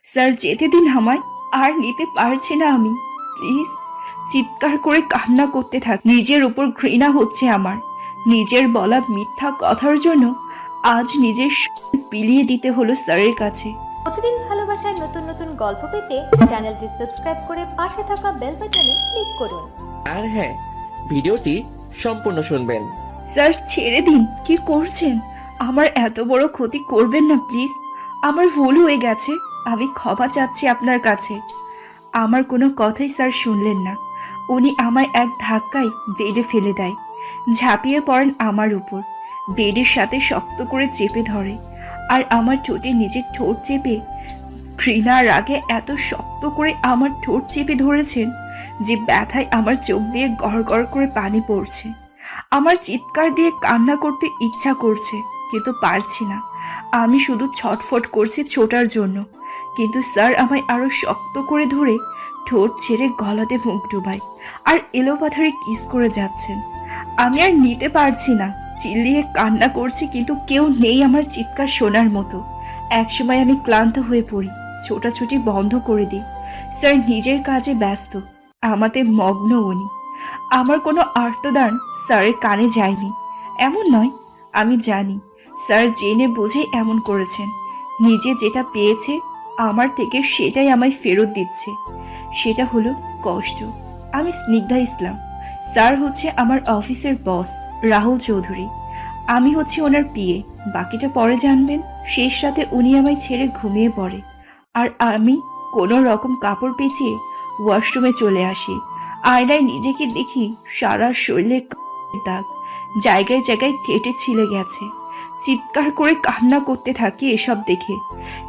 Sir যেতে দিন আমায়, আর নিতে পারছি না আমি, প্লিজ। চিৎকার করে কান্না করতে থাক। নিজের উপর ঘৃণা হচ্ছে আমার। নিজের বলা মিথ্যা কথার জন্য আজ নিজের শরীর বিলিয়ে দিতে হলো স্যারের কাছে। প্রতিদিন ভালোবাসার নতুন নতুন গল্প পেতে চ্যানেলটি সাবস্ক্রাইব করে পাশে থাকা বেল বাটনে ক্লিক করুন। আর হ্যাঁ, ভিডিওটি সম্পূর্ণ শুনবেন। স্যার ছেড়ে দিন, কি করছেন? আমার এত বড় ক্ষতি করবেন না প্লিজ। আমার ভুল হয়ে গেছে, আমি ক্ষমা চাচ্ছি আপনার কাছে। আমার কোনো কথাই স্যার শুনলেন না। উনি আমায় এক ধাক্কায় বেডে ফেলে দেয়, ঝাঁপিয়ে পড়েন আমার উপর, বেডের সাথে শক্ত করে চেপে ধরে, আর আমার ঠোঁটে নিজের ঠোঁট চেপে ঘৃণার আগে এত শক্ত করে আমার ঠোঁট চেপে ধরেছেন যে ব্যথায় আমার চোখ দিয়ে গড় করে পানি পড়ছে। আমার চিৎকার দিয়ে কান্না করতে ইচ্ছা করছে, কিন্তু পারছি না। আমি শুধু ছটফট করছি ছোটার জন্য, কিন্তু স্যার আমায় আরো শক্ত করে ধরে ঠোঁট ছেড়ে গলাতে মুখ ডুবায় আর এলোপাথারি কিস করে যাচ্ছেন। আমি আর নিতে পারছি না, চিল্লিয়ে কান্না করছি, কিন্তু কেউ নেই আমার চিৎকার শোনার মতো। একসময় আমি ক্লান্ত হয়ে পড়ি, ছোটাছুটি বন্ধ করে দিই। স্যার নিজের কাজে ব্যস্ত, আমাদের মগ্ন উনি। আমার কোনো আর্তদান স্যারের কানে যায়নি এমন নয়, আমি জানি স্যার জেনে বুঝে এমন করেছেন। নিজে যেটা পেয়েছে আমার থেকে সেটাই আমায় ফেরত দিচ্ছে। সেটা হলো কষ্ট। আমি স্নিগ্ধা ইসলাম, স্যার হচ্ছে আমার অফিসের বস রাহুল চৌধুরী। আমি হচ্ছে ওনার পিএ, বাকিটা পরে জানবেন। শেষ রাতে উনি আমায় ছেড়ে ঘুমিয়ে পড়ে, আর আমি কোনো রকম কাপড় পেঁচিয়ে ওয়াশরুমে চলে আসি। আয়নায় নিজেকে দেখি, সারা শরীরে দাগ, জায়গায় জায়গায় কেটে ছিলে গেছে। চিৎকার করে কান্না করতে থাকি এসব দেখে।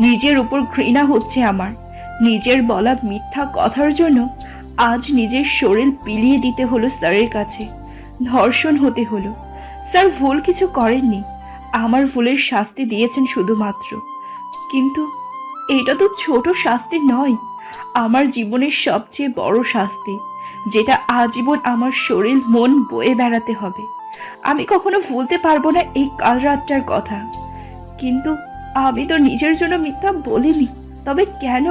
নিজের উপর ঘৃণা হচ্ছে আমার। নিজের বলা মিথ্যা কথার জন্য আজ নিজের শরীর বিলিয়ে দিতে হলো স্যারের কাছে। ধর্ষণ হতে হলো। স্যার ভুল কিছু করেননি, আমার ভুলের শাস্তি দিয়েছেন শুধুমাত্র। কিন্তু এটা তো ছোট শাস্তি নয়, আমার জীবনের সবচেয়ে বড় শাস্তি, যেটা আজীবন আমার শরীর মন বয়ে বেড়াতে হবে। আমি কখনো ভুলতে পারবো না এই কাল রাতটার কথা। কিন্তু আমি তো নিজের জন্য মিথ্যা বলিনি, তবে কেন?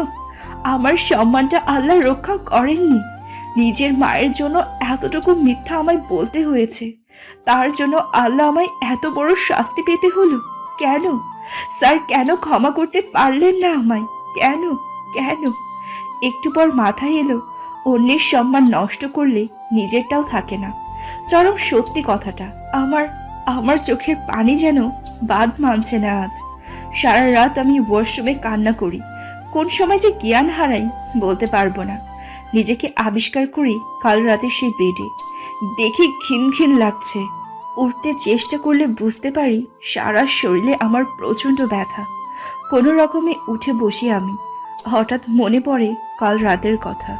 আমার সম্মানটা আল্লাহ রক্ষা করেননি। নিজের মায়ের জন্য এতটুকু মিথ্যা আমায় বলতে হয়েছে, তার জন্য আল্লাহ আমায় এত বড় শাস্তি পেতে হলো কেন? স্যার কেন ক্ষমা করতে পারলেন না আমায়? কেন? কেন? একটু পর মাথায় এলো, অন্যের সম্মান নষ্ট করলে নিজেরটাও থাকে না। চরম সত্যি কথাটা। আমার আমার চোখের পানি যেন বাদ মানছে না আজ। সারা রাত আমি ওয়াশরুমে কান্না করি, কোন সময় যে জ্ঞান হারাই বলতে পারবো না। নিজেকে আবিষ্কার করি কাল রাতে সেই বেডে, দেখি ঘিন ঘিন লাগছে। উঠতে চেষ্টা করলে বুঝতে পারি সারা শরীরে আমার প্রচণ্ড ব্যথা। কোনো রকমে উঠে বসি আমি। হঠাৎ মনে পড়ে কাল রাতের কথা।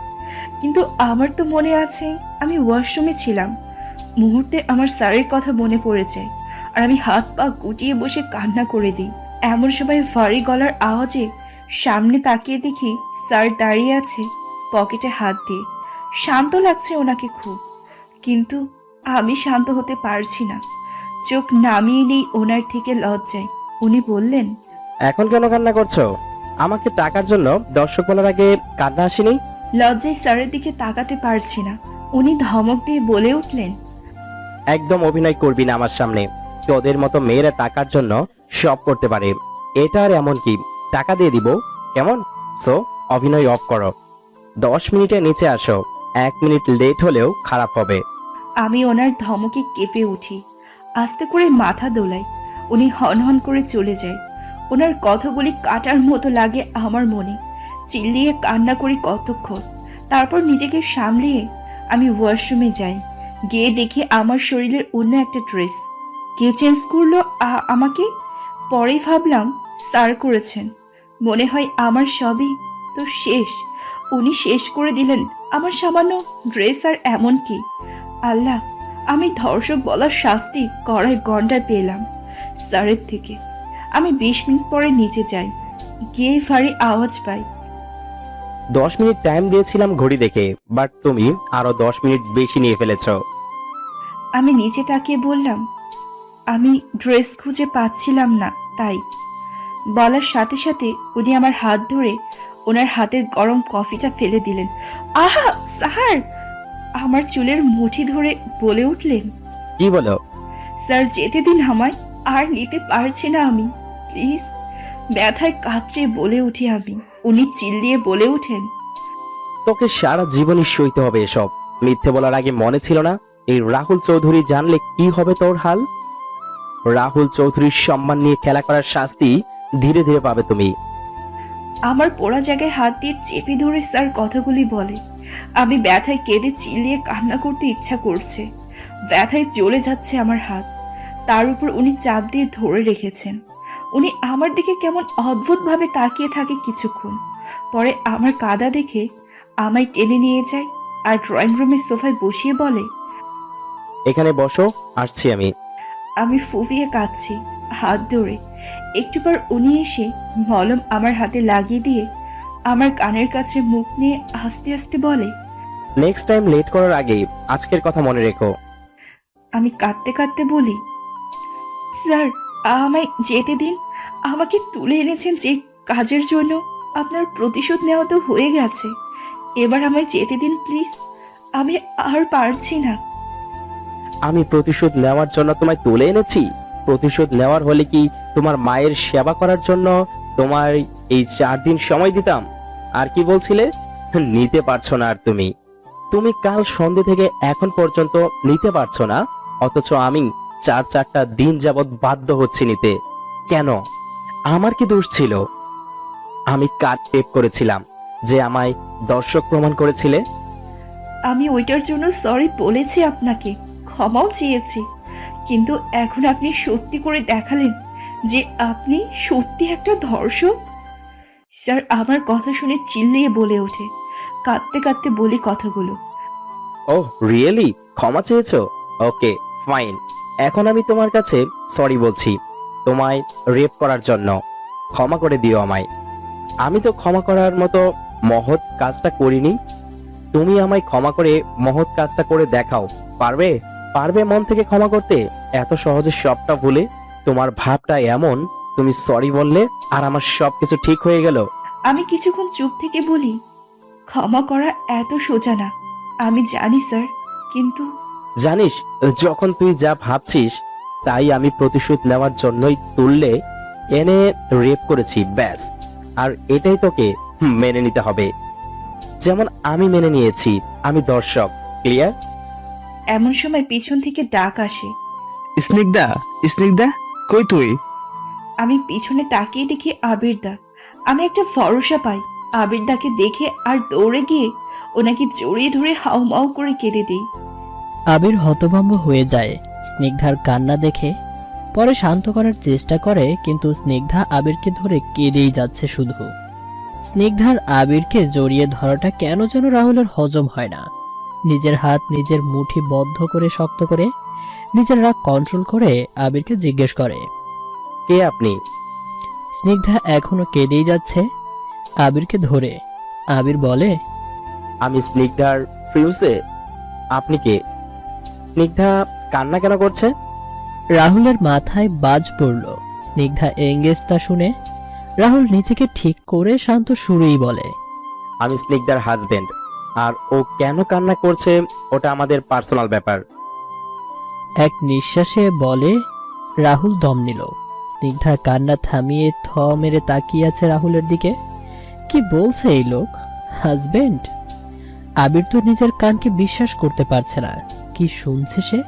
কিন্তু আমার তো মনে আছে আমি ওয়াশরুমে ছিলাম। মুহূর্তে আমার স্যারের কথা মনে পড়ে যায়, আর আমি হাত পা গুটিয়ে বসে কান্না করে দিই। এমন সময় ভারী গলার আওয়াজে সামনে তাকিয়ে দেখি স্যার দাঁড়িয়ে আছে পকেটে হাত দিয়ে। শান্ত লাগছে ওনাকে খুব, কিন্তু আমি শান্ত হতে পারছি না। চোখ নামিয়ে নেই ওনার থেকে লজ্জায়। উনি বললেন, এখন কেন কান্না করছো? আমাকে টাকার জন্য দর্শক বলার আগে কান্না আসেনি? লজ্জায় স্যারের দিকে তাকাতে পারছি না। উনি ধমক দিয়ে বলে উঠলেন, একদম অভিনয় করবি না আমার সামনে। তোদের মতো মেয়েরা টাকার জন্য সব করতে পারে। এটা আর এমন কি, টাকা দিয়ে দিব কেমন? সো অভিনয় অফ করো, 10 মিনিটে নিচে আসো। 1 মিনিট লেট হলেও খারাপ হবে। আমি ওনার ধমকে কেঁপে উঠি, আস্তে করে মাথা দোলাই। উনি হনহন করে চলে যায়। ওনার কথাগুলি কাটার মতো লাগে আমার মনে। চিল্লিয়ে কান্না করি কতক্ষণ, তারপর নিজেকে সামলিয়ে আমি ওয়াশরুমে যাই। গিয়ে দেখি আমার শরীরের অন্য একটা ড্রেস। কে চেঞ্জ করলো আমাকে? পরে ভাবলাম স্যার করেছেন। মনে হয় আমার সবই তো শেষ। উনি শেষ করে দিলেন আমার সামান্য ড্রেস। আর এমন কি, আল্লাহ, আমি ধর্ষক বলার শাস্তি কড়াই গন্ডায় পেলাম স্যারের থেকে। আমি 20 মিনিট পরে নিচে যাই, গিয়ে ভারী আওয়াজ পাই। 10 মিনিট টাইম দিয়েছিলাম ঘড়ি দেখে, বাট তুমি আরো 10 মিনিট বেশি নিয়ে ফেলেছ। আমি নিচে তাকিয়ে বললাম, আমি ড্রেস খুঁজে পাচ্ছিলাম না তাই। বলার সাথে সাথে উনি আমার হাত ধরে ওনার হাতের গরম কফিটা ফেলে দিলেন। আহা স্যার! আমার চুলের মুঠি ধরে বলে উঠলেন, কি বলো? স্যার যেতে দিন আমায়, আর নিতে পারছি না আমি, প্লিজ। ব্যথায় কাতরে বলে উঠি আমি। উনি চিল্লিয়ে বলে ওঠেন, তোকে সারা জীবনই সইতে হবে এসব। মিথ্যে বলার আগে মনে ছিল না এই রাহুল চৌধুরী জানলে কি হবে তোর হাল? রাহুল চৌধুরীর সম্মান নিয়ে খেলা করার শাস্তি ধীরে ধীরে পাবে তুমি। আমার পোড়া জায়গায় হাত দিয়ে চেপে ধরে স্যার কথাগুলি বলে। আমি ব্যথায় কেঁদে চিল্লিয়ে কান্না করতে ইচ্ছা করছে। ব্যথায় জ্বলে যাচ্ছে আমার হাত। তার উপর উনি চাপ দিয়ে ধরে রেখেছেন। উনি আমার দিকে কেমন অদ্ভুতভাবে তাকিয়ে থাকে কিছুক্ষণ, পরে আমার কাদা দেখে আমায় টেনে নিয়ে যায় আর ড্রয়িং রুমের সোফায় বসিয়ে বলে, এখানে বসো, আসছি আমি। আমি ফুফিয়ে কাঁদছি হাত ধরে। একটু পর উনি এসে মলম আমার হাতে লাগিয়ে দিয়ে আমার কানের কাছে মুখ নিয়ে আস্তে আস্তে বলে, নেক্সট টাইম লেট করার আগে আজকের কথা মনে রেখো। আমি কাঁদতে কাঁদতে বলি, স্যার আমায় যেতে দিন। আমাকে তুলে এনেছেন যে কাজের জন্য, আপনার প্রতিশোধ নেওয়া তো হয়ে গেছে। এবার আমায় যেতে দিন প্লিজ। আমি আর পারছি না। আমি প্রতিশোধ নেওয়ার জন্য তোমায় তুলে এনেছি? প্রতিশোধ নেওয়ার হলে কি তোমার মায়ের সেবা করার জন্য তোমার এই 4 দিন সময় দিতাম? আর কি বলছিলে? নিতে পারছো না আর তুমি তুমি কাল সন্ধে থেকে এখন পর্যন্ত নিতে পারছো না, অথচ আমি 4টা দিন যাবৎ বাধ্য হচ্ছি নিতে। কেন? আমার কি দোষ ছিল? আমি কার টেপ করেছিলাম যে আমায় দর্শক প্রমাণ করেছিলে? আমি ওইটার জন্য সরি বলেছি আপনাকে, ক্ষমাও চেয়েছি, কিন্তু এখন আপনি সত্যি করে দেখালেন যে আপনি সত্যি একটা ধর্ষক। স্যার আমার কথা শুনে চিল্লিয়ে বলে ওঠে। কাঁদতে কাঁদতে বলি কথাগুলো। Oh really? ক্ষমা চেয়েছো? Okay fine. এখন আমি তোমার কাছে সরি বলছি তোমায় রেপ করার জন্য। ক্ষমা করে দিও আমায়। আমি তো ক্ষমা করার মতো মহৎ কাজটা করিনি। তুমি আমায় ক্ষমা করে মহৎ কাজটা করে দেখাও। পারবে? পারবে মন থেকে ক্ষমা করতে? এত সহজে সবটা ভুলে? তোমার ভাবটা এমন, তুমি সরি বললে আর আমার সবকিছু ঠিক হয়ে গেল। আমি কিছুক্ষণ চুপ থেকে বলি, ক্ষমা করা এত সোজা না। আমি জানি স্যার, কিন্তু জানিস, যখন তুই যা ভাবছিস তাই আমি প্রতিশোধ নেওয়ার জন্যই তুললে এনে রেপ করেছি, ব্যাস। আর এটাই তোকে মেনে নিতে হবে, যেমন আমি মেনে নিয়েছি। আমি দর্শক, ক্লিয়ার? এমন সময় পিছন থেকে ডাক আসে। স্নিগ্ধা, স্নিগ্ধা, কই তুই? আমি পিছনে তাকিয়ে দেখি আবিরদা। আমি একটা ভরসা পাই। আবিরদাকে দেখে আর দৌড়ে গিয়ে ওনাকে জড়িয়ে ধরে হাউমাউ করে কেঁদে দেই। আবির হতভম্ব হয়ে যায় স্নিগ্ধার কান্না দেখে। পরে শান্ত করার চেষ্টা করে, কিন্তু স্নিগ্ধা আবিরকে ধরে কেঁদেই যাচ্ছে শুধু। স্নিগ্ধার আবিরকে জড়িয়ে ধরাটা কেন যেন রাহুলের হজম হয় না। নিজের হাত নিজের মুঠি বদ্ধ করে শক্ত করে নিজের রাগ কন্ট্রোল করে আবিরকে জিজ্ঞেস করে, কে আপনি? স্নিগ্ধা এখনো কেঁদেই যাচ্ছে আবিরকে ধরে। আবির বলে, আমি স্নিগ্ধার ফিউসে। আপনি কে? স্নিগ্ধা কান্না কেন করছে? রাহুলের মাথায় বাজ পড়ল স্নিগ্ধা এঙ্গেজ তা শুনে। রাহুল নিজেকে ঠিক করে শান্ত সুরেই বলে, আমি স্নিগ্ধার হাজবেন্ড, আর ও কেন কান্না করছে ওটা আমাদের পার্সোনাল ব্যাপার। এক নিঃশ্বাসে বলে। রাহুল দম নিল। স্নিগ্ধা কান্না থামিয়ে থ মেরে তাকিয়ে আছে রাহুলের দিকে। কি বলছে এই লোক? হাজবেন্ড? আবির তো নিজের কানকে বিশ্বাস করতে পারছে না। কি শুনছে সে?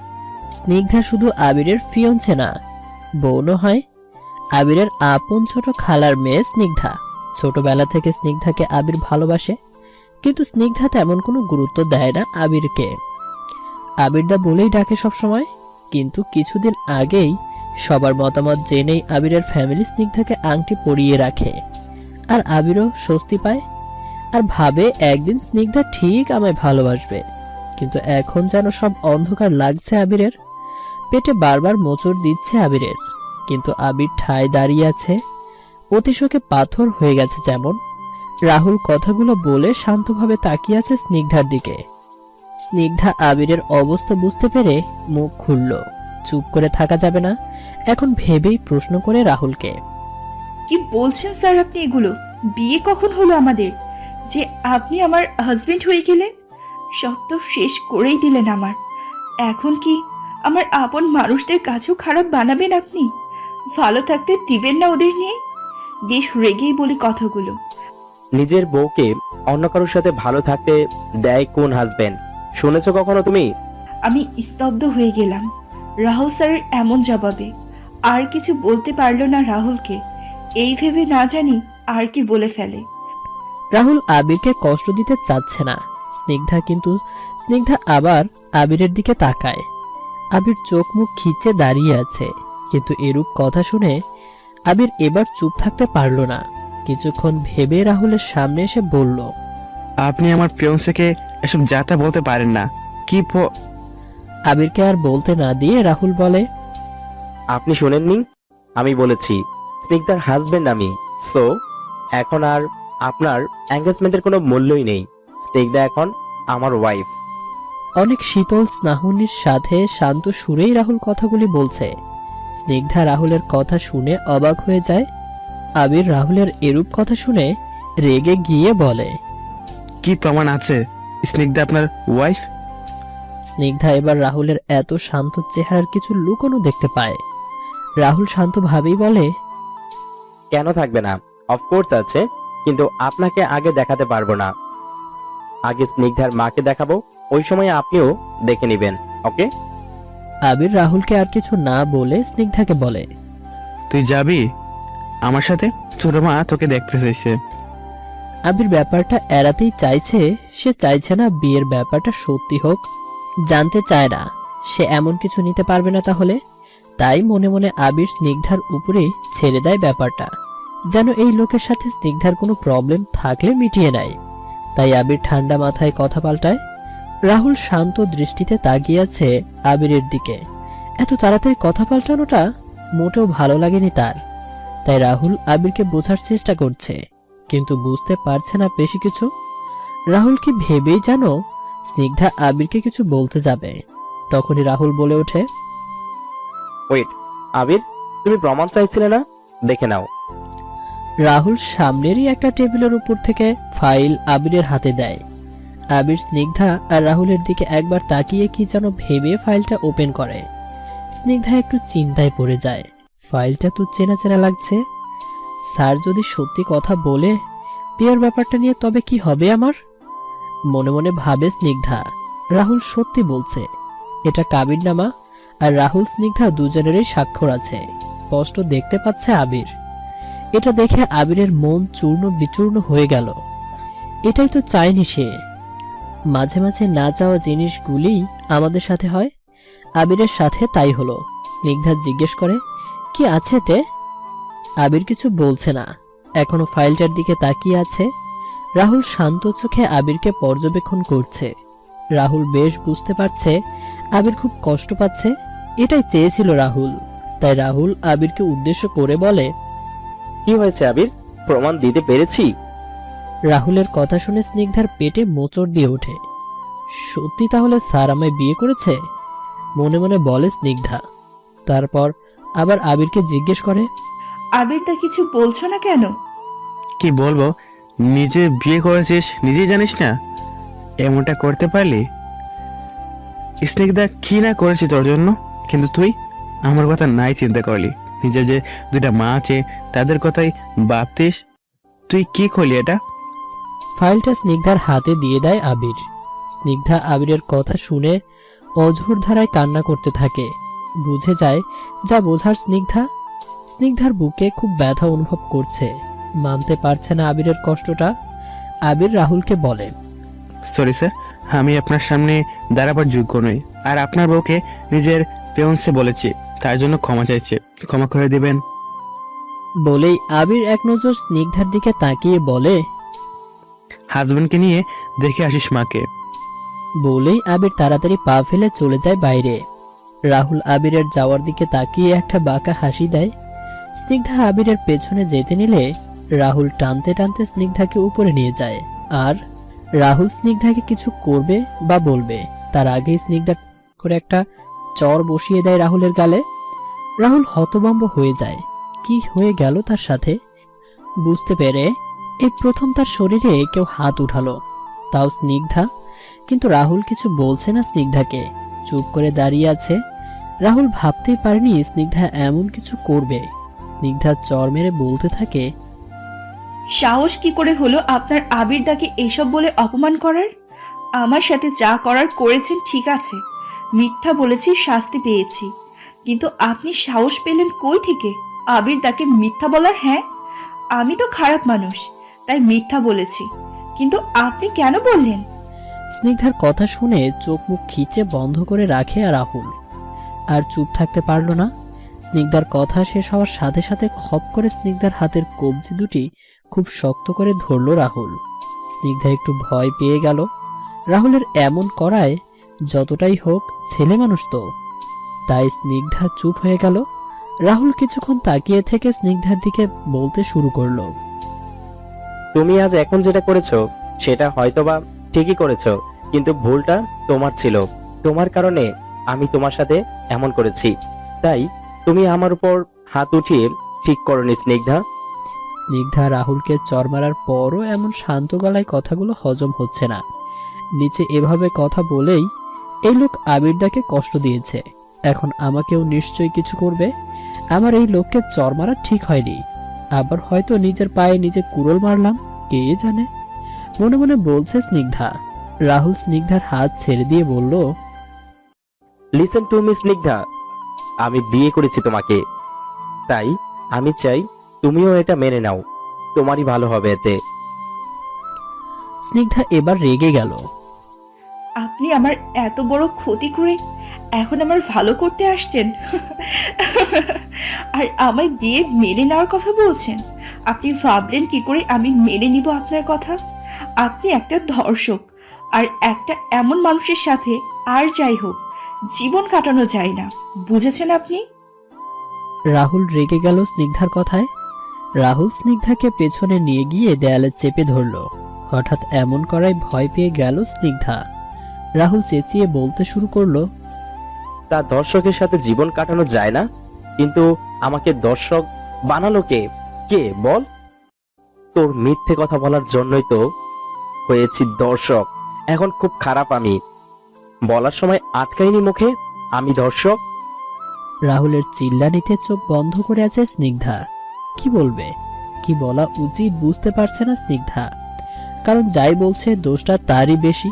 স্নিগ্ধা শুধু আবিরের ফিয়ন্সে না, বোনও হয়। আবিরের আপন ছোট খালার মেয়ে স্নিগ্ধা। ছোটবেলা থেকে স্নিগ্ধাকে আবির ভালোবাসে, কিন্তু স্নিগ্ধা তেমন কোনো গুরুত্ব দেয় না আবিরকে। আবিরদা বলেই ডাকে সবসময়। কিন্তু কিছুদিন আগেই সবার মতামত জেনেই আবিরের ফ্যামিলি স্নিগ্ধাকে আংটি পরিয়ে রাখে। আর আবিরও স্বস্তি পায় আর ভাবে একদিন স্নিগ্ধা ঠিক আমায় ভালোবাসবে। কিন্তু এখন যেন সব অন্ধকার লাগছে আবিরের। পেটে বারবার মোচড় দিচ্ছে আবিরের, কিন্তু আবির ঠায় দাঁড়িয়ে আছে, অতিশোকে পাথর হয়ে গেছে যেমন। রাহুল কথাগুলো বলে শান্তভাবে তাকিয়ে আছে স্নিগ্ধার দিকে। স্নিগ্ধা আবিরের অবস্থা বুঝতে পেরে মুখ খুলল। চুপ করে থাকা যাবে না, এখন ভেবেই প্রশ্ন করে রাহুলকে, কি বলছেন স্যার আপনি এগুলো? বিয়ে কখন হলো আমাদের যে আপনি আমার হাজবেন্ড হয়ে গেলেন? সব তো শেষ করেই দিলেন আমার। এখন কি আমার আপন মানুষদের কাছেও খারাপ বানাবেন আপনি? ভালো থাকতে দিবেন না ওদের নিয়ে? বেশ রেগেই বলি কথাগুলো। নিজের বউকে অন্য কারোর সাথে ভালো থাকতে দেয় কোন হাজবেন্ড? শুনেছো কখনো তুমি? আমি স্তব্ধ হয়ে গেলাম রাহুল স্যারের এমন জবাবে। আর কিছু বলতে পারল না রাহুলকে। এই ভেবে না জানি আর কি বলে ফেলে। রাহুল আবিরকে কষ্ট দিতে চাচ্ছে না। স্নিগ্ধা আবার আবিরের দিকে তাকায়। আবির চোখ মুখ খিচে দাঁড়িয়ে আছে, কিন্তু এরূপ কথা শুনে আবির এবার চুপ থাকতে পারল না। কিছুক্ষণ ভেবে রাহুলের সামনে এসে বলল, আপনি আমার ফিয়ন্সেকে এসব যাতা বলতে পারেন না। কি আবিরকে আর বলতে না দিয়ে রাহুল বলে, আপনি শোনেননি? আমি বলেছি স্নিগ্ধার হাজবেন্ড আমি। সো এখন আর আপনার এঙ্গেজমেন্টের কোনো মূল্যই নেই। স্নিগ্ধা এখন আমার ওয়াইফ। অনেক শীতল স্নাহুনির সাথে শান্ত সুরেই রাহুল কথাগুলি বলছে। স্নিগ্ধা রাহুলের কথা শুনে অবাক হয়ে যায়। আবির রাহুলের এরূপ কথা শুনে রেগে গিয়ে বলে, কি প্রমাণ আছে স্নিগ্ধা আপনার ওয়াইফ? স্নিগ্ধা এবার রাহুলের এত শান্ত চেহারার কিছু লুকোনো দেখতে পায়। রাহুল শান্তভাবেই বলে, কেন থাকবে না? অফকোর্স আছে, কিন্তু আপনাকে আগে দেখাতে পারবো না। আগে স্নিগ্ধার মাকে দেখাবো, ওই সময় আপনিও দেখে নেবেন। ওকে? আবির রাহুলকে আর কিছু না বলে স্নিগ্ধাকে বলে, তুই যাবি আমার সাথে? ছোট মা তোকে দেখতে চাইছে। আবির ব্যাপারটা এড়াতেই চাইছে। সে চাইছে না বিয়ের ব্যাপারটা সত্যি হোক, জানতে চায় না। সে এমন কিছু নিতে পারবে না তাহলে। তাই মনে মনে আবির স্নিগ্ধার উপরেই ছেড়ে দেয় ব্যাপারটা, যেন এই লোকের সাথে স্নিগ্ধার কোনো প্রবলেম থাকলে মিটিয়ে নেয়। তাই আবির ঠান্ডা মাথায় কথা পাল্টায়। রাহুল শান্ত দৃষ্টিতে তাকিয়ে আছে আবিরের দিকে। এত তাড়াতাড়ি কথা পাল্টানোটা মোটেও ভালো লাগেনি তার। তাই রাহুল আবিরকে বোঝার চেষ্টা করছে, কিন্তু বুঝতে পারছে না বেশি কিছু। রাহুল কি ভেবেই যেন স্নিগ্ধা আবিরকে কিছু বলতে যাবে, তখনই রাহুল বলে ওঠে, ওয়েট, আবির, তুমি প্রমাণ চাইছিলে না? দেখে নাও। রাহুল সামনেরই একটা টেবিলের উপর থেকে ফাইল আবিরের হাতে দেয়। আবির স্নিগ্ধা আর রাহুলের দিকে একবার তাকিয়ে কি যেন ভেবে ফাইলটা ওপেন করে। স্নিগ্ধা একটু চিন্তায় পড়ে যায়। ফাইলটা তো চেনা চেনা লাগছে। স্যার যদি সত্যি কথা বলে বিয়ের ব্যাপারটা নিয়ে, তবে কি হবে আমার? মনে মনে ভাবে স্নিগ্ধা। রাহুল সত্যি বলছে। এটা কাবিননামা, আর রাহুল স্নিগ্ধা দুজনেরই স্বাক্ষর আছে, স্পষ্ট দেখতে পাচ্ছে আবির। এটা দেখে আবিরের মন চূর্ণ বিচূর্ণ হয়ে গেল। এটাই তো চায়নি সে। মাঝে মাঝে না চাওয়া জিনিসগুলি আমাদের সাথে হয়। আবিরের সাথে তাই হলো। স্নিগ্ধা জিজ্ঞেস করে, কি আছে তে? আবির কিছু বলছে না, এখনো ফাইলটার দিকে তাকিয়ে আছে। রাহুল শান্ত চোখে আবিরকে পর্যবেক্ষণ করছে। রাহুল বেশ বুঝতে পারছে আবির খুব কষ্ট পাচ্ছে। এটাই চেয়েছিল রাহুল। তাই রাহুল আবিরকে উদ্দেশ্য করে বলে, কি হয়েছে আবির? প্রমাণ দিতে পেরেছি? রাহুলের কথা শুনে স্নিগ্ধার পেটে মোচড় দিয়ে ওঠে। সত্যি তাহলে স্যার আমায় বিয়ে করেছে? মনে মনে বলে স্নিগ্ধা। তারপর আবার আবিরকে জিজ্ঞেস করে, আবিরদা কিছু বলছো না কেন? কি বলবো, নিজে বিয়ে করেছিস নিজেই জানিস না? এমনটা করতে পারলি? স্নিগ্ধা কি না করেছি তোর জন্য, কিন্তু তুই আমার কথা নাই চিন্তা করলি। নিজের যে দুইটা মা আছে তাদের কথাই ভাবতিস। তুই কি করলি এটা? ফাইলটা স্নিগ্ধার হাতে দিয়ে দেয় আবির। স্নিগ্ধা আবিরের কথা শুনে অঝোর ধারায় কান্না করতে থাকে। বুঝে যায় যা বোঝার স্নিগ্ধার বুকে খুব ব্যথা অনুভব করছে। মানতে পারছে না আবিরের কষ্টটা। আবির রাহুলকে বলে, সরি স্যার, আমি আপনার সামনে দাঁড়াবার যোগ্য নই। আর আপনার বউকে নিজের ফিয়ন্সে বলেছি, তার জন্য ক্ষমা চাইছে, ক্ষমা করে দিবেন। বলেই আবির এক নজর স্নিগ্ধার দিকে তাকিয়ে বলে, হাজবেন্ডকে নিয়ে দেখে আসিস মাকে। বলেই আবির তাড়াতাড়ি পা ফেলে চলে যায় বাইরে। রাহুল আবিরের যাওয়ার দিকে তাকিয়ে একটা বাঁকা হাসি দেয়। স্নিগ্ধা আবিরের পেছনে যেতে নিলে রাহুল টানতে টানতে স্নিগ্ধাকে উপরে নিয়ে যায়। আর রাহুল স্নিগ্ধাকে কিছু করবে বা বলবে তার আগেই স্নিগ্ধা করে একটা চর বসিয়ে দেয় রাহুলের গালে। রাহুল হতভম্ব হয়ে যায়। কি হয়ে গেল তার সাথে? বুঝতে পেরে এই প্রথম তার শরীরে কেউ হাত উঠালো, তাও স্নিগ্ধা। কিন্তু রাহুল কিছু বলছে না স্নিগ্ধাকে, চুপ করে দাঁড়িয়ে আছে। রাহুল ভাবতেই পারেনি স্নিগ্ধা এমন কিছু করবে। স্নিগ্ধা চর মেরে বলতে থাকে, সাহস কি করে হলো আপনার আবিরদাকে এসব বলে অপমান করার? আমার সাথে যা করার করেছেন ঠিক আছে, মিথ্যা বলেছি, শাস্তি পেয়েছি, কিন্তু আপনি সাহস পেলেন কই থেকে আবিরদাকে মিথ্যা বলার? হ্যাঁ, আমি তো খারাপ মানুষ, তাই মিথ্যা বলেছি, কিন্তু আপনি কেন বললেন? স্নিগ্ধার কথা শুনে চোখ মুখ খিচে বন্ধ করে রাখে আর রাহুল আর চুপ থাকতে পারল না। স্নিগ্ধার কথা শেষ হওয়ার সাথে সাথে খপ করে স্নিগ্ধার হাতের কবজি দুটি খুব শক্ত করে ধরল রাহুল। স্নিগ্ধা একটু ভয় পেয়ে গেল। রাহুলের এমন করায় যতটাই হোক ছেলে মানুষ তো, তাই স্নিগ্ধা চুপ হয়ে গেল। রাহুল কিছুক্ষণ তাকিয়ে থেকে স্নিগ্ধার দিকে বলতে শুরু করলো, তুমি আজ এখন যেটা করেছো সেটা হয়তোবা ঠিকই করেছো, কিন্তু ভুলটা তোমার ছিল। তোমার কারণে আমি তোমার সাথে এমন করেছি, তাই তুমি আমার উপর হাত উঠিয়ে ঠিক করনি স্নিগ্ধা। স্নিগ্ধা রাহুলকে চর মারার পরও এমন শান্ত গলায় কথাগুলো হজম হচ্ছে না। নিচে এভাবে কথা বলেই এই লোক আবিরদাকে কষ্ট দিয়েছে, এখন আমাকেও নিশ্চয়ই কিছু করবে। আমার এই লোককে চর মারা ঠিক হয়নি, আবার হয়তো নিজের পায়ে নিজে কুড়োল মারলাম, কে জানে। মনে মনে বলছে স্নিগ্ধা। রাহুল স্নিগ্ধার হাত ছেড়ে দিয়ে বলল, লিসেন টু মি স্নিগ্ধা, আমি বিয়ে করেছি তোমাকে, তাই আমি চাই তুমিও এটা মেনে নাও, তোমারই ভালো হবে এতে। স্নিগ্ধা এবার রেগে গেল। আপনি আমার এত বড় ক্ষতি করে এখন আমার ভালো করতে আসছেন আর আমায় বিয়ে মেনে নেওয়ার কথা বলছেন? আপনি ভাবলেন কি করে আমি মেনে নিব আপনার কথা? আপনি একটা ধর্ষক, আর একটা এমন মানুষের সাথে আর যাই হোক জীবন কাটানো যায় না, বুঝেছেন আপনি? রাহুল রেগে গেল স্নিগ্ধার কথায়। রাহুল স্নিগ্ধাকে পেছনে নিয়ে গিয়ে দেয়ালে চেপে ধরল। হঠাৎ এমন করায় ভয় পেয়ে গেল স্নিগ্ধা। রাহুল চেঁচিয়ে বলতে শুরু করলো, তা দর্শকের সাথে জীবন কাটানো যায় না, কিন্তু আমাকে দর্শক বানালো কে? কে বল? তোর মিথ্যে কথা বলার জন্যই তো হয়েছি দর্শক। এখন খুব খারাপ, আমি বলার সময় আটকাইনি মুখে আমি দর্শক। রাহুলের চিল্লানিতে চোখ বন্ধ করে আছে স্নিগ্ধা। কি বলবে, কি বলা উচিত বুঝতে পারছে না স্নিগ্ধা, কারণ যাই বলছে দোষটা তারই বেশি,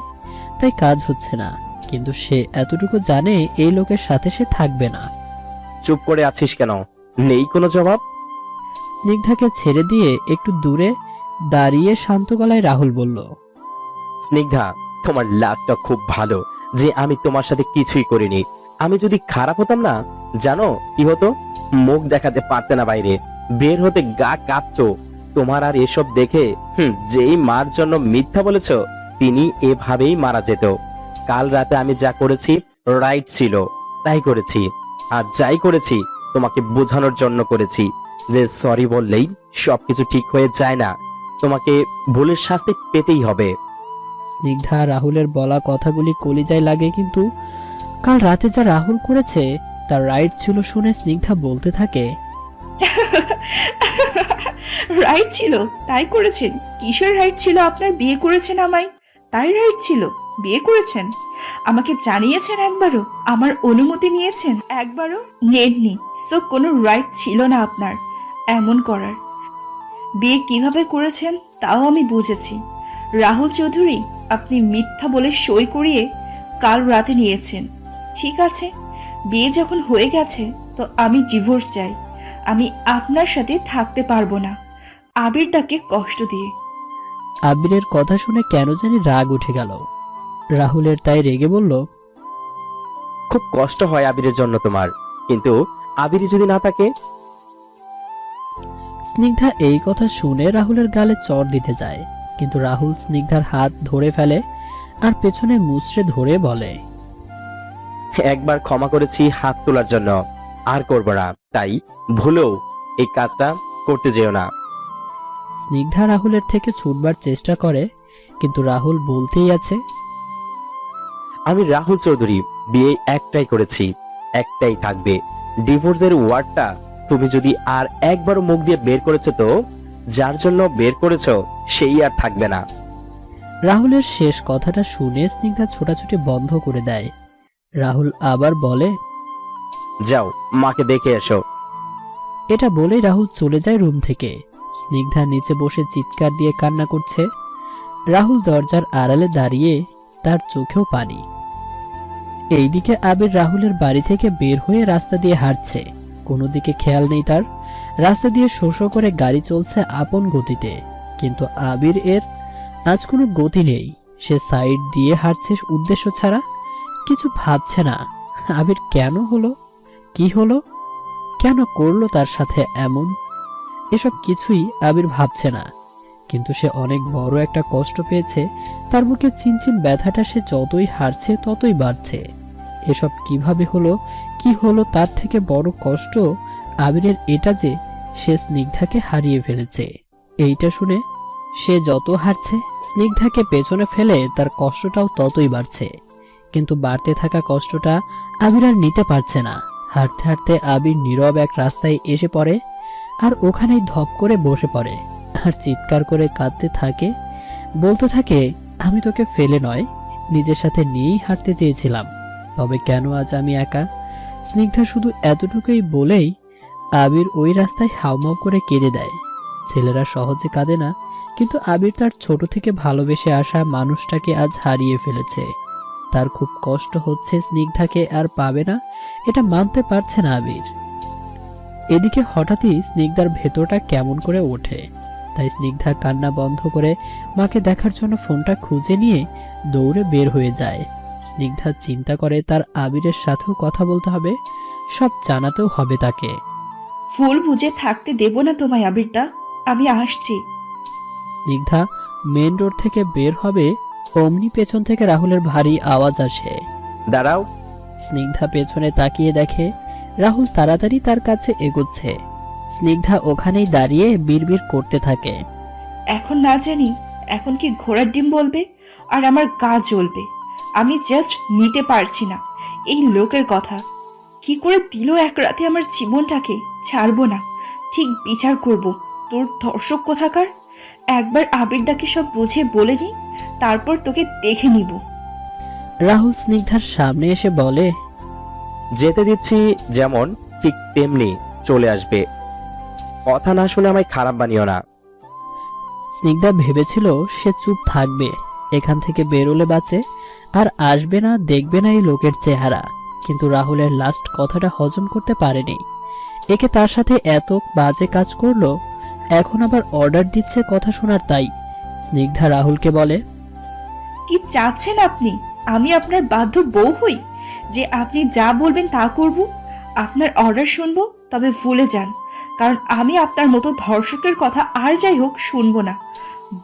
তাই কাজ হচ্ছে না। কিন্তু সে এতটুকু জানে এই লোকের সাথে সে থাকবে না। চুপ করে আছিস কেন? নেই কোনো জবাব? স্নিগ্ধাকে ছেড়ে দিয়ে একটু দূরে দাঁড়িয়ে শান্ত গলায় রাহুল বলল, স্নিগ্ধা, তোমার লাকটা খুব ভালো যে আমি তোমার সাথে কিছুই করিনি। আমি যদি খারাপ হতাম না, জানো কি হতো? মুখ দেখাতে পারতে না বাইরে, বের হতে গা কাঁপতো। তোমার আর এসব দেখে যেই মার জন্য মিথ্যা বলেছ তিনি এভাবেই মারা যেত। কাল রাতে আমি যা করেছি রাইট ছিল, তাই করেছি। আর যাই করেছি তোমাকে বোঝানোর জন্য করেছি যে সরি বললেই সবকিছু ঠিক হয়ে যায় না, তোমাকে ভুলের শাস্তি পেতেই হবে। স্নিগ্ধা রাহুলের বলা কথাগুলি কলিজায় লাগে, কিন্তু কাল রাতে যা রাহুল করেছে তার রাইট ছিল শুনে স্নিগ্ধা বলতে থাকে, রাইট ছিল তাই করেছেন? কিসের রাইট ছিল আপনার? বিয়ে করেছেন আমায়, তাই রাইট ছিল বিয়ে করেছেন? আমাকে জানিয়েছেন একবারও? আমার অনুমতি নিয়েছেন একবারও? নেননি, সো কোনো রাইট ছিল না আপনার এমন করার। বিয়ে কিভাবে করেছেন তাও আমি বুঝেছি। রাহুল চৌধুরী, আপনি মিথ্যা বলে সই করিয়ে কাল রাতে নিয়েছেন। ঠিক আছে, বিয়ে যখন হয়ে গেছে তো আমি ডিভোর্স চাই। আমি আপনার সাথে থাকতে পারবো না আবিরদাকে কষ্ট দিয়ে। আবিরের কথা শুনে কেন জানি রাগ উঠে গেল রাহুলের, তাই রেগে বলল, খুব কষ্ট হয় আবিরের জন্য তোমার, কিন্তু আবির যদি না থাকে? স্নিগ্ধা এই কথা শুনে রাহুলের গালে চড় দিতে যায়, কিন্তু রাহুল স্নিগ্ধার হাত ধরে ফেলে আর পেছনে মুচড়ে ধরে বলে, একবার ক্ষমা করেছি হাত তোলার জন্য, আর করবো না, তাই ভুলেও এই কাজটা করতে যেও না। স্নিগ্ধা রাহুলের থেকে ছুটবার চেষ্টা করে, কিন্তু রাহুল বলতেই আছে, আমি রাহুল চৌধুরী, বিয়ে একটাই করেছি, একটাই থাকবে। ডিভোর্সের ওয়ার্ডটা তুমি যদি আর একবার মুখ দিয়ে বের করেছো তো যার জন্য বের করেছো সেই আর থাকবে না। রাহুলের শেষ কথাটা শুনে স্নিগ্ধা ছোটাছুটি বন্ধ করে দেয়। রাহুল আবার বলে, যাও মাকে দেখে এসো। এটা বলেই রাহুল চলে যায় রুম থেকে। স্নিগ্ধা নিচে বসে চিৎকার দিয়ে কান্না করছে। রাহুল দরজার আড়ালে দাঁড়িয়ে, তার চোখেও পানি। এইদিকে আবির রাহুলের বাড়ি থেকে বের হয়ে রাস্তা দিয়ে হাঁটছে। কোনো দিকে খেয়াল নেই তার। রাস্তা দিয়ে শো শো করে গাড়ি চলছে আপন গতিতে, কিন্তু আবির এর আজ কোনো গতি নেই। সে সাইড দিয়ে হাঁটছে উদ্দেশ্য ছাড়া, কিছু ভাবছে না। আবির কেন হলো, কি হলো, কেন করলো তার সাথে এমন, এসব কিছুই আবির ভাবছে না। কিন্তু সে অনেক বড় একটা কষ্ট পেয়েছে। তার বুকে চিনচিন ব্যথাটা সে যতই হারছে ততই বাড়ছে। এসব কিভাবে হলো, কি হলো, তার থেকে বড় কষ্ট আবিরের এটা যে সে স্নিগ্ধাকে হারিয়ে ফেলেছে। এইটা শুনে সে যত হারছে, স্নিগ্ধাকে পেছনে ফেলে তার কষ্টটাও ততই বাড়ছে। কিন্তু বাড়তে থাকা কষ্টটা আবির আর নিতে পারছে না। হাঁটতে হাঁটতে আবির নীরব এক রাস্তায় এসে পড়ে, আর ওখানেই ধপ করে বসে পড়ে আর চিৎকার করে কাঁদতে থাকে। বলতে থাকে, আমি তোকে ফেলে নয়, নিজের সাথে নিয়েই হাঁটতে চেয়েছিলাম, তবে কেন আজ আমি একা। স্নিগ্ধা শুধু এতটুকুই বলেই আবির ওই রাস্তায় হাউমাউ করে কেঁদে দেয়। ছেলেরা সহজে কাঁদে না, কিন্তু আবির তার ছোট থেকে ভালোবেসে আসা মানুষটাকে আজ হারিয়ে ফেলেছে। তার খুব কষ্ট হচ্ছে, স্নিগ্ধাকে আর পাবে না এটা মানতে পারছে না আবির। এদিকে হঠাৎই স্নিগ্ধার ভেতরটা কেমন করে ওঠে। তাই স্নিগ্ধা কান্না বন্ধ করে মাকে দেখার জন্য ফোনটা খুঁজে নিয়ে দৌড়ে বের হয়ে যায়। স্নিগ্ধা চিন্তা করে তার আবিরের সাথেও কথা বলতে হবে, সব জানাতেও হবে তাকে। ফুল বুঝে থাকতে দেব না তোমায় আবিরদা, আমি আসছি। স্নিগ্ধা মেন রোড থেকে বের হবে, অমনি পেছন থেকে রাহুলের ভারী আওয়াজ আসে। দাঁড়াও। স্নিগ্ধা পেছনে তাকিয়ে দেখে রাহুল তাড়াতাড়ি তার কাছে এগোচ্ছে। স্নিগ্ধা ওখানেই দাঁড়িয়ে বিড়বিড় করতে থাকে। এখন না জানি এখন কি ঘোড়ার ডিম বলবে আর আমার গা জ্বলবে। আমি জাস্ট নিতে পারছি না এই লোকের কথা। কি করে দিল এক রাতে আমার জীবনটাকে, ছাড়বো না, ঠিক বিচার করব তোর ধর্ষক কোথাকার। একবার আবিরদাকে সব বুঝিয়ে বলে নি, তারপর তোকে দেখে নিব। রাহুল স্নিগ্ধার সামনে এসে বলে, যেতে দিচ্ছি যেমন ঠিক তেমনি চলে আসবে। কথা না শুনে আমায় খারাপ বানিও না। স্নিগ্ধা ভেবেছিল সে চুপ থাকবে, এখান থেকে বেরোলে বাঁচে, আর আসবে না, দেখবে না এই লোকের চেহারা। কিন্তু রাহুলের লাস্ট কথাটা হজম করতে পারেনি। একে তার সাথে এত বাজে কাজ করলো, এখন আবার অর্ডার দিচ্ছে কথা শোনার। তাই স্নিগ্ধা রাহুলকে বলে, কি চাচ্ছেন আপনি? আমি আপনার বাধ্য বউ হই যে আপনি যা বলবেন তা করব? আপনার অর্ডার শুনবো? তবে ভুলে যান, কারণ আমি আপনার মতো ধর্ষকের কথা আর যাই হোক শুনবো না।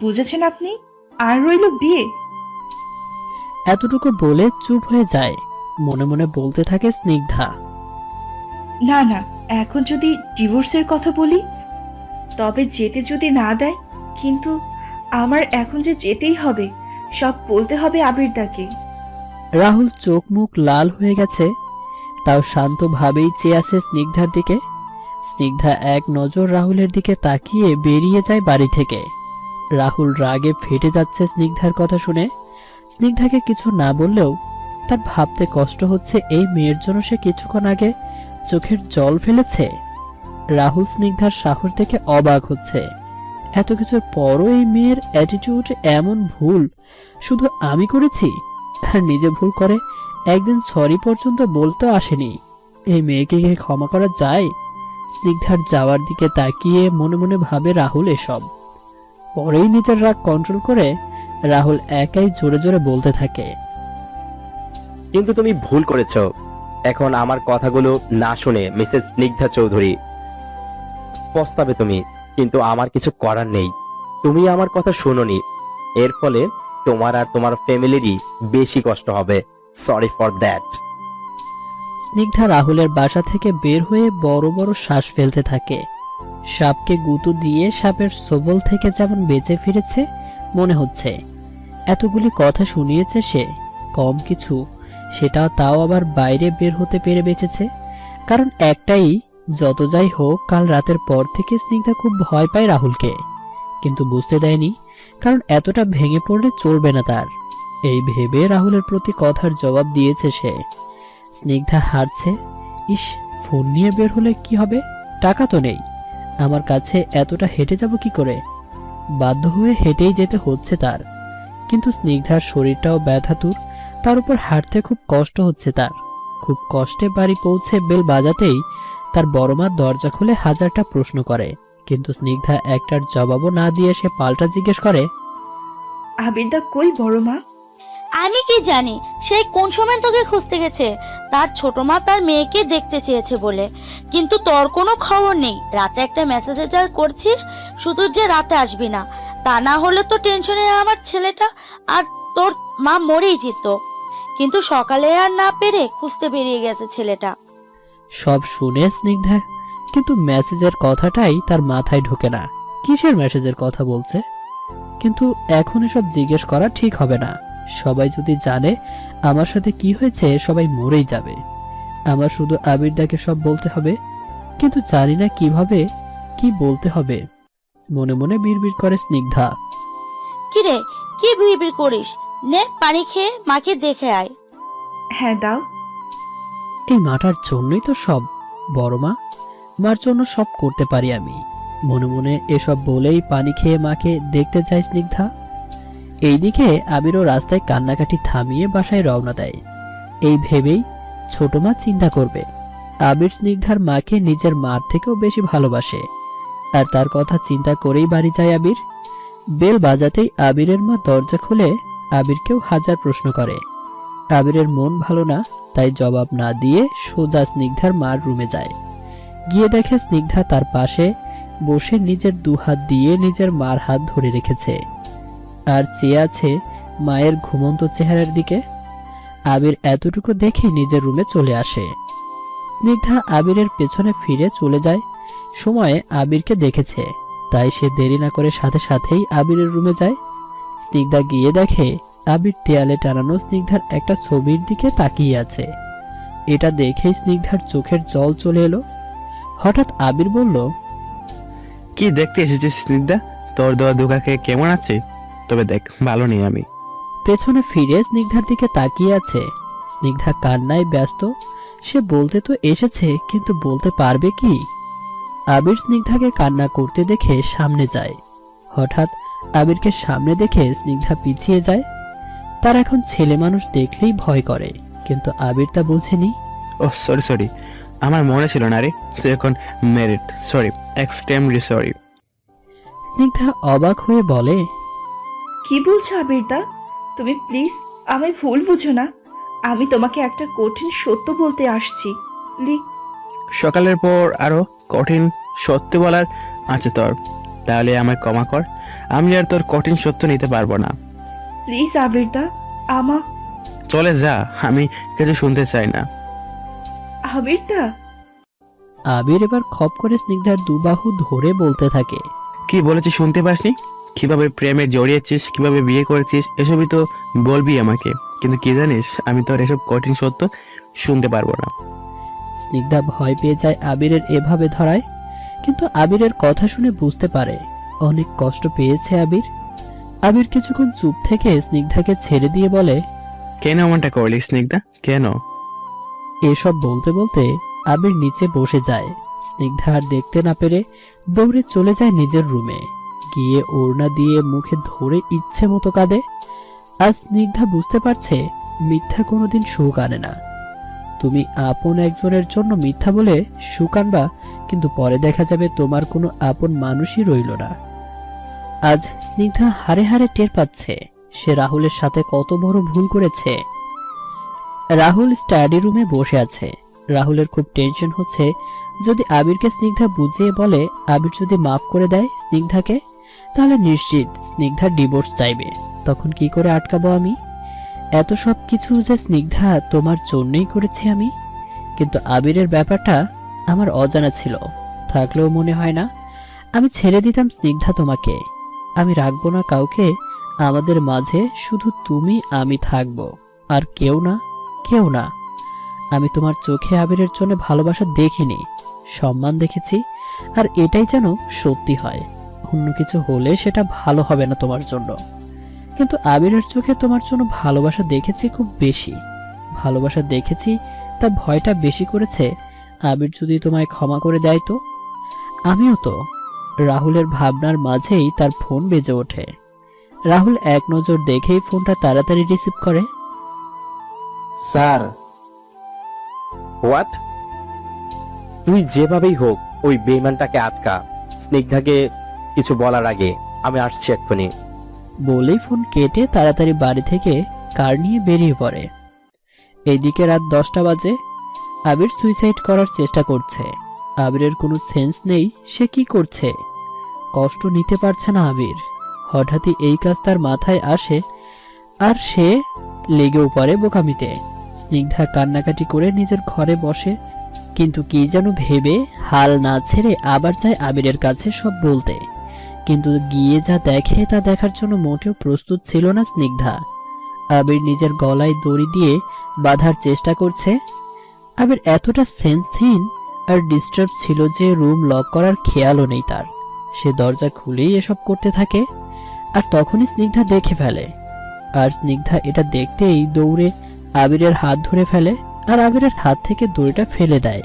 বুঝেছেন আপনি? আর রইল বিয়ে। এতটুকু বলে চুপ হয়ে যায়। মনে মনে বলতে থাকে স্নিগ্ধা, না না, এখন যদি ডিভোর্সের কথা বলি, তবে যেতে যদি না দেয়, কিন্তু আমার এখন যে যেতেই হবে, সব বলতে হবে আবিরদাকে। রাহুল চোখ মুখ লাল হয়ে গেছে, তাও শান্তভাবেই চেয়ে আছে স্নিগ্ধার দিকে। স্নিগ্ধা এক নজর রাহুলের দিকে তাকিয়ে বেরিয়ে যায় বাড়ি থেকে। রাহুল রাগে ফেটে যাচ্ছে স্নিগ্ধার কথা শুনে। স্নিগ্ধাকে কিছু না বললেও তার ভাবতে কষ্ট হচ্ছে, এই মেয়ের জন্য সে কিছুক্ষণ আগে চোখের জল ফেলেছে। রাহুল স্নিগ্ধার সাহস দেখে অবাক হচ্ছে। এত কিছুর পরও এই মেয়ের অ্যাটিটিউড এমন, ভুল শুধু আমি করেছি? আর নিজে ভুল করে একদিন সরি পর্যন্ত বলতেও আসেনি। এই মেয়েকে কি ক্ষমা করা যায়? স্নিগ্ধার যাওয়ার দিকে তাকিয়ে মনে মনে ভাবে রাহুল এসব। পরেই নিজের রাগ কন্ট্রোল করে রাহুল একাই জোরে জোরে বলতে থাকে, কিন্তু তুমি ভুল করেছো। এখন আমার কথাগুলো না শুনে মিসেস স্নিগ্ধা চৌধুরী পস্তাবে তুমি, কিন্তু আমার কিছু করার নেই। তুমি আমার কথা শুনোনি, এর ফলে তোমার আর তোমার ফ্যামিলিরই বেশি কষ্ট হবে। Sorry for that. স্নিগ্ধা রাহুলের বাসা থেকে বের হয়ে বড় বড় শ্বাস ফেলতে থাকে। সাপকে গুঁতো দিয়ে সাপের সবল থেকে যেমন বেঁচে ফিরেছে মনে হচ্ছে। এতগুলি কথা শুনিয়েছে সে, কম কিছু, সেটা তাও আবার বাইরে বের হতে পেরে বেঁচেছে। কারণ একটাই, যত যাই হোক কাল রাতের পর থেকে স্নিগ্ধা খুব ভয় পায় রাহুলকে, কিন্তু বুঝতে দেয়নি, কারণ এতটা ভেঙে পড়লে চলবে না তার। এই ভেবে রাহুলের প্রতি কথার জবাব দিয়েছে সে। স্নিগ্ধা হারছে। ইস, ফোন নিয়ে বের হলে কি হবে? টাকা তো নেই আমার কাছে, এতটা হেঁটে যাব কি করে? বাধ্য হয়ে হেঁটেই যেতে হচ্ছে তার। কিন্তু স্নিগ্ধার শরীরটাও ব্যথাতুর, তার উপর হাঁটতে খুব কষ্ট হচ্ছে তার। খুব কষ্টে বাড়ি পৌঁছে বেল বাজাতেই তার বড় মা দরজা খুলে হাজারটা প্রশ্ন করে, কিন্তু স্নিগ্ধা একটার জবাবও না দিয়ে সে পাল্টা জিজ্ঞেস করে, আবিরদা কই বড় মা? আমি কি জানি সেই কোন সময় তোকে খুঁজতে গেছে। তার ছোট মা তার মেয়েকে দেখতে চেয়েছে বলে, কিন্তু তোর কোনো খবর নেই। রাতে একটা মেসেজে যা করছিস, শুধু যে রাতে আসবি না, তা না হলে তো টেনশনে আমার ছেলেটা আর তোর মা মরেই যেত। কিন্তু সকালে আর না পেরে খুঁজতে বেরিয়ে গেছে ছেলেটা। সব শুনে স্নিগ্ধা কিন্তু মেসেজের কথাটাই তার মাথায় ঢোকে না। কিসের মেসেজের কথা বলছে? কিন্তু এখন এসব জিজ্ঞেস করা ঠিক হবে না। সবাই যদি জানে আমার সাথে কি হয়েছে, সবাই মরেই যাবে। আমার শুধু আবিরদাকে সব বলতে হবে, কিন্তু জানি না কিভাবে কি বলতে হবে। মনে মনে বিড়বিড় করে স্নিগ্ধা। কিরে, কি বিড়বিড় করিস? নে পানি খেয়ে মাকে দেখে আয়। হ্যাঁ দাও। এই মাটার জন্যই তো সব। বড় মা, মার জন্য সব করতে পারি আমি। মনে মনে এসব বলেই পানি খেয়ে মাকে দেখতে যায় স্নিগ্ধা। এইদিকে আবিরও রাস্তায় কান্নাকাটি থামিয়ে বাসায় রওনা দেয়। এই ভেবেই ছোট মা চিন্তা করবে, আবির স্নিগ্ধার মাকে নিজের মার থেকেও বেশি ভালোবাসে। আর তার কথা চিন্তা করেই বাড়ি যায় আবির। বেল বাজাতেই আবিরের মা দরজা খুলে আবিরকেও হাজার প্রশ্ন করে। আবিরের মন ভালো না, তাই জবাব না দিয়ে সোজা স্নিগ্ধার মার রুমে যায়। গিয়ে দেখে স্নিগ্ধা তার পাশে বসে নিজের দুহাত দিয়ে নিজের মার হাত ধরে রেখেছে আর চেয়ে আছে মায়ের ঘুমন্ত চেহারার দিকে। আবির এতটুকু দেখে নিজের রুমে চলে আসে। স্নিগ্ধা আবিরের পেছনে ফিরে চলে যায়। সময়ে আবিরকে দেখেছে, তাই সে দেরি না করে সাথে সাথেই আবিরের রুমে যায়। স্নিগ্ধা গিয়ে দেখে আবির দেয়ালে টানানো স্নিগ্ধার একটা ছবির দিকে তাকিয়ে আছে। এটা দেখেই স্নিগ্ধার চোখের জল চলে এলো। হঠাৎ আবির বলল, কি দেখতে এসেছিস স্নিগ্ধা? তোর দেওয়া দুঃখাকে কেমন আছে? তবে দেখ, ভালো নেই আমি। পেছনে ফিরে স্নিগ্ধার দিকে তাকিয়ে আছে। স্নিগ্ধা কান্নায় ব্যস্ত। সে বলতে তো এসেছে, কিন্তু বলতে পারবে কি? আবির স্নিগ্ধাকে কান্না করতে দেখে সামনে যায়। হঠাৎ আবিরকে সামনে দেখে স্নিগ্ধা পিছিয়ে যায়। তার এখন ছেলে মানুষ দেখলেই ভয় করে, কিন্তু আবির তা বোঝেনি। ও সরি, আমার মনে ছিল না রে। তুই এখন merit. Sorry, extremely sorry. Snigdha অবাক হয়ে বলে, কি বলছো আবিরদা? তুমি প্লিজ আমায় ভুল বুঝো না। আমি তোমাকে একটা কঠিন সত্য বলতে আসছি। সকালের পর আরো কঠিন সত্য বলার আছে তোর? তাহলে আমায় ক্ষমা কর, আমি আর তোর কঠিন সত্য নিতে পারবো না। প্লিজ আবিরদা, চলে যা, আমি কিছু শুনতে চাই না। আবিরদা। আবির এবার খপ করে স্নিগ্ধার দুবাহু ধরে বলতে থাকে, কি বলেছি শুনতে পাসনি? কিভাবে প্রেমে জড়িয়েছিস, কিভাবে বিয়ে করেছিস, এসবই তো বলবি আমাকে। কিন্তু কি জানিস, আমি তোর এসব কঠিন সত্য শুনতে পারবো না। স্নিগ্ধা ভয় পেয়ে যায় আবিরের এভাবে ধরায়, কিন্তু আবিরের কথা শুনে বুঝতে পারে অনেক কষ্ট পেয়েছে আবির। আবির কিছুক্ষণ চুপ থেকে স্নিগ্ধাকে ছেড়ে দিয়ে বলে, কেন এমনটা করলি স্নিগ্ধা, কেন? এসব বলতে বলতে আবির নিচে বসে যায়। স্নিগ্ধা আর দেখতে না পেরে দৌড়ে চলে যায় নিজের রুমে। গিয়ে ওড়না দিয়ে মুখে ধরে ইচ্ছে মতো কাঁদে। আর স্নিগ্ধা বুঝতে পারছে মিথ্যা কোনোদিন সুখ আনে না। তুমি আপন একজনের জন্য মিথ্যা বলে সুখ আনবা, কিন্তু পরে দেখা যাবে তোমার কোনো আপন মানুষই রইল না। আজ স্নিগ্ধা হারে হারে টের পাচ্ছে সে রাহুলের সাথে কত বড় ভুল করেছে। রাহুল স্টাডি রুমে বসে আছে। রাহুলের খুব টেনশন হচ্ছে, যদি আবিরকে স্নিগ্ধা বুঝিয়ে বলে আবির যদি মাফ করে দেয় স্নিগ্ধাকে, তাহলে নিশ্চিত স্নিগ্ধা ডিভোর্স চাইবে। তখন কি করে আটকাবো আমি? এত সব কিছু যে স্নিগ্ধা তোমার জন্যই করেছি আমি। কিন্তু আবিরের ব্যাপারটা আমার অজানা ছিল, থাকলেও মনে হয় না আমি ছেড়ে দিতাম স্নিগ্ধা তোমাকে। আমি রাখবো না কাউকে, আমাদের মাঝে শুধু তুমি আমি থাকবো, আর কেউ না, কেউ না। আমি তোমার চোখে আবিরের জন্য ভালোবাসা দেখিনি, সম্মান দেখেছি, আর এটাই যেন সত্যি হয়। অন্য কিছু হলে সেটা ভালো হবে না তোমার জন্য। কিন্তু আবিরের চোখে তোমার জন্য ভালোবাসা দেখেছি খুব বেশি। ভালোবাসা দেখেছি, তা ভয়টা বেশি করেছে আবির যদি তোমায় ক্ষমা করে দেয় তো। আমিও তো। রাহুলের ভাবনার মাঝেই তার ফোন বেজে ওঠে। রাহুল এক নজর দেখেই ফোনটা তাড়াতাড়ি রিসিভ করে। স্যার। হোয়াট? তুই যেভাবেই হোক ওই বেইমানটাকে আটকা। স্নিগ্ধাকে কিছু বলার আগে আমি আসছি এক্ষুনি। বলেই ফোন কেটে তাড়াতাড়ি বাড়ি থেকে কার নিয়ে বেরিয়ে পড়ে। এইদিকে রাত 10টা বাজে। আবির সুইসাইড করার চেষ্টা করছে। আবিরের কোনো সেন্স নেই সে কি করছে। কষ্ট নিতে পারছে না আবির। হঠাৎই এই কাজ তার মাথায় আসে, আর সে লেগেও পড়ে বোকামিতে। স্নিগ্ধা কান্নাকাটি করে নিজের ঘরে বসে, কিন্তু কি যেন ভেবে হাল না ছেড়ে আবার চায় আবিরের কাছে সব বলতে। কিন্তু গিয়ে যা দেখে তা দেখার জন্য মোটেও প্রস্তুত ছিল না স্নিগ্ধা। আবির নিজের গলায় দড়ি দিয়ে বাঁধার চেষ্টা করছে। আবির এতটা সেন্সহীন আর ডিস্টার্ব ছিল যে রুম লক করার খেয়ালও নেই তার। সে দরজা খুলেই এসব করতে থাকে, আর তখনই স্নিগ্ধা দেখে ফেলে। আর স্নিগ্ধা এটা দেখতেই দৌড়ে আবিরের হাত ধরে ফেলে, আর আবিরের হাত থেকে দড়িটা ফেলে দেয়।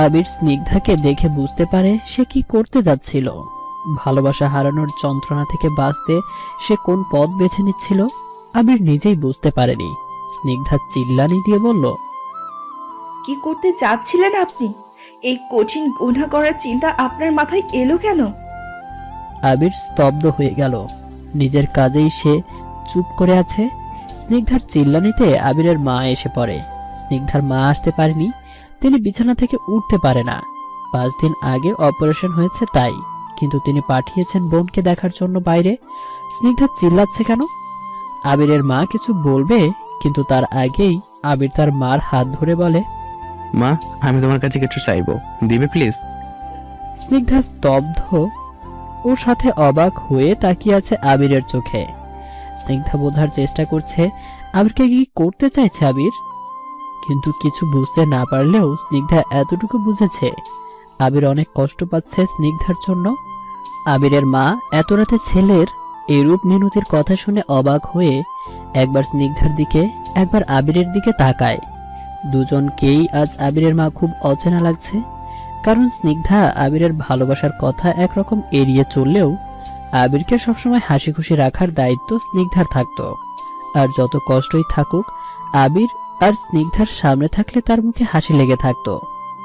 আবির স্নিগ্ধাকে দেখে বুঝতে পারে সে কি করতে যাচ্ছিল। ভালোবাসা হারানোর যন্ত্রণা থেকে বাঁচতে সে কোন পথ বেছে নিচ্ছিল আবির নিজেই বুঝতে পারেনি। স্নিগ্ধা চিল্লানি দিয়ে বলল, কি করতে চাচ্ছিলেন আপনি? এই কঠিন গুনাহ করার চিন্তা আপনার মাথায় এলো কেন? আবির স্তব্ধ হয়ে গেল। নিজের কাজেই সে চুপ করে আছে। স্নিগ্ধার চিল্লানিতে আবিরের মা এসে পড়ে। স্নিগ্ধার মা আসতে পারেনি, তিনি বিছানা থেকে উঠতে পারে না। 5 দিন আগে অপারেশন হয়েছে তাই, কিন্তু তিনি পাঠিয়েছেন বোনকে দেখার জন্য বাইরে। স্নিগ্ধা চিল্লাচ্ছে কেন? আবিরের মা কিছু বলবে, কিন্তু তার আগেই আবির তার মার হাত ধরে বলে, মা, আমি তোমার কাছে কিছু চাইবো, দিবে প্লিজ? স্নিগ্ধা স্তব্ধ ওর সাথে অবাক হয়ে তাকিয়ে আছে আবিরের চোখে। স্নিগ্ধা বোঝার চেষ্টা করছে আবিরকে কি করতে চাইছে আবির, কিন্তু কিছু বুঝতে না পারলেও স্নিগ্ধা এতটুকু বুঝেছে আবির অনেক কষ্ট পাচ্ছে স্নিগ্ধার জন্য। আবিরের মা এত রাতে ছেলের এরূপ মিনতির কথা শুনে অবাক হয়ে একবার স্নিগ্ধার দিকে একবার আবিরের দিকে তাকায়। দুজনকেই আজ আবিরের মা খুব অচেনা লাগছে, কারণ স্নিগ্ধা আবিরের ভালোবাসার কথা একরকম এড়িয়ে চললেও আবিরকে সবসময় হাসি খুশি রাখার দায়িত্ব স্নিগ্ধার থাকতো। আর যত কষ্টই থাকুক আবির আর স্নিগ্ধার সামনে থাকলে তার মুখে হাসি লেগে থাকতো।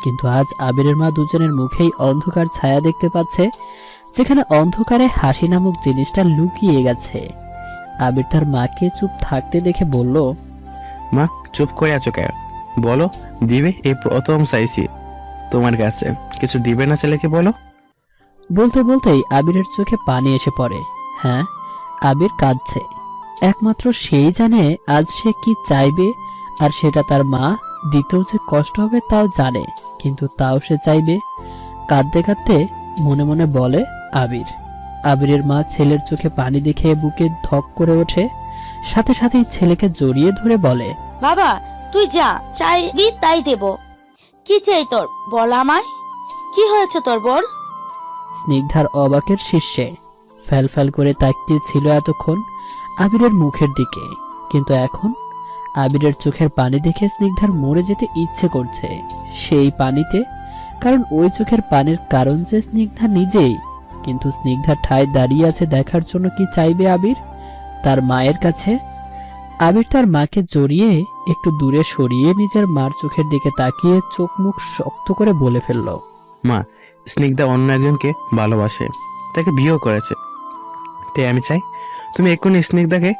কিন্তু আজ আবিরের মা দুজনের মুখেই অন্ধকার ছায়া দেখতে পাচ্ছে, যেখানে অন্ধকারে হাসি নামক জিনিসটা লুকিয়ে গেছে। আবির তার মাকে চুপ থাকতে দেখে বলল, মা, চুপ করে আছো কেন? বলো, দিবে? এই প্রথম চাইছি তোমার কাছে, কিছু দিবে না ছেলেকে বলো। বলতে বলতেই আবিরের চোখে পানি এসে পড়ে। হ্যাঁ, আবির কাঁদছে। একমাত্র সেই জানে আজ সে কি চাইবে, আর সেটা তার মা দিতেও যে কষ্ট হবে তাও জানে, কিন্তু তাও সে চাইবে। কাঁদতে কাঁদতে মনে মনে বলে আবির। আবিরের মা ছেলের চোখে পানি দেখে বুকে ধক করে ওঠে, সাথে সাথেই ছেলেকে জড়িয়ে ধরে বলে, বাবা তুই যা চাইবি তাই দেব। কি চাই তোর, বল আমায়। কি হয়েছে তোর বল? স্নিগ্ধার অবাকের শীর্ষে ফ্যাল ফ্যাল করে তাকিয়ে ছিল এতক্ষণ আবিরের মুখের দিকে, কিন্তু এখন আবিরের চোখের পানি দেখে স্নিগ্ধার মরে যেতে ইচ্ছে করছে সেই পানিতে, কারণ ওই চোখের পানির কারণ যে স্নিগ্ধা নিজেই। কিন্তু স্নিগ্ধার ঠায় দাঁড়িয়ে আছে দেখার জন্য কি চাইবে আবির? তার মায়ের কাছে। আবির তার মাকে জড়িয়ে একটু দূরে সরিয়ে নিজের মার চোখের দিকে তাকিয়ে চোখ মুখ শক্ত করে বলে ফেলল, মা, স্নিগ্ধা অন্য একজনকে ভালোবাসে, তাকে বিয়েও করেছে। তাই আমি চাই তুমি এক্ষুনি স্নিগ্ধাকে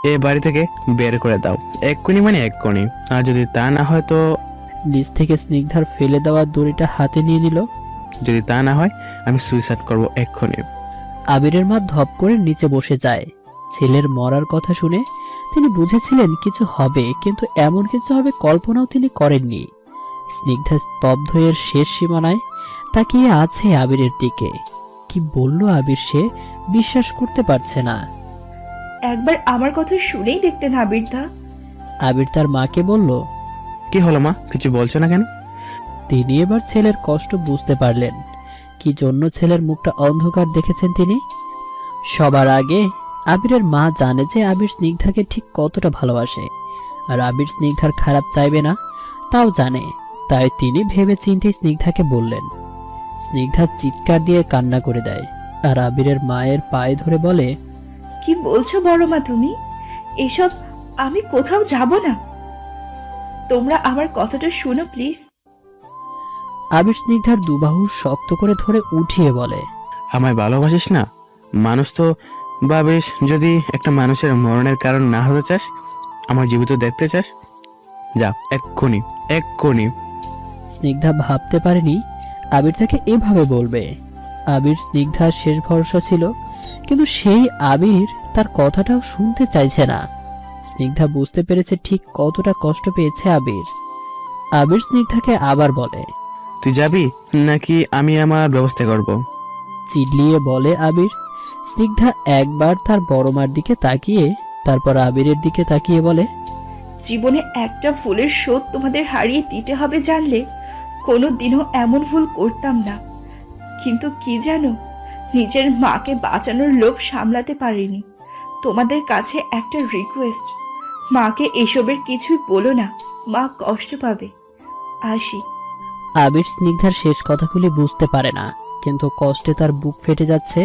এ বাড়ি থেকে বের করে দাও। এক্ষুনি মানে এক্ষুনি। আর যদি তা না হয় তো? নিচ থেকে স্নিগ্ধার ফেলে দেওয়া দড়িটা হাতে নিয়ে নিল। যদি তা না হয় আমি সুইসাইড করব এক্ষুনি। আবিরের মা ধপ করে নিচে বসে যায়। ছেলের মরার কথা শুনে তিনি বুঝেছিলেন কিছু হবে, কিন্তু এমন কিছু হবে কল্পনাও তিনি করেননি। স্নিগ্ধা স্তব্ধ এর শেষ সীমানায় তাকিয়ে আছে আবিরের দিকে। কি বলল আবির সে বিশ্বাস করতে পারছে না। একবার আমার কথা শুনেই দেখতেন আবিরদা। আবির তার মাকে বলল, কি হলো মা, কিছু বলছো না কেন? তিনি এবার ছেলের কষ্ট বুঝতে পারলেন। কি জন্য ছেলের মুখটা অন্ধকার দেখেছেন তিনি। সবার আগে আবিরের মা জানে যে আবির স্নিগ্ধাকে ঠিক কতটা ভালোবাসে, আর আবির স্নিগ্ধার খারাপ চাইবে না তাও জানে। তাই তিনি ভেবে চিন্তে স্নিগ্ধাকে বললেন। স্নিগ্ধা চিৎকার দিয়ে কান্না করে দেয়, আর আবিরের মায়ের পায়ে ধরে বলে, কি বলছো বড় মা তুমি? এসব আমি কোথাও যাব না। তোমরা আমার কথাটা শোনো প্লিজ। আবির স্নিগ্ধার দুবাহু শক্ত করে ধরে উঠিয়ে বলে, আমায় ভালোবাসিস না? মানুষ তো ভাবিস, যদি একটা মানুষের মরণের কারণ না হতে চাস, আমার জীবিত দেখতে চাস, যা এক্ষুনি এক্ষুনি। স্নিগ্ধা ভাবতে পারেনি আবির তাকে এভাবে বলবে। আবির স্নিগ্ধার শেষ ভরসা ছিল, কিন্তু সেই আবির তার কথাটাও শুনতে চাইছে না। স্নিগ্ধা বুঝতে পেরেছে ঠিক কতটা কষ্ট পেয়েছে আবির। আবির স্নিগ্ধাকে আবার বলে, তুই যাবি নাকি আমি আমার ব্যবস্থা করব? চিল্লিয়ে বলে আবির। স্নিগ্ধা একবার তার বড় মার দিকে তাকিয়ে তারপর আবিরের দিকে তাকিয়ে বলে, জীবনে একটা ফুলের শোধ তোমাদের হারিয়ে দিতে হবে জানলে কোনো দিনও এমন ভুল করতাম না। কিন্তু কি জানো, নিজের মাকে বাঁচানোর লোভ সামলাতে পারিনি। তোমাদের কাছে একটা রিকোয়েস্ট, মাকে এসবের কিছুই বলো না, মা কষ্ট পাবে। আসি। আবির স্নিগ্ধার শেষ কথাগুলি বুঝতে পারে না, কিন্তু কষ্টে তার বুক ফেটে যাচ্ছে।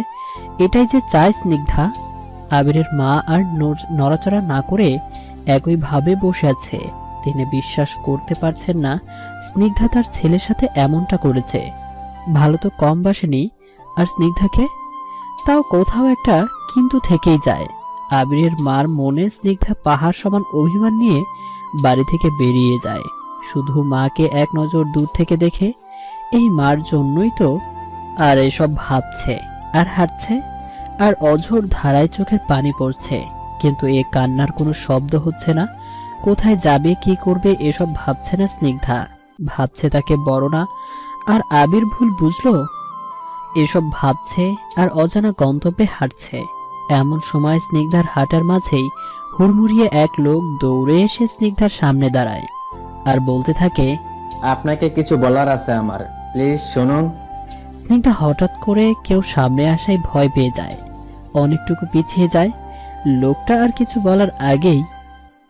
এটাই যে চায় স্নিগ্ধা। আবিরের মা আর নড়াচড়া না করে একইভাবে বসে আছে। তিনি বিশ্বাস করতে পারছেন না স্নিগ্ধা তার ছেলের সাথে এমনটা করেছে। ভালো তো কম বাসেনি, আর স্নিগ্ধাকে তাও কোথাও একটা কিন্তু থেকেই যায়। আবিরের মার মনে স্নিগ্ধা পাহাড় সমান অভিমান নিয়ে বাড়ি থেকে বেরিয়ে যায়, শুধু মাকে এক নজর দূর থেকে দেখে। এই মার জন্যই তো আর এসব ভাবছে আর হাঁটছে, আর অঝোর ধারায় চোখের পানি পড়ছে, কিন্তু এ কান্নার কোনো শব্দ হচ্ছে না। কোথায় যাবে, কি করবে, এসব ভাবছে না স্নিগ্ধা, ভাবছে তাকে বড় না। আর আবির ভুল বুঝলো, এসব ভাবছে আর অজানা গন্তব্যে হাঁটছে। এমন সময় স্নিগ্ধার হাঁটার মাঝেই হুড়মুড়িয়ে এক লোক দৌড়ে এসে স্নিগ্ধার সামনে দাঁড়ায় আর বলতে থাকে, আপনাকে কিছু বলার আছে আমার, প্লিজ শুনুন। স্নিগ্ধা হঠাৎ করে কেউ সামনে আসায় ভয় পেয়ে যায়, অনেকটুকু পিছিয়ে যায়। লোকটা আর কিছু বলার আগেই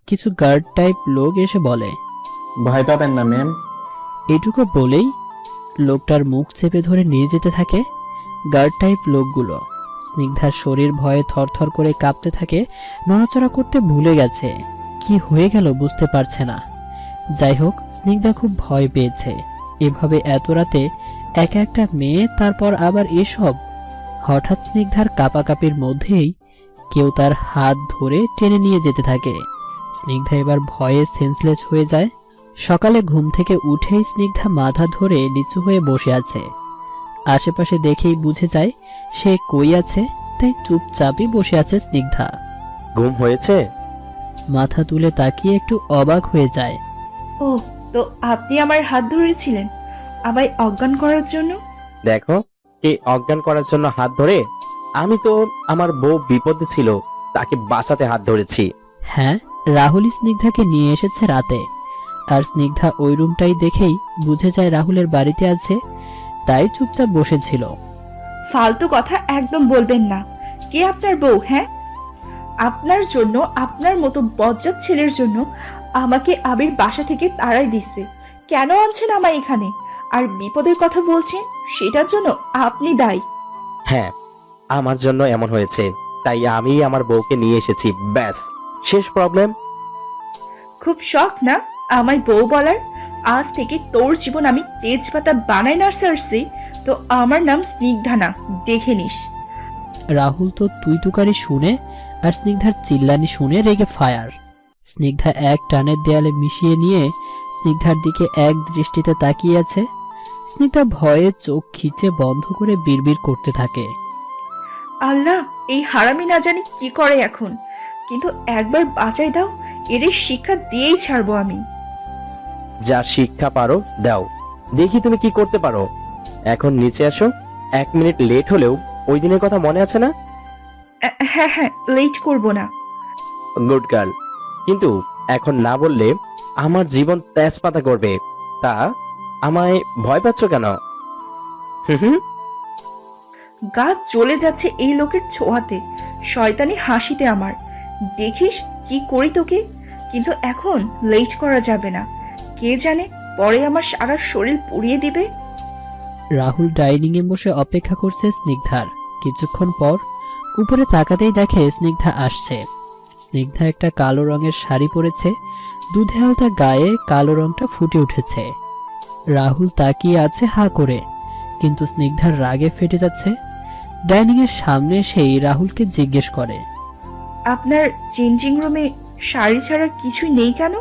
কিছু গার্ড টাইপ লোক এসে বলে, ভয় পাবেন না ম্যাম। এটুকু বলেই লোকটার মুখ চেপে ধরে নিয়ে যেতে থাকে গার্ড টাইপ লোকগুলো। স্নিগ্ধার শরীর ভয়ে থরথর করে কাঁপতে থাকে, নড়াচড়া করতে ভুলে গেছে, কি হয়ে গেল বুঝতে পারছে না। যাই হোক, স্নিগ্ধা খুব ভয় পেয়েছে। এভাবে এত রাতে একা একটা মেয়ে, তারপর আবার এসব। হঠাৎ স্নিগ্ধার কাঁপাকাঁপির মধ্যেই কেউ তার হাত ধরে টেনে নিয়ে যেতে থাকে। স্নিগ্ধা এবার ভয়ে সেন্সলেস হয়ে যায়। সকালে ঘুম থেকে উঠেই স্নিগ্ধা মাথা ধরে নিচু হয়ে বসে আছে। আশেপাশে দেখেই বুঝে যায় সে কই আছে, তাই চুপচাপই বসে আছে স্নিগ্ধা। ঘুম হয়েছে? মাথা তুলে তাকিয়ে একটু অবাক হয়ে যায়। ও, তো আপনি আমার হাত ধরেছিলেন আমায় অজ্ঞান করার জন্য? দেখো, কে অজ্ঞান করার জন্য হাত ধরে? আমি তো আমার বউ বিপদে ছিল, তাকে বাঁচাতে হাত ধরেছি। হ্যাঁ, রাহুলই স্নিগ্ধাকে নিয়ে এসেছে রাতে, আর স্নিগ্ধা ওই রুমটাই দেখেই বুঝে যায় রাহুলের বাড়িতে আছে, তাই চুপচাপ বসেছিল। ফালতু কথা একদম বলবেন না। কে আপনার বউ? হ্যাঁ, আপনার জন্য, আপনার মতো বজ্জাত ছেলের জন্য আমাকে আবির বাসা থেকে তাড়াই দিচ্ছে। কেন আনছেন আমায় এখানে? আর বিপদের কথা বলছেন, সেটার জন্য আপনি দায়ী। হ্যাঁ, আমার জন্য এমন হয়েছে, তাই আমি আমার বউকে নিয়ে এসেছি, ব্যাস, শেষ প্রবলেম। খুব শখ না আমায় বউ বলার? আজ থেকে তোর জীবন আমি তেজপাতা বানাই না সারছি, তো আমার নাম স্নিগ্ধা না, দেখে নিস। রাহুল তো তুই তুকারি শুনে আর স্নিগ্ধার চিল্লানি শুনে রেগে ফায়ার। স্নিগ্ধা এক টানের দেয়ালে মিশিয়ে নিয়ে স্নিগ্ধার দিকে এক দৃষ্টিতে তাকিয়ে আছে। স্নিগ্ধা ভয়ে চোখ খিচে বন্ধ করে বিড়বিড় করতে থাকে, আল্লাহ, এই হারামি না জানি কি করে এখন, কিন্তু একবার বাঁচাই দাও, এর শিক্ষা দিয়েই ছাড়বো আমি। যা শিক্ষা পারো দাও, দেখি তুমি কি করতে পারো। এখন নিচে আসো, 1 মিনিট লেট হলেও ওই দিনের কথা মনে আছে না? হ্যাঁ হ্যাঁ, লেট করব না। গুড গার্ল, কিন্তু এখন না বললে আমার জীবন তেজপাতা করবে। তা আমায় ভয় পাচ্ছ কেন? হুম হুম। গা চলে যাচ্ছে এই লোকের ছোঁয়াতে, শয়তানি হাসিতে আমার। দেখিস কি করি তোকে। কিন্তু এখন লেট করা যাবে না, কে জানে পরে আমার সারা শরীর পুড়িয়ে দিবে। রাহুল ডাইনিং এ বসে অপেক্ষা করছে স্নিগ্ধার। কিছুক্ষণ পর উপরে তাকাতেই দেখে স্নিগ্ধা আসছে। স্নিগ্ধা একটা কালো রঙের শাড়ি পরেছে, দুধে হালতা গায়ে কালো রংটা ফুটে উঠেছে। রাহুল তাকিয়ে আছে হা করে, কিন্তু স্নিগ্ধার রাগে ফেটে যাচ্ছে। ডাইনিং এর সামনে সেই রাহুলকে জিজ্ঞেস করে, আপনার চেঞ্জিং রুমে শাড়ি ছাড়া কিছুই নেই কেন?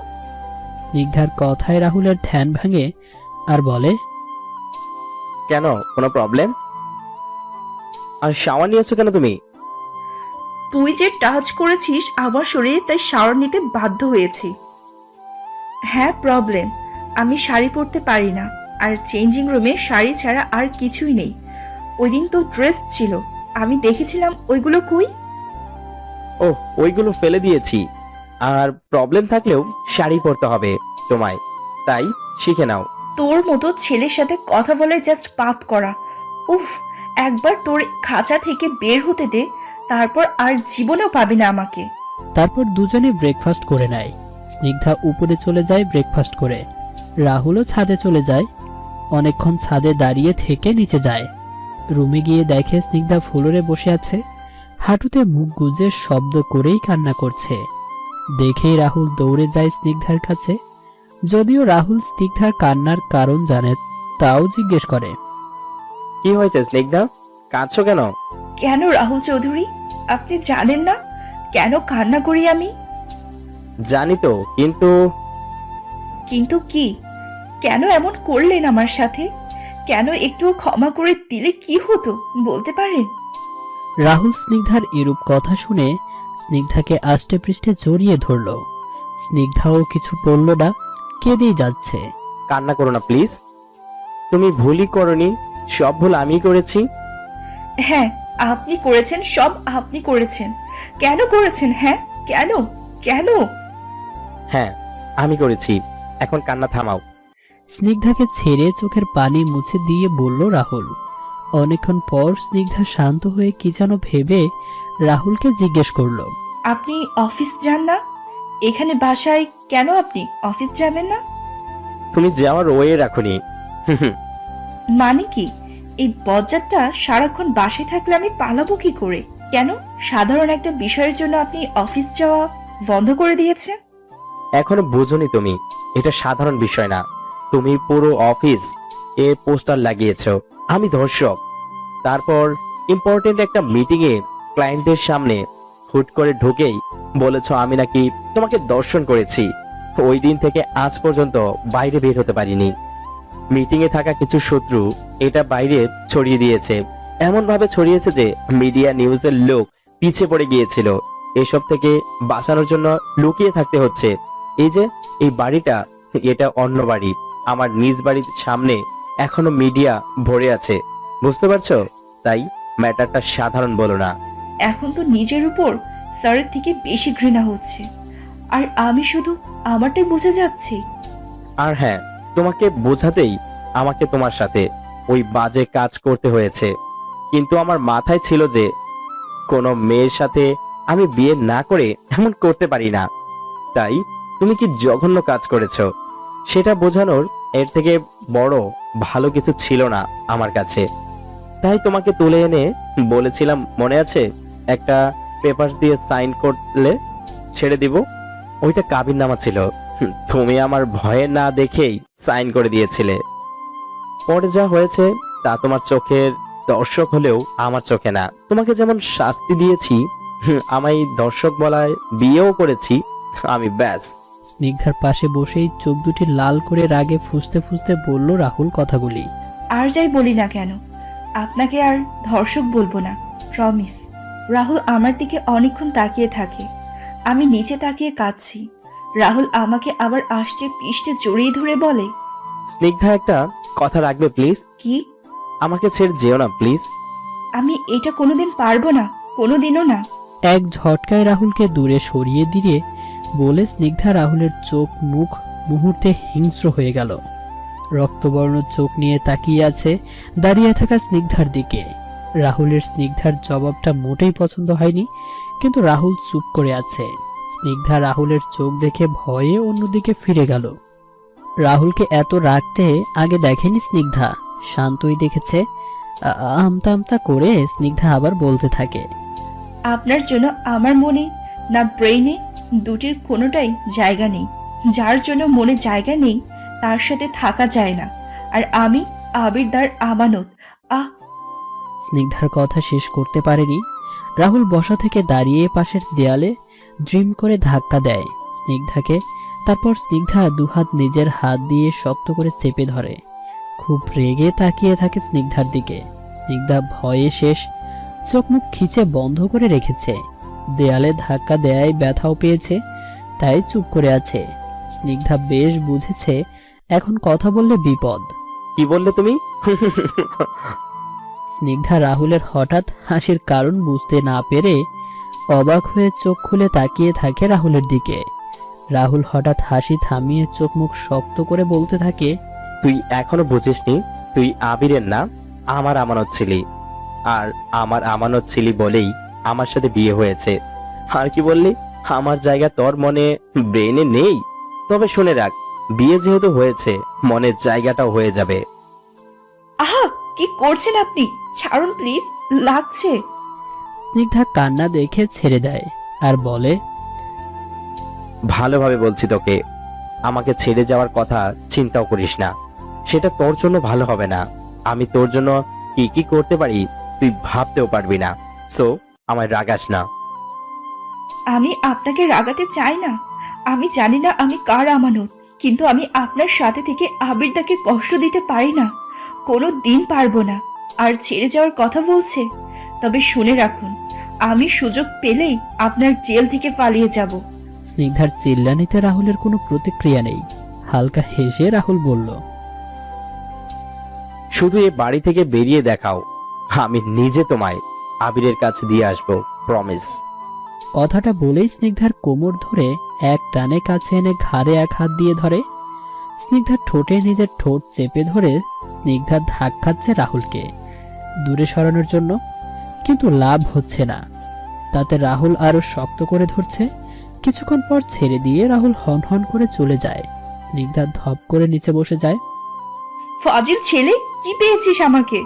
স্নিগ্ধার কথায় রাহুলের ধ্যান ভাঙে আর বলে, কেন, কোনো প্রবলেম? আর শাওয়ার নিয়েছো কেন তুমি? তুই যে টাচ করেছিস আমার শরীরে, তাই শাওয়ার নিতে বাধ্য হয়েছি। হ্যাঁ প্রবলেম, আমি শাড়ি পরতে পারি না, আর চেঞ্জিং রুমে শাড়ি ছাড়া আর কিছুই নেই। ওই দিন তো ড্রেস ছিল, আমি দেখেছিলাম, ওইগুলো কই? ও, ওইগুলো ফেলে দিয়েছি। আর প্রবলেম থাকলেও শাড়ি পরতে হবে তোমায়, তাই শিখে নাও। তোর মতো ছেলের সাথে কথা বলে জাস্ট পাপ করা। উফ, একবার তোর খাঁচা থেকে বের হতে দে, তারপর আর জীবনেও পাবি না আমাকে। তারপর দুজনে ব্রেকফাস্ট করে নেয়। স্নিগ্ধা উপরে চলে যায় ব্রেকফাস্ট করে, রাহুলও ছাদে চলে যায়। অনেকক্ষণ ছাদে দাঁড়িয়ে থেকে নিচে যায়। রুমে গিয়ে দেখে স্নিগ্ধা ফ্লোরে বসে আছে, হাঁটুতে মুখ গুজে শব্দ করেই কান্না করছে। দেখেই রাহুল দৌড়ে যায় স্নিগ্ধার কাছে। যদিও রাহুল স্নিগ্ধার কান্নার কারণ জানে, তাও জিজ্ঞেস করে, কি হয়েছে স্নিগ্ধা, কাঁদছো কেন? কেন রাহুল চৌধুরী, আপনি জানেন না কেন কান্না করি আমি? জানি তো, কিন্তু কিন্তু কি? কেন এমন করলেন আমার সাথে? কেন একটুও ক্ষমা করে দিলে কি হতো বলতে পারেন? রাহুল স্নিগ্ধার এরূপ কথা শুনে স্নিগ্ধাকে আষ্টে পৃষ্ঠে জড়িয়ে ধরল। স্নিগ্ধাও কিছু বলল না, কেঁদেই যাচ্ছে। কান্না করো না প্লিজ। তুমি ভুলই করনি, সব ভুল আমি করেছি। হ্যাঁ আপনি করেছেন, সব আপনি করেছেন। কেন করেছেন? হ্যাঁ কেন? কেন? হ্যাঁ, আমি করেছি। এখন কান্না থামাও। স্নিগ্ধাকে ছেড়ে চোখের পানি মুছে দিয়ে বলল রাহুল। অনেকক্ষণ পর স্নিগ্ধা শান্ত হয়ে কি যেন ভেবে রাহুলকে জিজ্ঞেস করলো, আপনি অফিস যান না? এখানে বাসায় কেন আপনি অফিস যাবেন না? তুমি যাওয়ার ওয়ে রাখুনি। মানে কি? এই বজ্জাতটা সারাক্ষণ বাসায় থাকলে আমি পালাবো কি করে? কেন সাধারণ একটা বিষয়ের জন্য আপনি অফিস যাওয়া বন্ধ করে দিয়েছেন? এখনো বুঝোনি তুমি, এটা সাধারণ বিষয় না। তুমি পুরো অফিস এ পোস্টার লাগিয়েছো আমি ধর্ষক। তারপর ইম্পর্টেন্ট একটা মিটিং এ ক্লায়েন্টদের সামনে হুট করে ঢুকেই বলেছো আমি নাকি তোমাকে দর্শন করেছি। ওই দিন থেকে আজ পর্যন্ত বাইরে বের হতে পারিনি। মিটিং এ থাকা কিছু শত্রু এটা বাইরে ছড়িয়ে দিয়েছে, এমন ভাবে ছড়িয়েছে যে মিডিয়া নিউজের লোক পিছিয়ে পড়ে গিয়েছিল। এসব থেকে বাঁচানোর জন্য লুকিয়ে থাকতে হচ্ছে। এই যে এই বাড়িটা, এটা অন্য বাড়ি। আমার নিজ বাড়ির সামনে এখনো মিডিয়া ভরে আছে, বুঝতে পারছো? তাই ম্যাটারটা সাধারণ বলো না। এখন তো নিজের উপর স্যারের থেকে বেশি ঘৃণা হচ্ছে, আর আমি শুধু আমারটাই বুঝে যাচ্ছি। আর হ্যাঁ, তোমাকে বোঝাতেই আমাকে তোমার সাথে ওই বাজে কাজ করতে হয়েছে। কিন্তু আমার মাথায় ছিল যে কোনো মেয়ের সাথে আমি বিয়ে না করে এমন করতে পারি না। তাই তুমি কি জঘন্য কাজ করেছো সেটা বোঝানোর এর থেকে বড় ভালো কিছু ছিল না আমার কাছে। তাই তোমাকে তুলে এনে বলেছিলাম, মনে আছে? একটা পেপারস দিয়ে সাইন করলে ছেড়ে দিব। ওইটা কাবিননামা ছিল। তুমি আমার ভয়ে না দেখেই সাইন করে দিয়েছিলে। পরে যা হয়েছে তা তোমার চোখের দর্শক হলেও আমার চোখে না। তোমাকে যেমন শাস্তি দিয়েছি, আমায় দর্শক বলায় বিয়েও করেছি আমি, ব্যাস। স্নিগ্ধার পাশে বসেই চোখ দুটি লাল করে রাগে ফুঁসতে ফুঁসতে বলল রাহুল কথাগুলি। আর যাই বলি না কেন, আপনাকে আর ধর্ষক বলবো না, প্রমিস। রাহুল আমার দিকে অনেকক্ষণ তাকিয়ে থাকে। আমি নিচে তাকিয়ে কাঁদছি। রাহুল আমাকে আবার আষ্টে পিষ্টে জড়িয়ে ধরে বলে, স্নিগ্ধা, একটা কথা রাখবে প্লিজ? কি? আমাকে ছেড়ে যেও না প্লিজ। আমি এটা কোনোদিন পারবো না, কোনোদিনও না। এক ঝটকায় রাহুলকে দূরে সরিয়ে দিয়ে বলে স্নিগ্ধা রাহুলের চোখ মুখ মুহূর্তে হিংস্র হয়ে গেল। রক্তবর্ণ চোখ নিয়ে তাকিয়ে আছে দাঁড়িয়ে থাকা স্নিগ্ধার দিকে। রাহুলের স্নিগ্ধার জবাবটা মোটেই পছন্দ হয়নি, কিন্তু রাহুল চুপ করে আছে। স্নিগ্ধা রাহুলের চোখ দেখে ভয়ে অন্যদিকে ফিরে গেল। রাহুলকে এত রাগতে আগে দেখেনি স্নিগ্ধা, শান্তই দেখেছে। আমতা আমতা করে স্নিগ্ধা আবার বলতে থাকে, আপনার জন্য আমার মনে না ব্রেইনে দুটির কোনোটাই জায়গা নেই। যার জন্য মনে জায়গা নেই তার সাথে থাকা যায় না। আর আমি আবিরদার আমানত। স্নিগ্ধার কথা শেষ করতে পারেনি। রাহুল বসা থেকে দাঁড়িয়ে পাশের দেয়ালে ড্রিম করে ধাক্কা দেয় স্নিগ্ধাকে। তারপর স্নিগ্ধা দুহাত নিজের হাত দিয়ে শক্ত করে চেপে ধরে। খুব রেগে তাকিয়ে থাকে স্নিগ্ধার দিকে। স্নিগ্ধা ভয়ে শেষ, চোখ মুখ খিচে বন্ধ করে রেখেছে। দেয়ালে ধাক্কা দেয় ব্যথাও পেয়েছে, তাই চুপ করে আছে। স্নিগ্ধা বেশ বুঝেছে এখন কথা বললে বিপদ। কি বললে তুমি? স্নিগ্ধা রাহুলের হঠাৎ হাসির কারণ বুঝতে না পেরে অবাক হয়ে চোখ খুলে তাকিয়ে থাকে রাহুলের দিকে। রাহুল হঠাৎ হাসি থামিয়ে চোখ মুখ শক্ত করে বলতে থাকে, তুই এখনো বুঝিসনি? তুই আবিরের না, আমার আমানত ছিলি। আর আমার আমানত ছিলি বলেই আমার সাথে বিয়ে হয়েছে। আর কি বললি? আমার জায়গা তোর মনে ব্রেনে নেই? তবে শুনে রাখ, বিয়ে যেহেতু হয়েছে, মনের জায়গাটাও হয়ে যাবে। আহা, কি করছেন আপনি? ছাড়ুন প্লিজ, লাগছে। স্নিগ্ধা কান্না দেখে ছেড়ে দেয় আর বলে, ভালোভাবে বলছি তোকে, আমাকে ছেড়ে যাওয়ার কথা চিন্তাও করিস না। সেটা তোর জন্য ভালো হবে না। আমি তোর জন্য কি কি করতে পারি তুই ভাবতেও পারবি না। সো আমায় রাগাস না। আমি আপনাকে রাগাতে চাই না। আমি জানি না আমি কার আমানত, কিন্তু আমি আপনার সাথে থেকে আবিরদাকে কষ্ট দিতে পারি না, কোনো দিন পারবো না। আর ছেড়ে যাওয়ার কথা বলছে, তবে শুনে রাখুন, আমি সুযোগ পেলেই আপনার জেল থেকে পালিয়ে যাব। স্নিগ্ধার চিল্লানিতে রাহুলের কোনো প্রতিক্রিয়া নেই। হালকা হেসে রাহুল বলল, শুধু এ বাড়ি থেকে বেরিয়ে দেখাও, আমি নিজে তোমায় আবিরের কাছে দিয়ে আসবো, প্রমিস। কথাটা বলেই স্নিগ্ধার কোমর ধরে এক টানে কাছে এনে ঘাড়ে এক হাত দিয়ে ধরে। স্নিগ্ধার ঠোঁটে নিজের ঠোঁট চেপে ধরে স্নিগ্ধা ধাক্কাচ্ছে রাহুলকে দূরে সরানোর জন্য, কিন্তু লাভ হচ্ছে না। তাতে রাহুল আরো শক্ত করে ধরছে। কিছুক্ষণ পর ছেড়ে দিয়ে রাহুল হন হন করে চলে যায়। স্নিগ্ধা ধপ করে নিচে বসে যায়। ফাজিল ছেলে, কি পেয়েছিস আমাকে?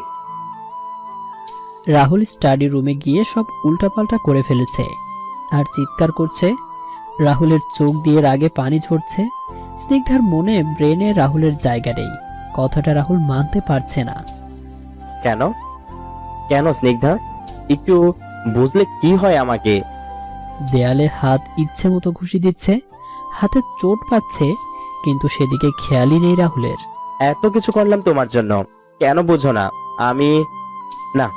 রাহুল স্টাডি রুমে গিয়ে সব উল্টাপাল্টা করে ফেলেছে আর চিৎকার করছে। রাহুলের চোখ দিয়ে রাগে পানি ঝরছে। স্নিগ্ধার মনে ব্রেনে রাহুলের জায়গা নেই। কথাটা রাহুল মানতে পারছে না। কেন কেন স্নিগ্ধা? একটু বুঝলে কি হয় আমাকে? দেয়ালে হাত ইচ্ছে মতো ঘুষি দিচ্ছে, হাতে চোট পাচ্ছে, কিন্তু সেদিকে খেয়ালই নেই রাহুলের। এত কিছু করলাম তোমার জন্য, কেন বোঝো না? আমি না,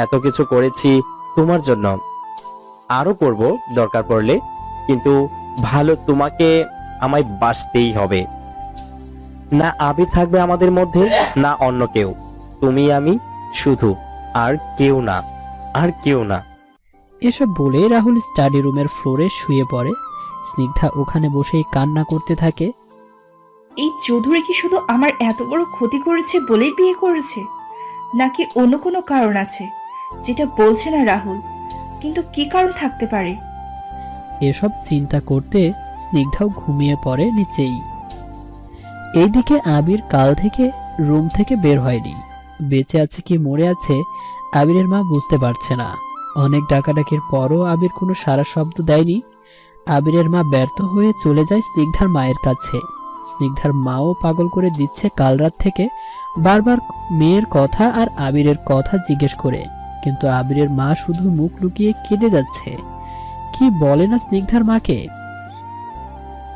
এত কিছু করেছি তোমার জন্য, আরো করব দরকার পড়লে, কিন্তু ভালো তোমাকে আমায় বাঁচতেই হবে। না আবির থাকবে আমাদের মধ্যে, না অন্য কেউ। তুমি আমি, শুধু, আর কেউ না, আর কেউ না। এসব বলে রাহুল স্টাডি রুমের ফ্লোরে শুয়ে পড়ে। স্নিগ্ধা ওখানে বসেই কান্না করতে থাকে। এই চৌধুরী কি শুধু আমার এত বড় ক্ষতি করেছে বলেই বিয়ে করেছে, নাকি অন্য কোনো কারণ আছে যেটা বলছে না রাহুল? কিন্তু কি কারণ থাকতে পারে? এসব চিন্তা করতে স্নিগ্ধাও ঘুমিয়ে পড়ে নিচেই। এইদিকে আবির কাল থেকে রুম থেকে বের হয়নি। বেঁচে আছে কি মরে আছে আবিরের মা বুঝতে পারছে না। অনেক ডাকাডাকির পরও আবির কোনো সাড়া শব্দ দেয়নি। আবিরের মা ব্যর্থ হয়ে চলে যায় স্নিগ্ধার মায়ের কাছে। স্নিগ্ধার মাও পাগল করে দিচ্ছে কাল রাত থেকে, বারবার মেয়ের কথা আর আবিরের কথা জিজ্ঞেস করে, কিন্তু আবিরের মা শুধু মুখ লুকিয়ে কেঁদে যাচ্ছে। কি বলে না স্নিগ্ধার মাকে?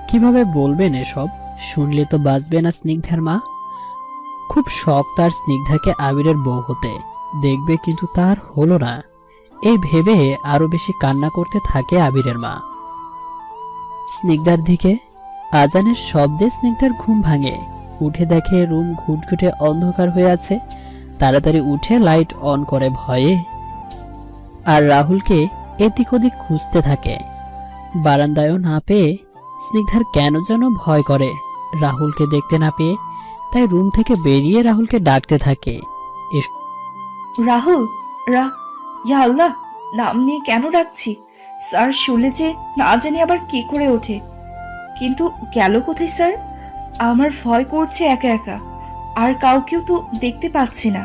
কিভাবে বলবেন এসব? শুনলে তো বাঁচবে না স্নিগ্ধার মা। খুব শখ তার স্নিগ্ধাকে আবিরের বউ হতে, দেখবে কিন্তু তার হলো না। এই ভেবে আরো বেশি কান্না করতে থাকে আবিরের মা। স্নিগ্ধার দিকে আজানের শব্দে স্নিগ্ধার ঘুম ভাঙে। উঠে দেখে রুম ঘুটঘুটে অন্ধকার হয়ে আছে। তাড়াতাড়ি উঠে লাইট অন করে ভয়ে, আর রাহুলকে এদিক ওদিক খুঁজতে থাকে। বারান্দায়ও না পেয়ে স্নিগ্ধার কেন যেন ভয় করে রাহুলকে দেখতে না পেয়ে। তাই রুম থেকে বেরিয়ে রাহুলকে ডাকতে থাকে। রাহুল, ইয়া আল্লাহ, নাম নিয়ে কেন ডাকছি? স্যার শুনলে যে না জানি আবার কি করে ওঠে। কিন্তু গেল কোথায় স্যার? আমার ভয় করছে একা একা, আর কাউকেও তো দেখতে পাচ্ছি না।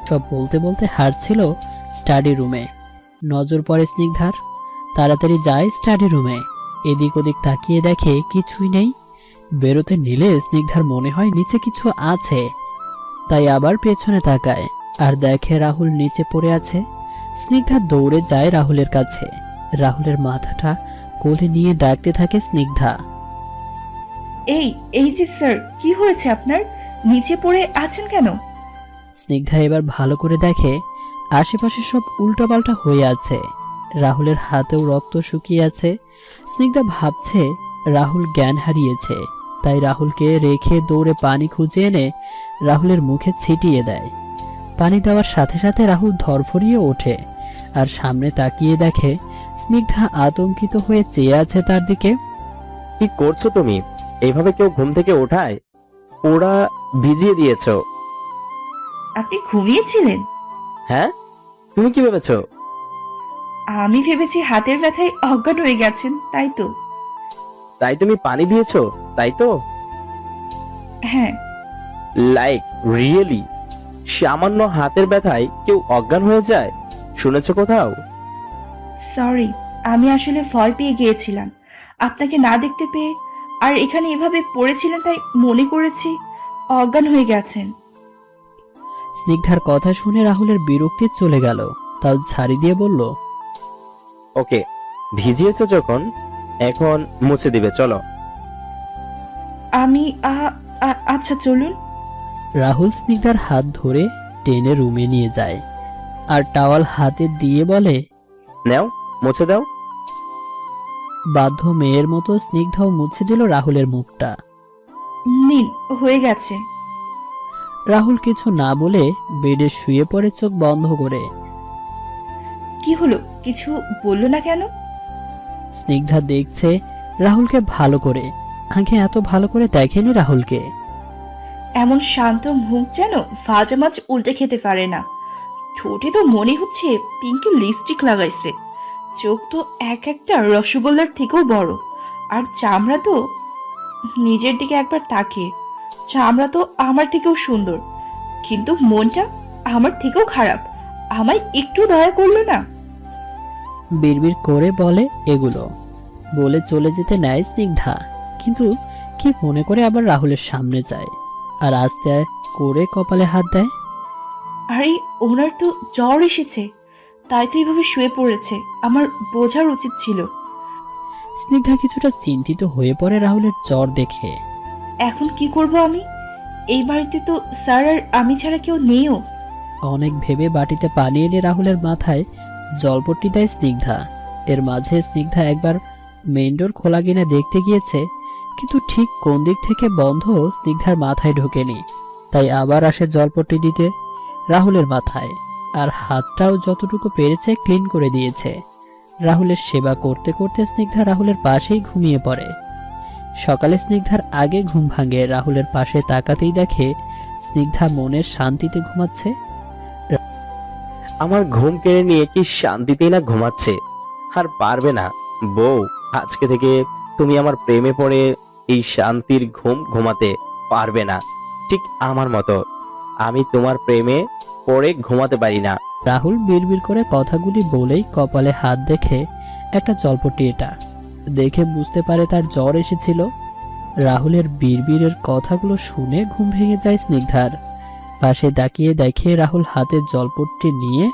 সব বলতে বলতে হাঁটছিল স্টাডি রুমে। নজর পড়ে স্নিগ্ধার, তাড়াতাড়ি যায় স্টাডি রুমে। এদিক ওদিক তাকিয়ে দেখে কিছুই নেই। বেরোতে নিলে স্নিগ্ধার মনে হয় নিচে কিছু আছে, তাই আবার পেছনে তাকায় আর দেখে রাহুল নিচে পড়ে আছে। স্নিগ্ধা দৌড়ে যায় রাহুলের কাছে। রাহুলের মাথাটা কোলে নিয়ে ডাকতে থাকে স্নিগ্ধা। এই যে স্যার, কি হয়েছে আপনার? নিচে পড়ে আছেন কেন? স্নিগ্ধা এবার ভালো করে দেখে আশেপাশে সব উল্টাপাল্টা হয়ে আছে। রাহুলের হাতেও রক্ত শুকিয়ে আছে। স্নিগ্ধা ভাবছে রাহুল জ্ঞান হারিয়েছে, তাই রাহুলকে রেখে দৌড়ে পানি খুঁজে এনে রাহুলের মুখে ছিটিয়ে দেয়। পানি দেওয়ার সাথে সাথে রাহুল ধরফরিয়ে ওঠে আর সামনে তাকিয়ে দেখে স্নিগ্ধা আতঙ্কিত হয়ে চেয়ে আছে তার দিকে। কি করছো তুমি? এইভাবে কেউ ঘুম থেকে ওঠায়? ওরা ভিজিয়ে দিয়েছো। আপনি ঘুমিয়েছিলেন? হ্যাঁ, তুমি কি ভেবেছো? আমি ভেবেছি হাতের ব্যথায় অজ্ঞান হয়ে গেছেন, তাই তো। তাই তুমি পানি দিয়েছো, তাই তো? হ্যাঁ। Like really? সামান্য হাতের ব্যথায় কেউ অজ্ঞান হয়ে যায়? শুনেছো কোথাও? সরি, আমি আসলে ভয় পেয়ে গিয়েছিলাম আপনাকে না দেখতে পেয়ে, আর এখানে এভাবে পড়েছিলেন তাই মনে করেছি অজ্ঞান হয়ে গেছেন। স্নিগ্ধার কথা শুনে রাহুলের বিরক্তি চলে গেল, তাও ছাড়ি দিয়ে বলল, ওকে, ভিজিয়েছো যখন, এখন মুছে দিবে, চলো। আমি আচ্ছা চলুন। রাহুল স্নিগ্ধার হাত ধরে টেনে রুমে নিয়ে যায় আর টাওয়াল হাতে দিয়ে বলে, নাও, মুছে দাও। বাধ্য মেয়ের মতো স্নিগ্ধাও মুছে দিল রাহুলের মুখটা। নিন, হয়ে গেছে। রাহুল কিছু না বলে বেডে শুয়ে পড়ে চোখ বন্ধ করে। কি হলো, কিছু বললো না কেন? স্নিগ্ধা দেখছে রাহুলকে ভালো করে, আগে এত ভালো করে দেখেনি রাহুলকে। এমন শান্ত মুখ যেন ভাজা মাছ উল্টে খেতে পারে না। ঠোঁটে তো মনে হচ্ছে পিঙ্কি লিপস্টিক লাগাইছে। চোখ তো এক একটা রসগোল্লার থেকেও বড়। আর চামড়া তো, নিজের দিকে একবার তাকিয়ে, চামড়া তো আমার থেকেও সুন্দর, কিন্তু মনটা আমার থেকেও খারাপ। আমায় একটু দয়া করলো না। বিড়বিড় করে বলে এগুলো, বলে চলে যেতে নেয় স্নিগ্ধা, কিন্তু কি মনে করে আবার রাহুলের সামনে যায় আর আস্তে করে কপালে হাত দেয়। আরে ওনার তো জ্বর এসেছে, তাই তো এইভাবে শুয়ে পড়েছে। আমার বোঝার উচিত ছিল। স্নিগ্ধা কিছুটা চিন্তিত হয়ে পড়ে রাহুলের জ্বর দেখে। এখন কি করব আমি? এই বাড়িতে তো স্যার আর আমি ছাড়া কেউ নেইও। অনেক ভেবে বাটিতে পানি এনে রাহুলের মাথায় জলপট্টি দেয় স্নিগ্ধা। এর মাঝে স্নিগ্ধা একবার মেইন ডোর খোলা কিনা দেখতে গিয়েছে, কিন্তু ঠিক কোন দিক থেকে বন্ধ স্নিগ্ধার মাথায় ঢোকেনি। তাই আবার আসে জলপট্টি দিতে রাহুলের মাথায়, আর হাতটাও যতটুকু পেরেছে ক্লিন করে দিয়েছে। রাহুলের সেবা করতে করতে স্নিগ্ধা রাহুলের পাশেই ঘুমিয়ে পড়ে। সকালে স্নিগ্ধার আগে ঘুম ভাঙে। রাহুলের পাশে তাকাতেই দেখে স্নিগ্ধা মনের শান্তিতে ঘুমাচ্ছে। আমার ঘুম কেড়ে নিয়ে কি শান্তিতেই না ঘুমাচ্ছে। আর পারবে না বউ, আজকে থেকে তুমি আমার প্রেমে পড়ে এই শান্তির ঘুম ঘুমাতে পারবে না। ঠিক আমার মতো আমি তোমার প্রেমে পড়ে ঘুমাতে পারি না। রাহুল বিড়বিড় করে কথাগুলি বলেই কপালে হাত দেখে একটা জলপট্টি, এটা দেখে বুঝতে পারে তার জ্বর এসেছিল। রাহুলের বিড়বিড়ের কথাগুলো শুনে ঘুম ভেঙে যায় স্নিগ্ধার। পাশে তাকিয়ে দেখে রাহুল হাতে জলপট্টি নিয়ে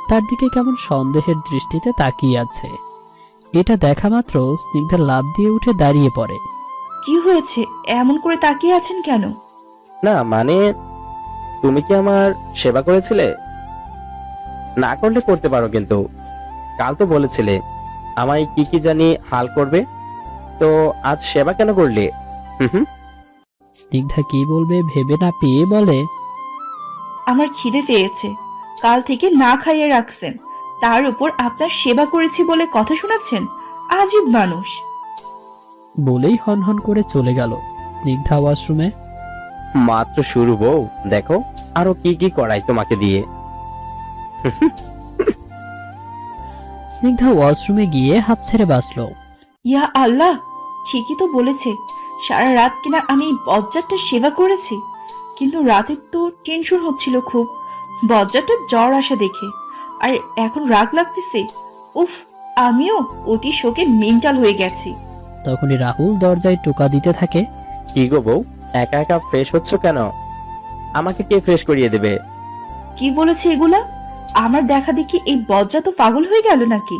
তার দিকে কেমন সন্দেহের দৃষ্টিতে তাকিয়ে আছে। এটা দেখা মাত্র স্নিগ্ধা লাফ দিয়ে উঠে দাঁড়িয়ে পড়ে। কি হয়েছে, এমন করে তাকিয়ে আছেন কেন? না মানে, তুমি কি আমার সেবা করেছিলে? না করলে করতে পারো, কিন্তু কাল তো বলেছিলে আমায় কি কি জানি হাল করবে, তো আজ সেবা কেন করলে? হুম। স্নিগ্ধা কি বলবে ভেবে না পেয়ে বলে, আমার খিদে পেয়েছে, কাল থেকে না খাইয়ে রাখছেন, তার উপর আপনার সেবা করেছি বলে কথা শোনাচ্ছেন। আজীব মানুষ। বলেই হনহন করে চলে গেল স্নিগ্ধা ওয়াশরুমে। মাত্র শুরু বউ, দেখো আরো কি কি করাই তোমাকে দিয়ে। স্নিগ্ধা ওয়াশরুমে গিয়ে হাঁপ ছেড়ে বাঁচলো। ইয়া আল্লাহ, ঠিকই তো বলেছে। সারা রাত কিনা আমি এই বজ্জারটার সেবা করেছি, কিন্তু রাতের তো টেনশন হচ্ছিল খুব, বজ্জারটার জ্বর আসা দেখে। আর এখন রাগ লাগতেছে। উফ, আমিও অতি শোকে মেন্টাল হয়ে গেছি। তখনই রাহুল দরজায় টোকা দিতে থাকে। কি গো বউ, একা একা ফ্রেশ হচ্ছ কেন? আমাকে কে ফ্রেশ করিয়ে দেবে? কি বলেছে এগুলা? আমার দেখা দেখি এই বজ্জা তো পাগল হয়ে গেল নাকি?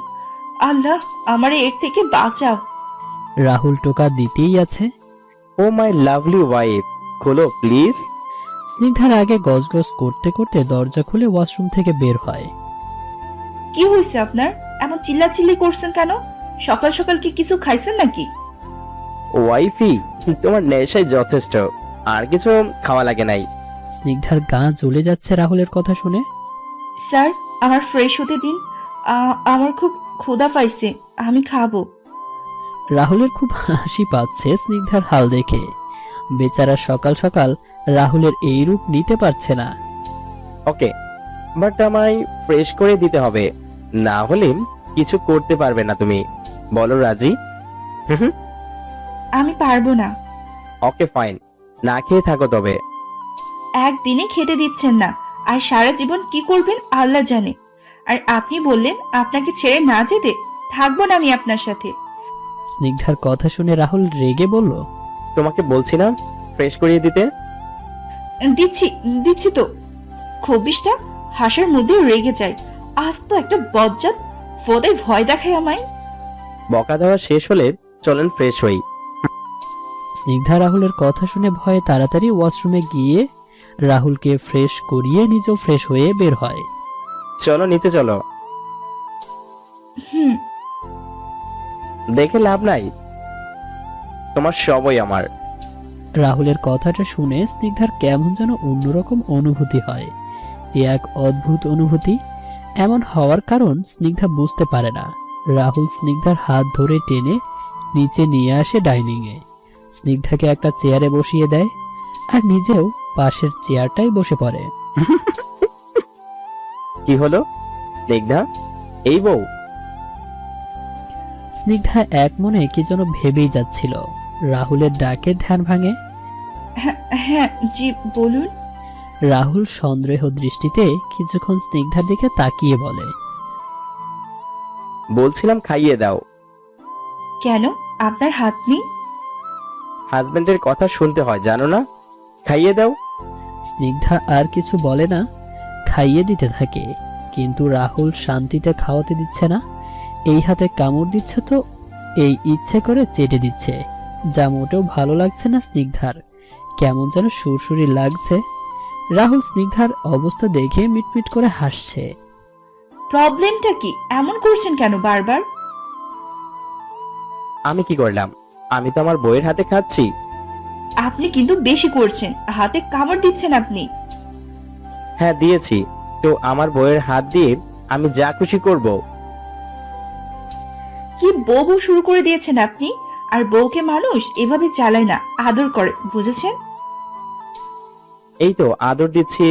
আল্লাহ, আমার এর থেকে বাঁচাও। রাহুল টোকা দিতেই আছে। ও মাই লাভলি ওয়াইফ, খোলো প্লিজ। স্নিগ্ধার আগে গজগজ করতে করতে দরজা খুলে ওয়াশরুম থেকে বের হয়। কি হয়েছে আপনার? এমন চিল্লাচিল্লি করছেন কেন? সকাল সকাল কি কিছু খাইছেন নাকি? ওয়াইফি, তোমার নেশাই যথেষ্ট, আর কিছু খাওয়া লাগে নাই। স্নিগ্ধার গা জ্বলে যাচ্ছে রাহুলের কথা শুনে। স্যার, আমার ফ্রেশ হতে দিন। আমার খুব ক্ষুধা পাইছে, আমি খাবো। রাহুলের খুব হাসি পাচ্ছে স্নিগ্ধার হাল দেখে। বেচারা সকাল সকাল রাহুলের এই রূপ নিতে পারছে না। ওকে, বাট আমায় ফ্রেশ করে দিতে হবে, না হলে কিছু করতে পারবে না তুমি। বলো রাজি? আমি পারবো না। ওকে ফাইন, না খেয়ে থাকো তবে। একদিনে খেতে দিচ্ছেন না, আর সারা জীবন কি করবেন আল্লাহ জানে। আর আপনি বললেন আপনাকে ছেড়ে না যেতে, থাকবো না আমি আপনার সাথে। স্নিগ্ধার কথা শুনে রাহুল রেগে বলল, তোমাকে বলছি না ফ্রেশ করিয়ে দিতে। দিচ্ছি দিচ্ছি তো। খবিসটা হাসার মধ্যে রেগে যায়। আজ তো একটা বজ্জাত ফোদে ভয় দেখায় আমায়। বকা দেওয়া শেষ হলে চলেন ফ্রেশ হই। স্নিগ্ধা রাহুলের কথা শুনে ভয়ে তাড়াতাড়ি ওয়াশরুমে গিয়ে রাহুলকে ফ্রেশ করিয়ে নিজেও ফ্রেশ হয়ে বের হয়। চলো নিচে চলো। হুম। দেখে লাভ নাই, তোমার সবই আমার। রাহুলের কথাটা শুনে স্নিগ্ধার কেমন যেন অন্যরকম অনুভূতি হয়। এ এক অদ্ভুত অনুভূতি। এমন হওয়ার কারণ স্নিগ্ধা বুঝতে পারে না। রাহুল স্নিগ্ধার হাত ধরে টেনে নিচে নিয়ে আসে ডাইনিংয়ে। স্নিগ্ধাকে একটা চেয়ারে বসিয়ে দেয় আর নিজেও পাশের চেয়ারটাই বসে পড়ে। কি হলো স্নিগ্ধা, এই বউ? স্নিগ্ধা এক মনে কি যেন ভেবেই যাচ্ছিল। রাহুলের ডাকে ধ্যান ভাঙে। হ্যাঁ জি বলুন। রাহুল সন্দেহ দৃষ্টিতে কিছুক্ষণ স্নিগ্ধার দিকে তাকিয়ে বলে, বলছিলাম খাইয়ে দাও। কেন, আপনার হাত নেই? হাজবেন্ডের কথা শুনতে হয় জানো না, খাইয়ে দাও। স্নিগ্ধা আর কিছু বলে না, খাইয়ে দিতে থাকে। কিন্তু রাহুল শান্তিতে খাওয়াতে দিচ্ছে না। এই হাতে কামড় দিচ্ছে তো এই ইচ্ছে করে চেটে দিচ্ছে, যা মোটেও ভালো লাগছে না স্নিগ্ধার। কেমন যেন সুরসুরি লাগছে। রাহুল স্নিগ্ধার অবস্থা দেখে মিটমিট করে হাসছে। প্রবলেমটা কি? এমন করছেন কেন বারবার? আমি কি করলাম? আমি তো আমার বইয়ের হাতে খাচ্ছি। আপনি কিন্তু বেশি করছেন, হাতে কামড় দিচ্ছেন আপনি। হ্যাঁ দিয়েছি, তো আমার বইয়ের হাত দিয়ে আমি যা খুশি করব। কি বউ বউ শুরু করে দিয়েছেন আপনি? আর বউকে মানুষ এভাবে চালায় না, আদর করে, বুঝেছেন? এই তো আদর দিচ্ছি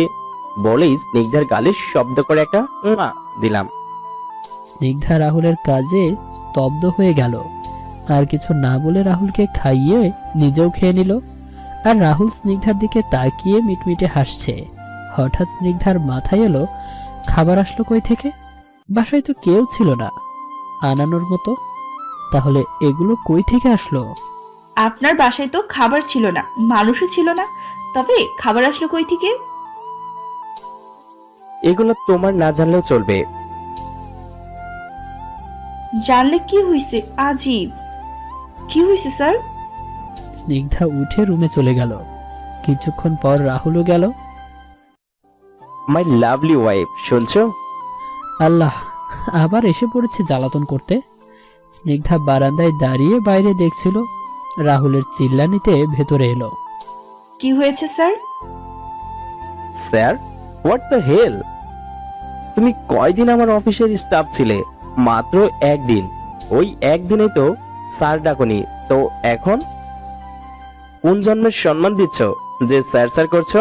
বলেই স্নিগ্ধার গালে শব্দ করে একটা উম্মা দিলাম। স্নিগ্ধা রাহুলের কাজে স্তব্ধ হয়ে গেল। আর কিছু না বলে রাহুলকে খাইয়ে নিজেও খেয়ে নিল। আর রাহুল স্নিগ্ধার দিকে তাকিয়ে মিটমিটে হাসছে। হঠাৎ স্নিগ্ধার মাথায় এলো, খাবার আসলো কই থেকে? বাসায় তো কেউ ছিল না আনানোর মতো। তাহলে এগুলো কই থেকে আসলো? আপনার বাসায় তো খাবার ছিল না, মানুষও ছিল না, তবে খাবার আসলো কই থেকে? এগুলো তোমার না জানলেও চলবে। জানলে কি হয়েছে? আজীব। কি হয়েছে স্যার? স্নিগ্ধা উঠে রুমে চলে গেল। কিছুক্ষণ পর রাহুলও গেল। মাই লাভলি ওয়াইফ, শুনছো? আল্লাহ, আবার এসে পড়েছে জ্বালাতন করতে। স্নিগ্ধা বারান্দায় দাঁড়িয়ে বাইরে দেখছিল। রাহুলের চিল্লানিতে ভেতরে এলো। কি হয়েছে sir? Sir, what the hell? তুমি কয়দিন আমার অফিসের স্টাফ ছিলে? মাত্র একদিন। ওই একদিনে তো স্যার ডাকনি, তো এখন কোন জন্মের সম্মান দিচ্ছ? যে স্যার স্যার করছো?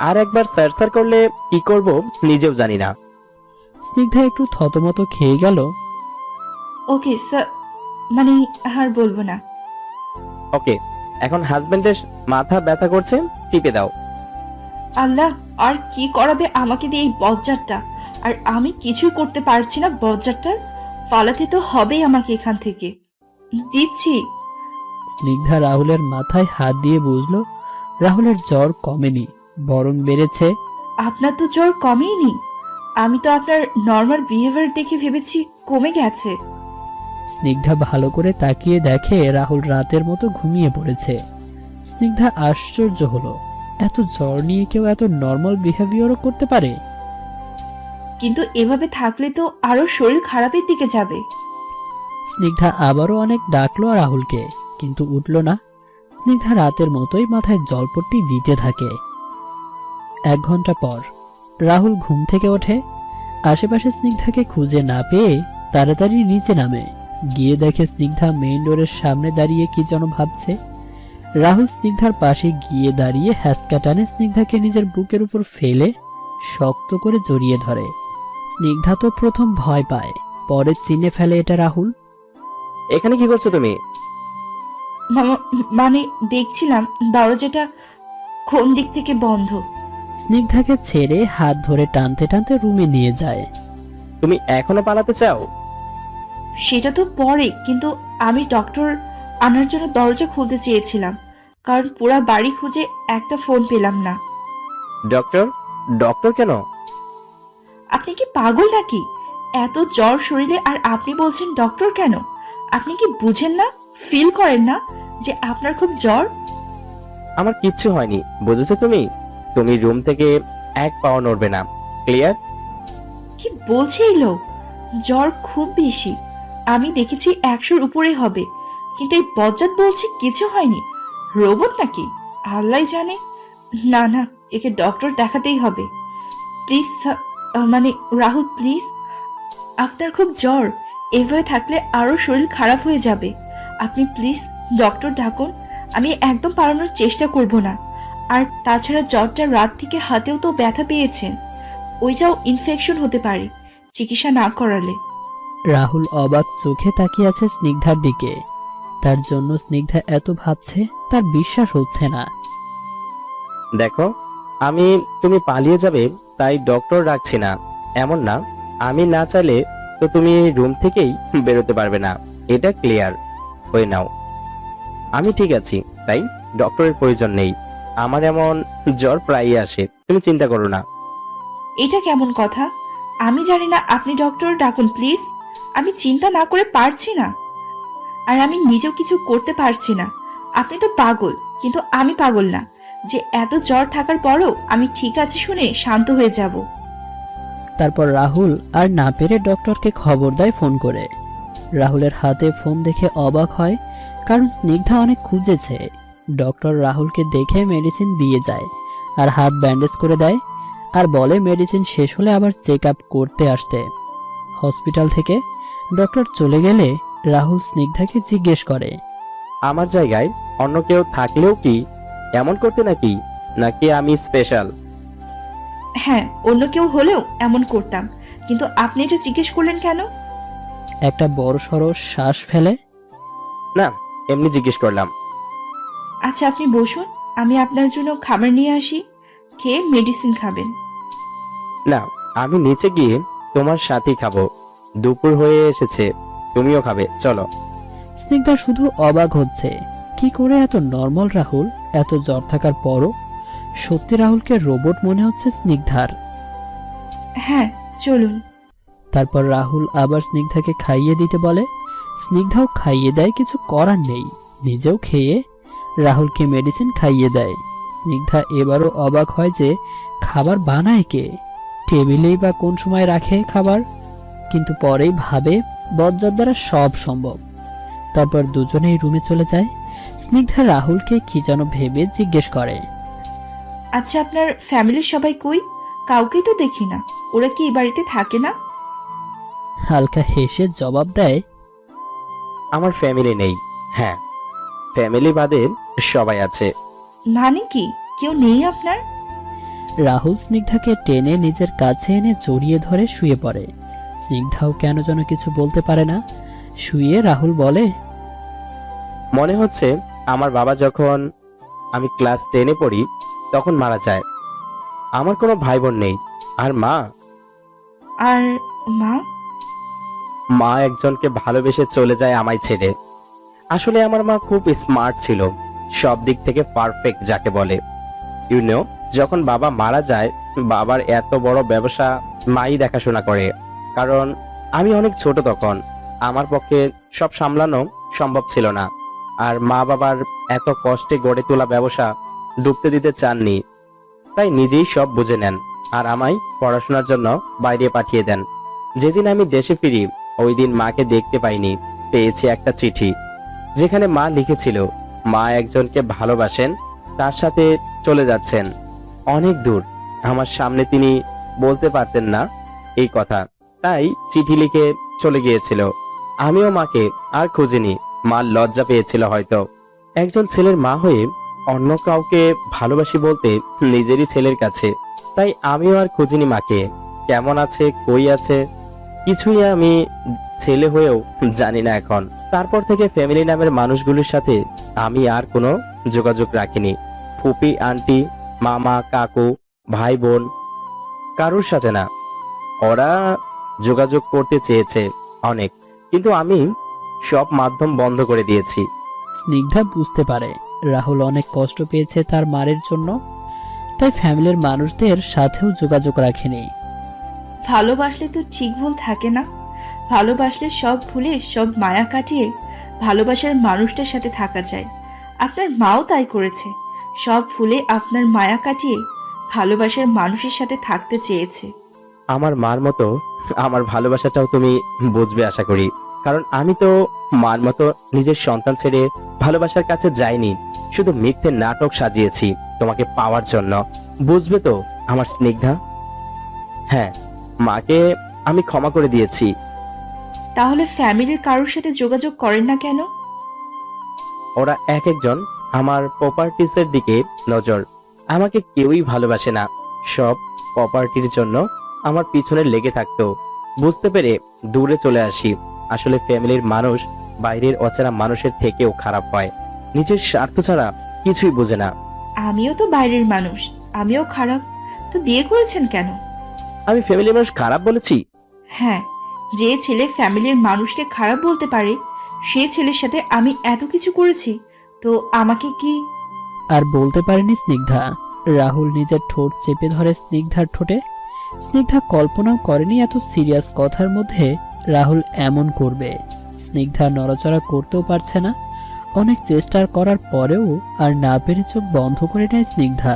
আর একবার স্যার স্যার করলে কি করব নিজেও জানি না। স্নিগ্ধা একটু থতমত খেয়ে গেল। ওকে স্যার, মানে আর বলবো না। ওকে, এখন হাজবেন্ডের মাথা ব্যথা করছে, টিপে দাও। আল্লাহ, আর কি করাবে আমাকে দিয়ে এই বজ্জারটা? আর আমি কিছুই করতে পারছি না বজ্জারটার। ফালাতে তো হবেই আমাকে এখান থেকে। দিচ্ছি। স্নিগ্ধা রাহুলের মাথায় হাত দিয়ে বুঝলো রাহুলের জ্বর কমেনি, বরং বেড়েছে। আপনার তো জ্বর কমেইনি। আমি তো আপনার নর্মাল বিহেভিয়ার দেখে ভেবেছি কমে গেছে। স্নিগ্ধা ভালো করে তাকিয়ে দেখে রাহুল রাতের মতো ঘুমিয়ে পড়েছে। স্নিগ্ধা আশ্চর্য হলো, এত জ্বর নিয়ে কেউ এত নর্মাল বিহেভিয়ারও করতে পারে? কিন্তু এভাবে থাকলে তো আরো শরীর খারাপের দিকে যাবে। স্নিগ্ধা আবারও অনেক ডাকলো রাহুলকে, কিন্তু উঠল না। স্নিগ্ধা রাতের মতোই মাথায় জলপট্টি দিতে থাকে। 1 ঘন্টা পর রাহুল ঘুম থেকে ওঠে। আশেপাশে স্নিগ্ধাকে খুঁজে না পেয়ে তাড়াতাড়ি নিচে নামে। গিয়ে দেখে স্নিগ্ধা মেইন ডোরের সামনে দাঁড়িয়ে কি যেন ভাবছে। রাহুল স্নিগ্ধার পাশে গিয়ে দাঁড়িয়ে হ্যাঁচকা টানে স্নিগ্ধাকে নিজের বুকের উপর ফেলে শক্ত করে জড়িয়ে ধরে। স্নিগ্ধা তো প্রথম ভয় পায়, পরে চিনে ফেলে এটা রাহুল। এখানে কি করছো তুমি? মানে দেখছিলাম দরজাটা কোন দিক থেকে বন্ধ। স্নিগ্ধাকে ছেড়ে হাত ধরে টানতে টানতে রুমে নিয়ে যায়। তুমি এখনো পালাতে চাও? সেটা তো পরে, কিন্তু আমি ডক্টর আনার জন্য দরজা খুলতে চেয়েছিলাম, কারণ পুরা বাড়ি খুঁজে একটা ফোন পেলাম না। ডক্টর? ডক্টর কেন? আপনি কি পাগল নাকি? এত জ্বর শরীরে আর আপনি বলছেন ডক্টর কেন? আপনি কি বুঝেন না, ফিল করেন না যে আপনার খুব জ্বর? আমার কিচ্ছু হয়নি, বুঝেছো তুমি? তুমি রুম থেকে এক পাও নড়বে না, ক্লিয়ার? কি বলছে এই লোক? জ্বর খুব বেশি, আমি দেখেছি 100-র উপরে হবে, কিন্তু এই বজ্জাত বলছে কিছু হয়নি। রোবট নাকি আল্লাহ জানে। না না, একে ডক্টর দেখাতেই হবে। প্লিজ মানে রাহুল প্লিজ, আপনার খুব জ্বর, এভাবে থাকলে আরো শরীর খারাপ হয়ে যাবে। আপনি প্লিজ ডক্টর ডাকুন। আমি একদম পালানোর চেষ্টা করব না। আর তাছাড়া জ্বরটা রাত থেকে হাতেও তো ব্যথা পেয়েছেন, ওইটাও ইনফেকশন হতে পারে চিকিৎসা না করালে। রাহুল অবাক চোখে তাকিয়ে আছে স্নিগ্ধার দিকে। তার জন্য স্নিগ্ধা এত ভাবছে তার বিশ্বাস হচ্ছে না। দেখো, আমি তুমি পালিয়ে যাবে তাই ডক্টর রাখছি না, এমন না। আমি না চাইলে তো তুমি রুম থেকেই বেরোতে পারবে না, এটা ক্লিয়ার হয়ে নাও। আমি ঠিক আছি, তাই ডক্টরের প্রয়োজন নেই। আমার এমন জ্বর প্রায়ই আসে, তুমি চিন্তা করো না। এটা কেমন কথা? আমি জানি না, আপনি ডক্টর ডাকুন প্লিজ। আমি চিন্তা না করে পারছি না, আর আমি নিজেও কিছু করতে পারছি না। আপনি তো পাগল, কিন্তু আমি পাগল না যে এত জ্বর থাকার পরও আমি ঠিক আছে শুনে শান্ত হয়ে যাব। তারপর রাহুল আর না পেরে ডক্টরকে খবর দেয় ফোন করে। রাহুলের হাতে ফোন দেখে অবাক হয়, কারণ স্নিগ্ধা অনেক খুঁজেছে। ডক্টর রাহুলকে দেখে মেডিসিন দিয়ে যায় আর হাত ব্যান্ডেজ করে দেয়, আর বলে মেডিসিন শেষ হলে আবার চেক আপ করতে আসতে। হসপিটাল থেকে ডক্টর চলে গেলে রাহুল স্নিগ্ধাকে জিজ্ঞেস করে, আমার জায়গায় অন্য কেউ থাকলেও কি এমন করতে নাকি? নাকি আমি স্পেশাল? হ্যাঁ, অন্য কেউ হলেও এমন করতাম, কিন্তু আপনি এটা জিজ্ঞেস করলেন কেন? একটা বড় সড়ো শ্বাস ফেলে। না, এমনি জিজ্ঞেস করলাম। আচ্ছা আপনি বসুন, আমি আপনার জন্য খাবার নিয়ে আসি, খেয়ে মেডিসিন খাবেন। না, আমি নিচে গিয়ে তোমার সাথেই খাবো। দুপুর হয়ে এসেছে, তুমিও খাবে, চলো। স্নিগ্ধা শুধু অবাক হচ্ছে, কি করে এত নর্মাল রাহুল এত জ্বর থাকার পরও? সত্যি রাহুলকে রোবট মনে হচ্ছে স্নিগ্ধার। হ্যাঁ চলুন। তারপর রাহুল আবার স্নিগ্ধাকে খাইয়ে দিতে বলে। স্নিগ্ধাও খাইয়ে দেয়, কিছু করার নেই। নিজেও খেয়ে রাহুলকে মেডিসিন খাইয়ে দেয়। স্নিগ্ধা এবারও অবাক হয় যে খাবার বানায় কে, টেবিলেই বা কোন সময় রাখে খাবার। কিন্তু পরেই ভাবে বজ্জার দ্বারা সব সম্ভব। তারপর দুজনেই রুমে চলে যায়। স্নিগ্ধা রাহুলকে কি যেন ভেবে জিজ্ঞেস করে, আচ্ছা আপনার ফ্যামিলির সবাই কই? কাউকেই তো দেখি না, ওরা কি এই বাড়িতে থাকে না? হালকা হেসে জবাব দেয়, আমার ফ্যামিলি নেই। হ্যাঁ, ফ্যামিলি বাদে সবাই আছে। মানে কি কেউ নেই আপনার? রাহুল স্নিগ্ধাকে টেনে নিজের কাছে এনে জড়িয়ে ধরে শুয়ে পড়ে। স্নিগ্ধাও কেন যেন কিছু বলতে পারে না। শুয়ে রাহুল বলে, মনে হচ্ছে আমার বাবা যখন আমি ক্লাস 10-এ পড়ি তখন মারা যায়। আমার কোনো ভাই বোন নেই। আর আর মা? মা একজনকে ভালোবেসে চলে যায় আমায় ছেড়ে। আসলে আমার মা খুব স্মার্ট ছিল, সব দিক থেকে পারফেক্ট যাকে বলে। যখন বাবা মারা যায়, বাবার এত বড় ব্যবসা মাই দেখাশোনা করে। কারণ আমি অনেক ছোট তখন, আমার পক্ষে সব সামলানো সম্ভব ছিল না। আর মা বাবার এত কষ্টে গড়ে তোলা ব্যবসা ডুবতে দিতে চাননি, তাই নিজেই সব বুঝে নেন আর আমায় পড়াশোনার জন্য বাইরে পাঠিয়ে দেন। যেদিন আমি দেশে ফিরি ওই দিন মাকে দেখতে পাইনি, পেয়েছি একটা চিঠি যেখানে মা লিখেছিল মা একজনকে ভালোবাসেন, তার সাথে চলে যাচ্ছেন অনেক দূর। আমার সামনে তিনি বলতে পারতেন না এই কথা, তাই চিঠি লিখে চলে গিয়েছিল। আমিও মাকে আর খুঁজিনি। মা লজ্জা পেয়েছিল হয়তো। একজন ছেলের মা হয়ে অন্য কাউকে ভালোবাসি বলতে নিজেরই ছেলের কাছে। তাই আমিও আর খুঁজিনি মাকে, কেমন আছে কই আছে কিছুই আমি ছেলে হয়েও জানি না এখন। তারপর থেকে ফ্যামিলি নামের মানুষগুলোর সাথে আমি আর কোনো যোগাযোগ রাখিনি। ফুপি, আন্টি, মামা, কাকু, ভাই বোন, কারোর সাথে না। ওরা যোগাযোগ করতে চেয়েছে অনেক, কিন্তু আমি সব মাধ্যম বন্ধ করে দিয়েছি। স্নিগ্ধা বুঝতে পারে রাহুল অনেক কষ্ট পেয়েছে তার মায়ের জন্য, তাই ফ্যামিলির মানুষদের সাথেও যোগাযোগ রাখেনি। ভালোবাসলে তো ঠিক ভুল থাকে না। ভালোবাসলে সব ভুলে সব মায়া কাটিয়ে ভালোবাসার মানুষটার সাথে থাকা যায়। আপনার মাও তাই করেছে, সব ভুলে আপনার মায়া কাটিয়ে ভালোবাসার মানুষের সাথে থাকতে চেয়েছে। আমার মার মতো আমার ভালোবাসাটাও তুমি বুঝবে আশা করি। কারণ আমি তো মার মতো নিজের সন্তান ছেড়ে ভালোবাসার কাছে যাইনি, শুধু মিথ্যে নাটক সাজিয়েছি তোমাকে পাওয়ার জন্য। বুঝবে তো আমার স্নিগ্ধা? হ্যাঁ, মাকে আমি ক্ষমা করে দিয়েছি। তাহলে ফ্যামিলির কারোর সাথে যোগাযোগ করেন না কেন? ওরা এক একজন আমার প্রপার্টিসের দিকে নজর। আমাকে কেউই ভালোবাসে না, সব প্রপার্টির জন্য আমার পিছনে লেগে থাকতো। বুঝতে পেরে দূরে চলে আসি। আসলে ফ্যামিলির মানুষ বাইরের অচেনা মানুষের থেকেও খারাপ হয়, নিজের স্বার্থ ছাড়া কিছুই বোঝে না। আমিও তো বাইরের মানুষ, আমিও খারাপ। তো বিয়ে করেছেন কেন? আমি ফ্যামিলির মানুষ খারাপ বলেছি? হ্যাঁ, যে ছেলে ফ্যামিলির মানুষকে খারাপ বলতে পারে সে ছেলের সাথে আমি এত কিছু করেছি, তো আমাকে কি? আর বলতে পারেনি স্নিগ্ধা। রাহুল নিজের ঠোঁট চেপে ধরে স্নিগ্ধার ঠোঁটে। স্নিগ্ধা কল্পনাও করেনি এত সিরিয়াস কথার মধ্যে রাহুল এমন করবে। স্নিগ্ধা নড়াচড়া করতেও পারছে না। অনেক চেষ্টা করার পরেও আর না পেরে চোখ বন্ধ করে নেয় স্নিগ্ধা।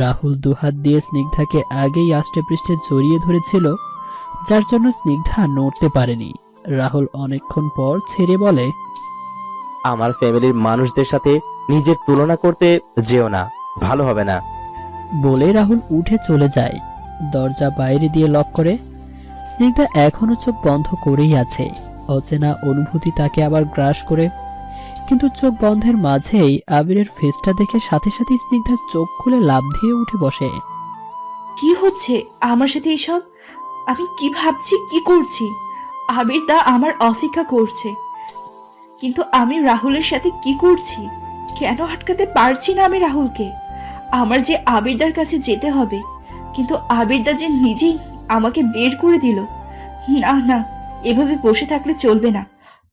রাহুল দুহাত দিয়ে স্নিগ্ধাকে আগেই আষ্টে পৃষ্ঠে জড়িয়ে ধরেছিল, যার জন্য স্নিগ্ধা নড়তে পারেনি। রাহুল অনেকক্ষণ পর ছেড়ে বলে, আমার ফ্যামিলির মানুষদের সাথে নিজের তুলনা করতে যেও না, ভালো হবে না। বলে রাহুল উঠে চলে যায়। দরজা বাইরে দিয়ে লক করে। স্নিগ্ধা এখনো চোখ বন্ধ করেই আছে। অচেনা অনুভূতি তাকে আবার গ্রাস করে, কিন্তু চোখ বন্ধের মাঝেই আবিরের ফেসটা দেখে সাথে সাথে স্নিগ্ধা চোখ খুলে লাফ দিয়ে উঠে বসে। কি হচ্ছে আমার সাথে এসব? আমি কি ভাবছি, কি করছি? আবির দা আমার অপেক্ষা করছে, কিন্তু আমি রাহুলের সাথে কি করছি? কেন আটকাতে পারছি না আমি রাহুলকে? আমার যে আবিরদার কাছে যেতে হবে, কিন্তু আবিরদা যে নিজেই আমাকে বের করে দিল। না না, এভাবে বসে থাকলে চলবে না,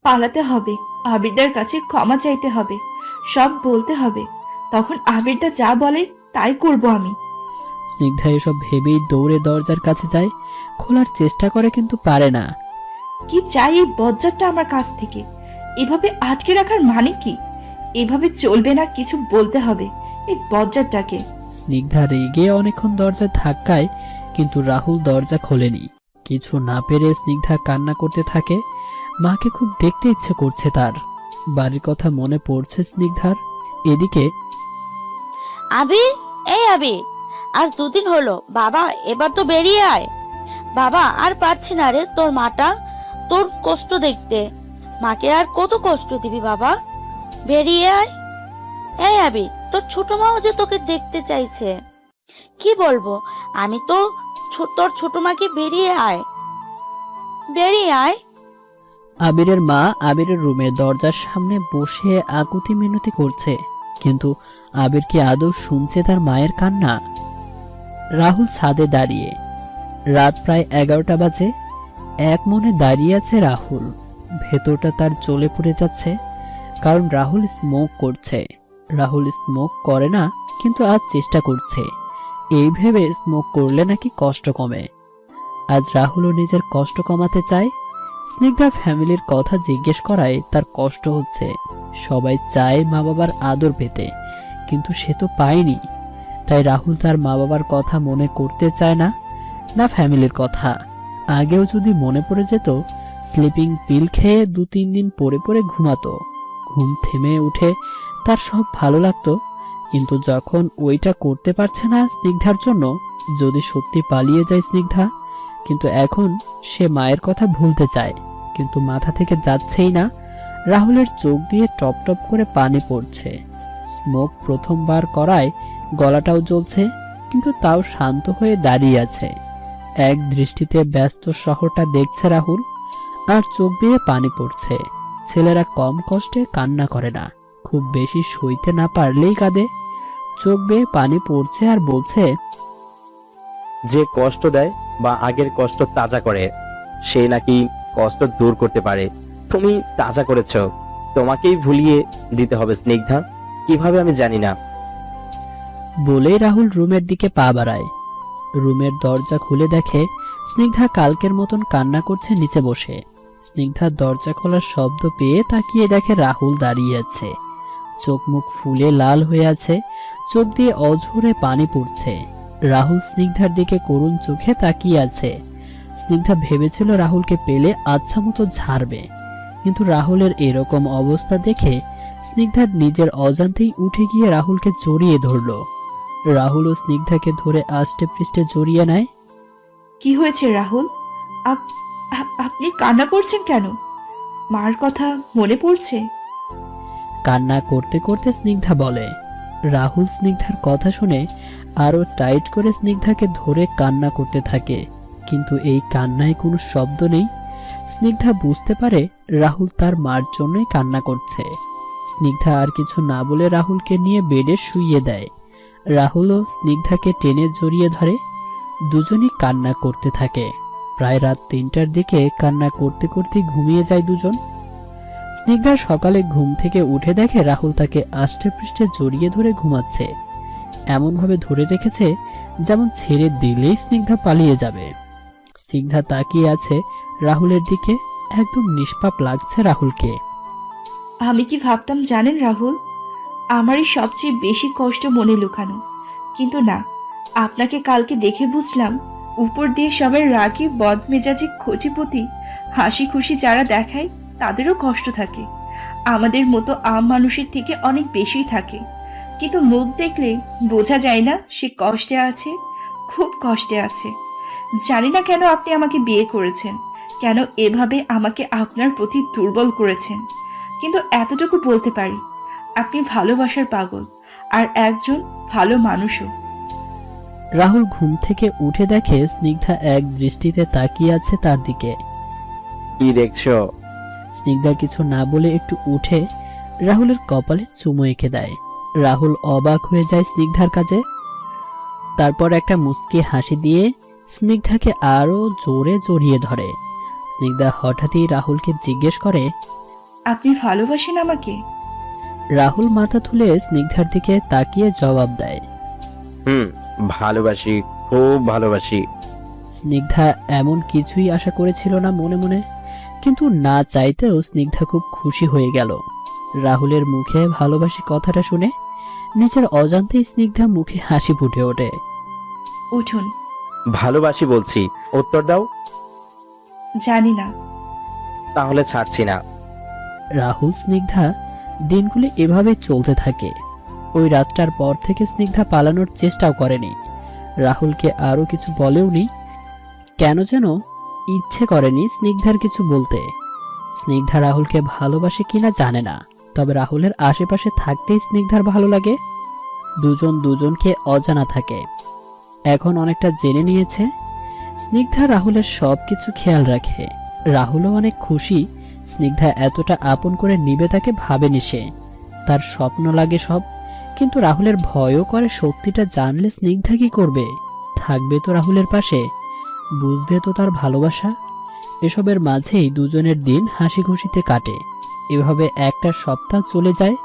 পালাতে হবে। আবিরদার কাছে ক্ষমা চাইতে হবে, সব বলতে হবে। তখন আবিরদা যা বলে তাই করব আমি। স্নিগ্ধা এসব ভেবেই দৌড়ে দরজার কাছে যায়। খোলার চেষ্টা করে কিন্তু পারে না। কি চাই এই বজ্জারটা আমার কাছ থেকে? এভাবে আটকে রাখার মানে কি? এভাবে চলবে না, কিছু বলতে হবে এই বজ্জারটাকে। স্নিগ্ধা রেগে অনেকক্ষণ দরজা ধাক্কায়, কিন্তু রাহুল দরজা খোলেনি। কিছু না পেরে স্নিগ্ধা কান্না করতে থাকে। মাকে খুব দেখতে ইচ্ছে করছে তার। বাড়ির কথা মনে পড়ছে স্নিগ্ধার। এদিকে আবির, এই আবির, আজ 2 দিন হলো। বাবা এবার তো বেরিয়ে আয়। বাবা আর পারছি না রে, তোর মাটা তোর কষ্ট দেখতে। মাকে আর কত কষ্ট দিবি বাবা, বেরিয়ে আয়। এই আবির, তোর ছোট মাও যে তোকে দেখতে চাইছে। কি বলবো, আমি তো তোর ছোট মাকে বেরিয়ে আয়, বেরিয়ে আয়। আবিরের মা আবিরের রুমের দরজার সামনে বসে আকুতি মিনতি করছে, কিন্তু আবির কি আদৌ শুনছে তার মায়ের কান্না? রাহুল ছাদে দাঁড়িয়ে। রাত প্রায় 11টা বাজে। এক মনে দাঁড়িয়ে আছে রাহুল। ভেতরটা তার জ্বলে পড়ে যাচ্ছে, কারণ রাহুল স্মোক করছে। রাহুল স্মোক করে না, কিন্তু আজ চেষ্টা করছে, এই ভেবে স্মোক করলে নাকি কষ্ট কমে। আজ রাহুলও নিজের কষ্ট কমাতে চায়। স্নিগ্ধা ফ্যামিলির কথা জিজ্ঞেস করায় তার কষ্ট হচ্ছে। সবাই চায় মা বাবার আদর পেতে, কিন্তু সে তো পায়নি। তাই রাহুল তার মা বাবার কথা মনে করতে চায় না, না ফ্যামিলির কথা। আগেও যদি মনে পড়ে যেত, স্লিপিং পিল খেয়ে 2-3 দিন পরে পরে ঘুমাতো। ঘুম থেমে উঠে তার সব ভালো লাগতো, কিন্তু যখন ওইটা করতে পারছে না স্নিগ্ধার জন্য, যদি সত্যি পালিয়ে যায় স্নিগ্ধা, কিন্তু এখন সে মায়ের কথা ভুলতে চায়, কিন্তু মাথা থেকে যাচ্ছেই না। রাহুলের চোখ দিয়ে টপ টপ করে পানি পড়ছে। স্মোক প্রথমবার করায় গলাটাও জ্বলছে, কিন্তু তাও শান্ত হয়ে দাঁড়িয়ে আছে। এক দৃষ্টিতে ব্যস্ত শহরটা দেখছে রাহুল, আর চোখ বেয়ে পানি পড়ছে। ছেলেরা কম কষ্টে কান্না করে না, খুব বেশি সইতে না পারলেই কাঁদে। চোখ বেয়ে পানি পড়ছে আর বলছে, যে কষ্ট দেয় বা আগের কষ্ট তাজা করে, সে নাকি কষ্ট দূর করতে পারে। তুমি তাজা করেছ, তোমাকেই ভুলিয়ে দিতে হবে স্নিগ্ধা। কিভাবে আমি জানি না। বলেই রাহুল রুমের দিকে পা বাড়ায়। রুমের দরজা খুলে দেখে স্নিগ্ধা কালকের মতন কান্না করছে নিচে বসে। স্নিগ্ধার দরজা খোলার শব্দ পেয়ে তাকিয়ে দেখে রাহুল দাঁড়িয়ে আছে। চোখ মুখ ফুলে লাল হয়ে আছে, চোখ দিয়ে অঝরে পানি পড়ছে। রাহুল স্নিগ্ধার দিকে করুণ চোখে তাকিয়ে আছে। স্নিগ্ধা ভেবেছিল রাহুলকে পেলে আচ্ছা মতো ঝাড়বে, কিন্তু রাহুলের এরকম অবস্থা দেখে স্নিগ্ধার নিজের অজান্তেই উঠে গিয়ে রাহুলকে জড়িয়ে ধরল। রাহুলও স্নিগ্ধাকে ধরে আষ্টে পৃষ্ঠে জড়িয়ে নেয়। কি হয়েছে রাহুল? আপনি কান্না করছেন কেন? মার কথা মনে পড়ছে? কান্না করতে করতে স্নিগ্ধা বলে। রাহুল স্নিগ্ধার কথা শুনে আরো টাইট করে স্নিগ্ধাকে ধরে কান্না করতে থাকে, কিন্তু এই কান্নায় কোনো শব্দ নেই। স্নিগ্ধা বুঝতে পারে রাহুল তার মার জন্যই কান্না করছে। স্নিগ্ধা আর কিছু না বলে রাহুলকে নিয়ে বেডে শুইয়ে দেয়। রাহুলও স্নিগ্ধাকে টেনে জড়িয়ে ধরে। দুজনই কান্না করতে থাকে। প্রায় রাত 3টার দিকে কান্না করতে করতে ঘুমিয়ে যায় দুজন। স্নিগ্ধা সকালে ঘুম থেকে উঠে দেখে রাহুল তাকে আষ্টে পৃষ্ঠে জড়িয়ে ধরে ঘুমাচ্ছে। এমনভাবে ধরে রেখেছে যেমন ছেড়ে দিলেই স্নিগ্ধা পালিয়ে যাবে। স্নিগ্ধা তাকিয়ে আছে রাহুলের দিকে, একদম নিষ্পাপ লাগছে রাহুলকে। আমি কি ভাবতাম জানেন রাহুল, আমারই সবচেয়ে বেশি কষ্ট মনে লুকানো। কিন্তু না, আপনাকে কালকে দেখে বুঝলাম উপর দিয়ে সবাই রাগী বদমেজাজি খটিপতি হাসি খুশি যারা দেখায় তাদেরও কষ্ট থাকে। আমাদের মতো আম মানুষের থেকে অনেক বেশি থাকে, কিন্তু মুখ দেখলে বোঝা যায় না সে কষ্টে আছে, খুব কষ্টে আছে। জানি না কেন আপনি আমাকে বিয়ে করেছেন, কেন এভাবে আমাকে আপনার প্রতি দুর্বল করেছেন, কিন্তু এতটুকু বলতে পারি আপনি ভালোবাসার পাগল আর একজন ভালো মানুষও। রাহুল ঘুম থেকে উঠে দেখে স্নিগ্ধা এক দৃষ্টিতে তাকিয়ে আছে তার দিকে। কি দেখছো? স্নিগ্ধা কিছু না বলে একটু উঠে রাহুলের কপালে চুমু এঁকে দেয়। রাহুল অবাক হয়ে যায় স্নিগ্ধার কাজে। তারপর একটা মুচকি হাসি দিয়ে স্নিগ্ধাকে আরো জোরে জড়িয়ে ধরে। স্নিগ্ধা হঠাৎই রাহুলকে জিজ্ঞেস করে, আপনি ভালোবাসেন আমাকে? রাহুল মাথা তুলে স্নিগ্ধার দিকে তাকিয়ে জবাব দেয়, ভালোবাসি, খুব ভালোবাসি। স্নিগ্ধা এমন কিছুই আশা করেছিল না মনে মনে, কিন্তু না চাইতেও স্নিগ্ধা খুব খুশি হয়ে গেল রাহুলের মুখে ভালোবাসি কথাটা শুনে। নিজের অজান্তেই স্নিগ্ধা মুখে হাসি ফুটে ওঠে। উঠুন। ভালোবাসি বলছি, উত্তর দাও। জানি না। তাহলে ছাড়ছি না। রাহুল স্নিগ্ধা দিনগুলো এভাবে চলতে থাকে। ওই রাতটার পর থেকে স্নিগ্ধা পালানোর চেষ্টাও করেনি, রাহুলকে আরো কিছু বলেও নি। কেন যেন ইচ্ছে করেনি স্নিগ্ধার কিছু বলতে। স্নিগ্ধা রাহুলকে ভালোবাসে কিনা জানে না, তবে রাহুলের আশেপাশে থাকতেই স্নিগ্ধার ভালো লাগে। দুজন দুজনকে অজানা থাকে। এখন অনেকটা জেনে নিয়েছে। স্নিগ্ধা রাহুলের সব কিছু খেয়াল রাখে। রাহুলও অনেক খুশি স্নিগ্ধা এতটা আপন করে নিবে, তাকে ভাবেনি সে। তার স্বপ্ন লাগে সব, কিন্তু রাহুলের ভয়ও করে সত্যিটা জানলে স্নিগ্ধা কি করবে? থাকবে তো রাহুলের পাশে, বুঝবে তো তার ভালোবাসা। এসবের মাঝেই দুজনের দিন হাসি খুশিতে কাটে। এভাবে একটা সপ্তাহ চলে যায়।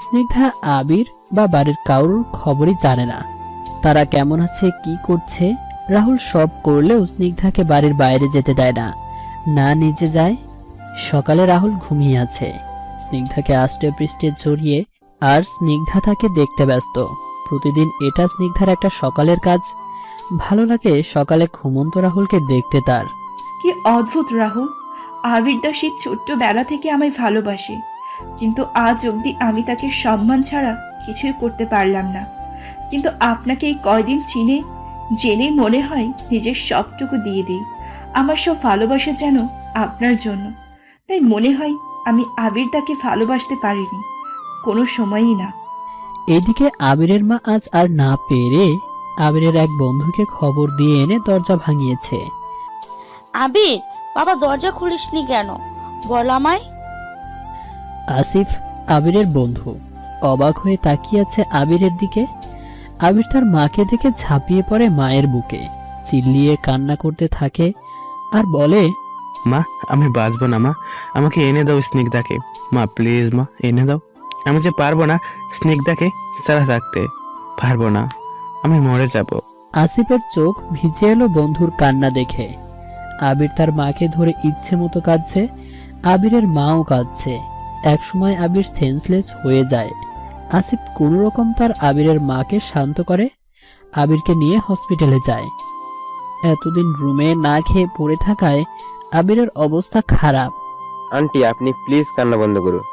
স্নিগ্ধা আবির বা বাড়ির কারোর খবরই জানে না তারা কেমন আছে, কি করছে। রাহুল সব করলেও স্নিগ্ধাকে বাড়ির বাইরে যেতে দেয় না, না নিজে যায়। সকালে রাহুল ঘুমিয়ে আছে, স্নিগ্ধাকে আষ্টে পৃষ্ঠে জড়িয়ে, আর স্নিগ্ধা তাকে দেখতে ব্যস্ত। প্রতিদিন এটা স্নিগ্ধার একটা সকালের কাজ। ভালো লাগে সকালে ঘুমন্ত রাহুলকে দেখতে তার। কি অদ্ভুত রাহুল, আবিরদা সেই ছোট্টবেলা থেকে আমায় ভালোবাসে, কিন্তু আজ অবধি আমি তাকে সম্মান ছাড়া কিছুই করতে পারলাম না। কিন্তু আপনাকে এই কয়দিন চিনে জেনেই মনে হয় নিজের সবটুকু দিয়ে দিই। আমার সব ভালোবাসা যেন আপনার জন্য। তাই মনে হয় আমি আবিরদাকে ভালোবাসতে পারিনি কোনো সময়ই না। এইদিকে আবিরের মা আজ আর না পেরে আবিরের এক বন্ধুকে খবর দিয়ে এনে দরজা ভাঙিয়েছে। আবির, বাবা দরজা খুলিসনি কেন? বল আমায়। আসিফ, আবিরের বন্ধু, অবাক হয়ে তাকিয়ে আছে আবিরের দিকে। আবির তার মাকে দেখে ঝাঁপিয়ে পড়ে মায়ের বুকে, চিল্লিয়ে কান্না করতে থাকে আর বলে, মা আমি বাঁচবো না মা, আমাকে এনে দাও স্নিগ্ধাকে। মা প্লিজ মা এনে দাও। আমি যে পারবো না স্নিগ্ধাকে ছাড়া থাকতে, পারবো না, আমি মরে যাব। আসিফের চোখ ভিজে এলো বন্ধুর কান্না দেখে। আবির তার মাকে ধরে ইচ্ছে মতো কাঁদছে, আবিরের মাও কাঁদছে। একসময় আবির সেন্সলেস হয়ে যায়। আসিফ কোনো রকম তার আবিরের মাকে শান্ত করে আবিরকে নিয়ে হসপিটালে যায়। এতদিন রুমে না খেয়ে পড়ে থাকায় আবিরের অবস্থা খারাপ। আন্টি আপনি প্লিজ কান্না বন্ধ করুন,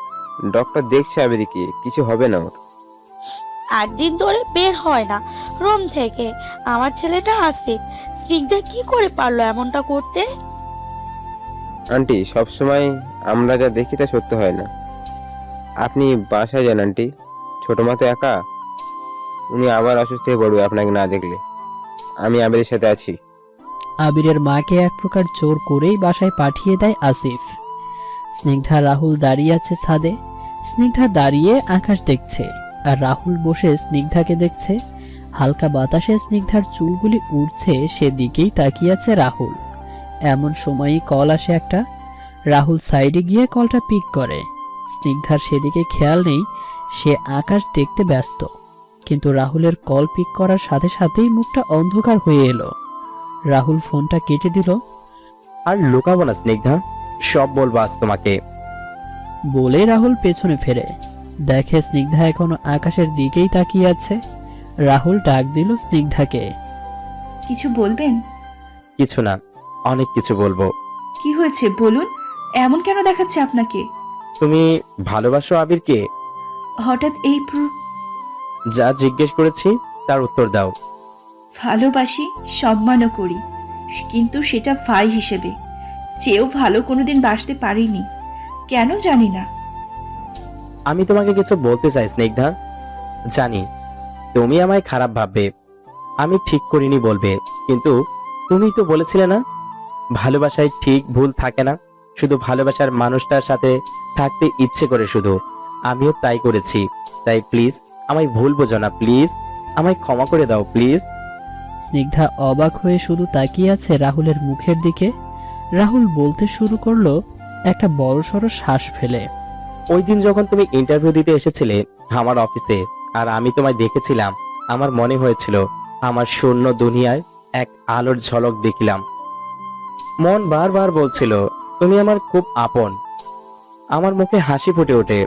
ডক্টর দেখছে আবিরকে, কিছু হবে না ওর। 8 দিন ধরে বের হয় না রুম থেকে আমার ছেলেটা। আসে স্নিগ্ধা কি করে পারলো এমনটা করতে? আন্টি সবসময় আমরা যা দেখি তা সত্য হয় না। আপনি বাসায় যান আন্টি, ছোট মা তো একা, উনি আবার অসুস্থ হয়ে পড়বে আপনাকে না দেখলে। আমি আবিরের সাথে আছি। আবিরের মাকে এক প্রকার জোর করেই বাসায় পাঠিয়ে দেয় আসিফ। স্নিগ্ধা রাহুল দাঁড়িয়ে আছে ছাদে। স্নিগ্ধা দাঁড়িয়ে আকাশ দেখছে আর রাহুল বসে স্নিগ্ধাকে দেখছে। হালকা বাতাসে স্নিগ্ধার চুলগুলি উড়ছে, সেদিকেই তাকিয়ে আছে রাহুল। এমন সময়ই কল আসে একটা। রাহুল সাইডে গিয়ে কলটা পিক করে। স্নিগ্ধার সেদিকে খেয়াল নেই, সে আকাশ দেখতে ব্যস্ত। কিন্তু রাহুলের কল পিক করার সাথে সাথেই মুখটা অন্ধকার হয়ে এলো। রাহুল ফোনটা কেটে দিল। আর লুকাবো না স্নিগ্ধা, সব বলবো আজ তোমাকে। বলে রাহুল পেছনে ফেরে, দেখে স্নিগ্ধা এখনো আকাশের দিকেই তাকিয়ে আছে। রাহুল ডাক দিল স্নিগ্ধাকে। কিছু বলবেন? কিছু না, অনেক কিছু বলবো। কি হয়েছে বলুন, এমন কেন দেখাচ্ছে আপনাকে? তুমি ভালোবাসো আবিরকে? হঠাৎ এই যা জিজ্ঞেস করেছি তার উত্তর দাও। ভালোবাসি, সম্মানও করি, কিন্তু সেটা ভাই হিসেবে। চেয়েও ভালো কোনোদিন বাসতে পারিনি, কেন জানি না। আমি তোমাকে কিছু বলতে চাই স্নিগ্ধা। জানি তুমি আমায় খারাপ ভাববে, আমি ঠিক করিনি বলবে, কিন্তু তুমি তো বলেছিলে না ভালোবাসায় ঠিক ভুল থাকে না, শুধু ভালোবাসার মানুষটার সাথে থাকতে ইচ্ছে করে শুধু। আমিও তাই করেছি, তাই প্লিজ আমায় ভুল বোঝো না, প্লিজ আমায় ক্ষমা করে দাও প্লিজ। স্নিগ্ধা অবাক হয়ে শুধু তাকিয়ে আছে রাহুলের মুখের দিকে। রাহুল বলতে শুরু করলো একটা বড়সড় শ্বাস ফেলে। ওই দিন যখন তুমি ইন্টারভিউ দিতে এসেছিলে আমার অফিসে, আর আমি তোমায় দেখেছিলাম, আমার মনে হয়েছিল আমার শূন্য দুনিয়ায় এক আলোর ঝলক দেখলাম। মন বারবার বলছিল তুমি আমার খুব আপন। আমার মুখে হাসি ফুটে ওঠে,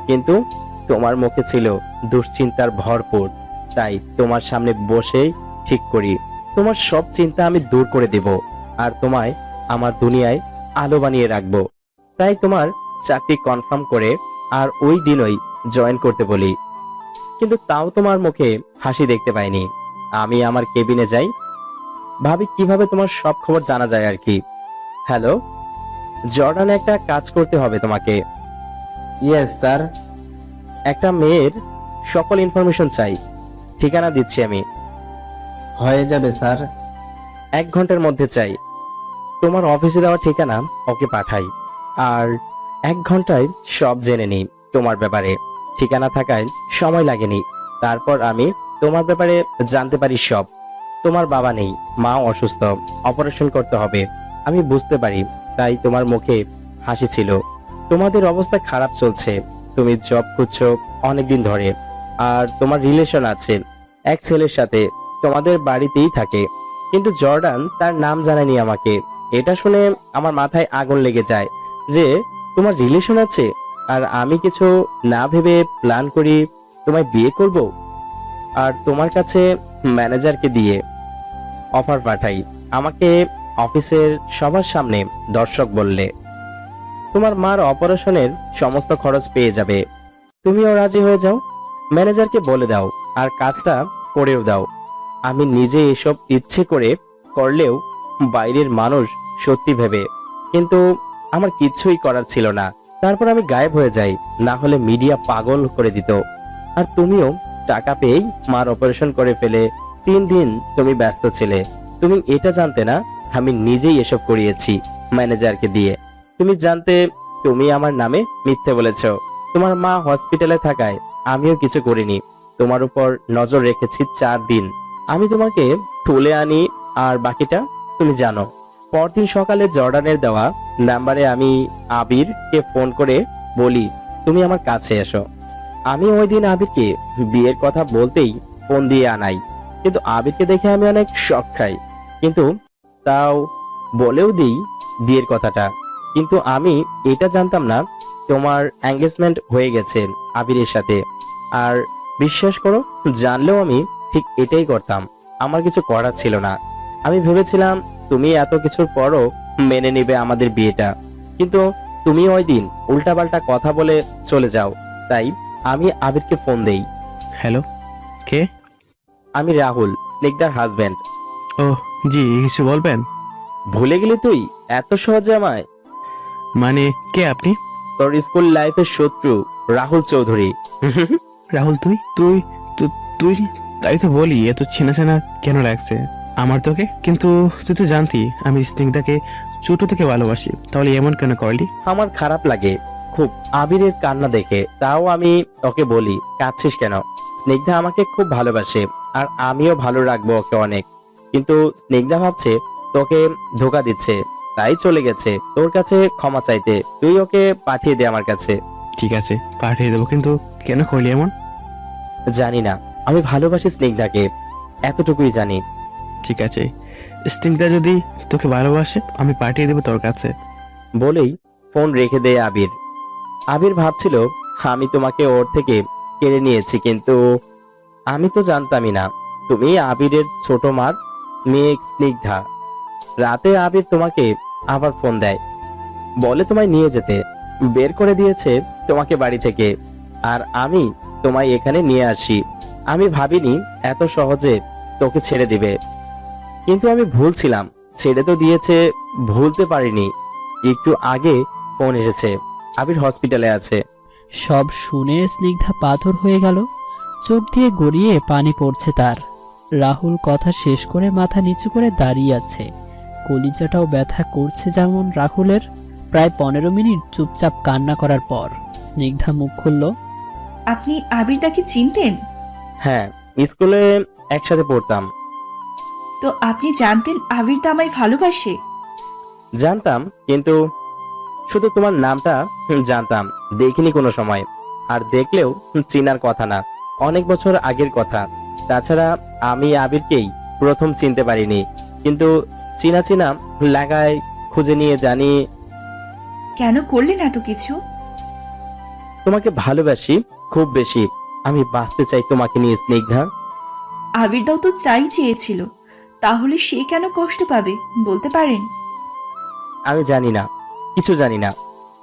কিন্তু তোমার মুখে ছিল দুশ্চিন্তার ভরপুর। তাই তোমার সামনে বসেই ঠিক করি তোমার সব চিন্তা আমি দূর করে দেব, আর তোমায় আমার দুনিয়ায় আলো বানিয়ে রাখবো। তাই তোমার চাকরি কনফার্ম করে আর ওই দিনই জয়েন করতে বলি, কিন্তু তাও তোমার মুখে হাসি দেখতে পাইনি। আমি আমার কেবিনে যাই, ভাবি কিভাবে তোমার সব খবর জানা যায় আর কি। হ্যালো জর্ডানে একটা কাজ করতে হবে তোমাকে। Yes sir. একটা মেয়ের সকল ইনফরমেশন চাই। ঠিকানা দিচ্ছি আমি। হয়ে যাবে স্যার। 1 ঘন্টার মধ্যে চাই। তোমার অফিসে দেওয়া ঠিকানা ওকে পাঠাই, আর 1 ঘন্টায় সব জেনে নিই তোমার ব্যাপারে। ঠিকানা থাকায় সময় লাগেনি। তারপর আমি তোমার ব্যাপারে জানতে পারি সব। তোমার বাবা নেই, মা অসুস্থ, অপারেশন করতে হবে। আমি বুঝতে পারি, তাই তোমার মুখে হাসি ছিল। তোমাদের অবস্থা খারাপ চলছে, তুমি জব খুঁজছো অনেকদিন ধরে, আর তোমার রিলেশন আছে এক ছেলের সাথে, তোমাদের বাড়িতেই থাকে। কিন্তু জর্ডান তার নাম জানায়নি আমাকে। এটা শুনে আমার মাথায় আগুন লেগে যায় যে তোমার রিলেশন আছে, আর আমি কিছু না ভেবে প্ল্যান করি তোমায় বিয়ে করব, আর তোমার কাছে ম্যানেজারকে দিয়ে অফার পাঠাই। আমাকে অফিসের সবার সামনে দর্শক বললে তোমার মার অপারেশনের সমস্ত খরচ পেয়ে যাবে। তুমিও রাজি হয়ে যাও, ম্যানেজারকে বলে দাও, আর কাজটা করেও দাও। আমি নিজে এসব ইচ্ছে করে করলেও বাইরের মানুষ সত্যি ভেবে, কিন্তু আমার কিচ্ছুই করার ছিল না। তারপর আমি গায়েব হয়ে যাই, না হলে মিডিয়া পাগল করে দিত। আর তুমিও টাকা পেয়েই মার অপারেশন করে ফেলে 3 দিন তুমি ব্যস্ত ছিলে। তুমি এটা জানতে না আমি নিজেই এসব করিয়েছি ম্যানেজারকে দিয়ে। তুমি জানতে তুমি আমার নামে মিথ্যে বলেছ। তোমার মা হসপিটালে থাকায় আমিও কিছু করিনি। তোমার উপর নজর রেখেছি 4 দিন। আমি তোমাকে তুলে আনি, আর বাকিটা তুমি জানো। পরদিন সকালে জর্ডানের দেওয়া নাম্বারে আমি আবিরকে ফোন করে বলি তুমি আমার কাছে এসো। আমি ওই দিন আবিরকে বিয়ের কথা বলতেই ফোন দিয়ে আনাই, কিন্তু আবিরকে দেখে আমি অনেক শক খাই, কিন্তু তাও বলেও দিই বিয়ের কথাটা। কিন্তু আমি এটা জানতাম না তোমার এঙ্গেজমেন্ট হয়ে গেছে আবিরের সাথে। আর বিশ্বাস করো, জানলেও আমি ঠিক এটাই করতাম। আমার কিছু করার ছিল না। আমি ভেবেছিলাম তুমি এত কিছুর পরও মেনে নিবে আমাদের বিয়েটা, কিন্তু তুমি ওই দিন উল্টাপাল্টা কথা বলে চলে যাও। তাই আমি আবিরকে ফোন দেই। হ্যালো, কে? আমি রাহুল, স্নিগ্ধার হাজবেন্ড। ও জি, কিছু বলবেন? ভুলে গেলি তুই এত সহজে আমায়? মানে কে আপনি? তোর স্কুল লাইফের শত্রু রাহুল চৌধুরী। রাহুল, তুই তুই তু- তুই তাই তো বলি, এত চেনা চেনা কেন লাগছে আমার তোকে? কিন্তু তুই তো জানতি আমি স্নিগ্ধাকে ছোট থেকে ভালোবাসি, তাহলে এমন কেন করলি? আমার খারাপ লাগে খুব আবিরের কান্না দেখে, তাও আমি ওকে বলি কাঁদছিস কেন? স্নিগ্ধা আমাকে খুব ভালোবাসে, আর আমিও ভালো রাখবো ওকে অনেক। কিন্তু স্নিগ্ধা ভাবছে তোকে ধোকা দিচ্ছে, তাই চলে গেছে তোর কাছে ক্ষমা চাইতে। তুই ওকে পাঠিয়ে দে আমার কাছে। ঠিক আছে, পাঠিয়ে দেবো, কিন্তু কেন করলি এমন? জানি না, আমি ভালোবাসি স্নিগ্ধাকে, এতটুকুই জানি। ঠিক আছে, স্নিগ্ধা যদি তোকে ভালোবাসে আমি পাঠিয়ে দেবো তোর কাছে। বলেই ফোন রেখে দেয় আবির। আবির ভাবছিল আমি তোমাকে ওর থেকে কেড়ে নিয়েছি, কিন্তু আমি তো জানতামই না তুমি আবিরের ছোট মার মেয়ে স্নিগ্ধা। রাতে আবির তোমাকে আবার ফোন দেয়, বলে তোমায় নিয়ে যেতে। বের করে দিয়েছে তোমাকে বাড়ি থেকে, আর আমি তোমায় এখানে নিয়ে আসি। আমি ভাবিনি এত সহজে তোকে ছেড়ে দিবে, কিন্তু আমি ভুল ছিলাম। ছেড়ে তো দিয়েছে, ভুলতে পারিনি। একটু আগে ফোন এসেছে, আবির হসপিটালে আছে। সব শুনে স্নিগ্ধা পাথর হয়ে গেল, চোখ দিয়ে গড়িয়ে পানি পড়ছে তার। রাহুল কথা শেষ করে মাথা নিচু করে দাঁড়িয়ে আছে। কলিজাটাও ব্যথা করছে যেমন রাহুলের। প্রায় 15 মিনিট চুপচাপ কান্না করার পর স্নিগ্ধা মুখ খুলল। আপনি আবিরদাকে চিনতেন? হ্যাঁ, স্কুলে একসাথে পড়তাম। তো আপনি জানতেন আবিরদা আমায় ভালোবাসে? জানতাম, কিন্তু শুধু তোমার নামটা জানতাম, দেখিনি কোনো সময়। আর দেখলেও চিনার কথা না, অনেক বছর আগের কথা। তাছাড়া আমি আবিরকেই প্রথম চিনতে পারিনি, কিন্তু চিনা চিনা লাগায় খুঁজে নিয়ে জানি কেন করলেন এত কিছু? তোমাকে ভালোবাসি খুব বেশি। আমি বাঁচতে চাই তোমাকে নিয়ে স্নিগ্ধা। আবিরদাও তো তাই চেয়েছিল, তাহলে সে কেন কষ্ট পাবে বলতে পারেন? আমি জানি না, কিছু জানি না।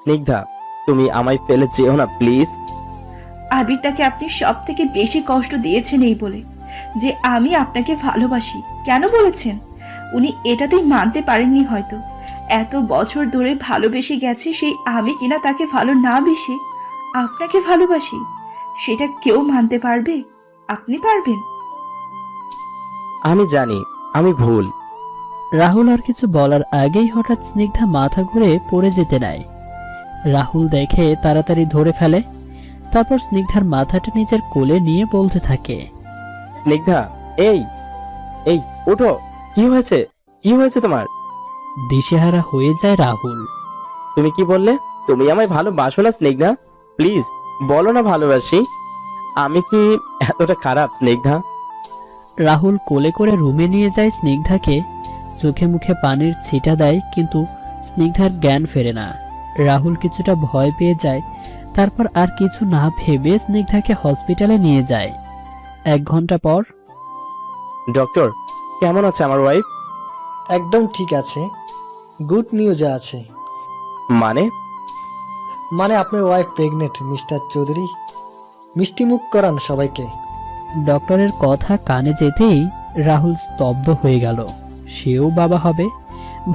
স্নিগ্ধা, তুমি আমায় ফেলে যেও না প্লিজ। আবিরদাকে আপনি সব থেকে বেশি কষ্ট দিয়েছেন এই বলে যে আমি আপনাকে ভালোবাসি। কেন বলেছেন? উনি এটাতেই মানতে পারেননি হয়তো। এত বছর ধরে ভালোবেসে গেছে সেই আমি কিনা তাকে ভালো না বেসে আপনাকে ভালোবাসি। সেটা কেউ মানতে পারবে? আপনি পারবেন? আমি জানি আমি ভুল। রাহুল আর কিছু বলার আগেই হঠাৎ স্নিগ্ধা মাথা ঘুরে পড়ে যেতে নেয়। রাহুল দেখে তাড়াতাড়ি ধরে ফেলে, তারপর স্নিগ্ধার মাথাটা নিজের কোলে নিয়ে বলতে থাকে। স্নিগ্ধা, এই এই ওঠো, কি হয়েছে? কি হয়েছে তোমার? দিশেহারা হয়ে যায় রাহুল। তুমি কি বললে? তুমি আমায় ভালোবাসো না স্নিগ্ধা? প্লিজ বলো না ভালোবাসি। আমি কি এতটা খারাপ স্নিগ্ধা? রাহুল কোলে করে রুমে নিয়ে যায় স্নিগ্ধাকে, চোখে মুখে পানির ছিটা দেয়, কিন্তু স্নিগ্ধার জ্ঞান ফেরে না। রাহুল কিছুটা ভয় পেয়ে যায়, তারপর আর কিছু না ভেবে স্নিগ্ধাকে হসপিটালে নিয়ে যায়। 1 ঘন্টা পর ডক্টর, কেমন আছে আমার ওয়াইফ? একদম ঠিক আছে। গুড নিউজ আছে। মানে? মানে আপনার ওয়াইফ প্রেগনেন্ট মিস্টার চৌধুরী। মিষ্টি মুখ করান সবাইকে। ডক্টরের কথা কানে যেতেই রাহুল স্তব্ধ হয়ে গেল। সেও বাবা হবে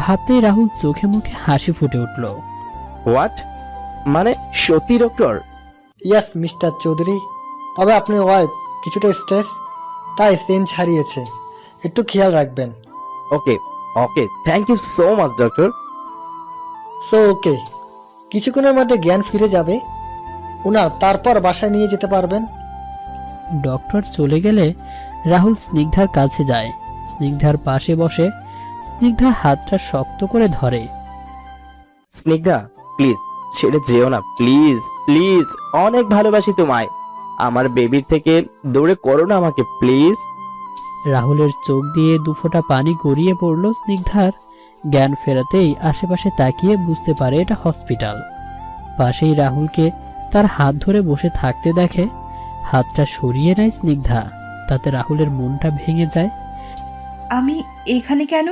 ভাবতেই রাহুল চোখে মুখে হাসি ফুটে উঠল। হোয়াট? মানে সত্যি ডক্টর? ইয়াস মিস্টার চৌধুরী, তবে আপনার ওয়াইফ কিছুটা স্ট্রেস, তাই সেন্স হারিয়েছে, একটু খেয়াল রাখবেন। Okay okay, thank you so much doctor. So okay, কিছুক্ষণের মধ্যে জ্ঞান ফিরে যাবে ওনার, তারপর বাসায় নিয়ে যেতে পারবেন। ডক্টর চলে গেলে রাহুল স্নিগ্ধার কাছে যায়। স্নিগ্ধার পাশে বসে স্নিগ্ধার হাতটা শক্ত করে ধরে। স্নিগ্ধা প্লিজ ছেড়ে যেও না, প্লিজ প্লিজ, অনেক ভালোবাসি তোমায়। আমার বেবির থেকে দূরে করো না আমাকে প্লিজ। রাহুলের চোখ দিয়ে দুফোঁটা পানি গড়িয়ে পড়ল স্নিগ্ধার। জ্ঞান ফেরাতেই আশেপাশে তাকিয়ে বুঝতে পারে এটা হসপিটাল। পাশেই রাহুলকে তার হাত ধরে বসে থাকতে দেখে। হাতটা সরিয়ে নেয় স্নিগ্ধা, তাতে রাহুলের মনটা ভেঙে যায়। আমি এখানে কেন?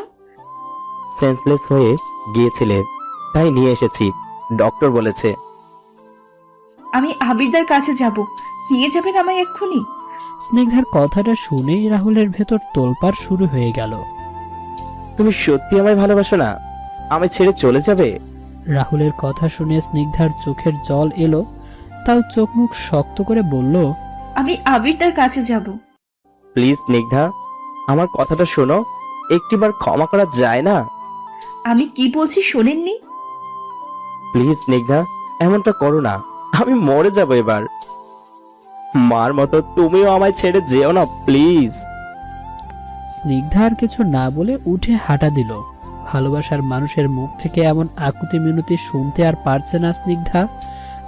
সেন্সলেস হয়ে গিয়েছিলে, তাই নিয়ে এসেছি, ডক্টর বলেছে। আমি আবিরদার কাছে যাব, নিয়ে যাবেন আমায় এক্ষুনি? স্নিগ্ধার কথাটা শুনেই রাহুলের ভেতর তোলপাড় শুরু হয়ে গেল। তুমি সত্যি আমায় ভালোবাসো না? আমায় ছেড়ে চলে যাবে? রাহুলের কথা শুনে স্নিগ্ধার চোখের জল এলো, তাও চোখ মুখ শক্ত করে বলল, আমি আবিরদার কাছে যাব। প্লিজ স্নিগ্ধা, আমার কথাটা শোনো, একটিবার ক্ষমা করা যায় না? আমি কি বলছি শোনেননি? প্লিজ স্নিগ্ধা, এমনটা করো না, আমি মরে যাব এবার। মার মতো তুমিও আমায় ছেড়ে যেও না প্লিজ। স্নিগ্ধা আর কিছু না বলে উঠে হাঁটা দিল। ভালোবাসার মানুষের মুখ থেকে এমন আকুতি মিনতি শুনতে আর পারছে না স্নিগ্ধা,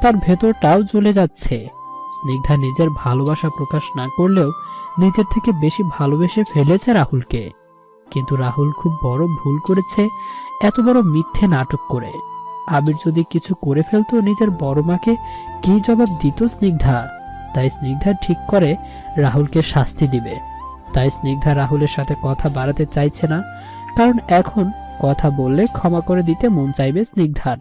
তার ভেতরটাও জ্বলে যাচ্ছে। স্নিগ্ধা নিজের ভালোবাসা প্রকাশ না করলেও নিজের থেকে বেশি ভালোবেসে ফেলেছে রাহুলকে। কিন্তু রাহুল খুব বড় ভুল করেছে এত বড় মিথ্যে নাটক করে। আবির যদি কিছু করে ফেলতো নিজের বড় মাকে কি জবাব দিত স্নিগ্ধা? তাই স্নিগ্ধা ঠিক করে রাহুলকে শাস্তি দিবে। তাই স্নিগ্ধা রাহুলের সাথে কথা বাড়াতে চাইছে না, কারণ এখন কথা বললে ক্ষমা করে দিতে মন চাইবে স্নিগ্ধার।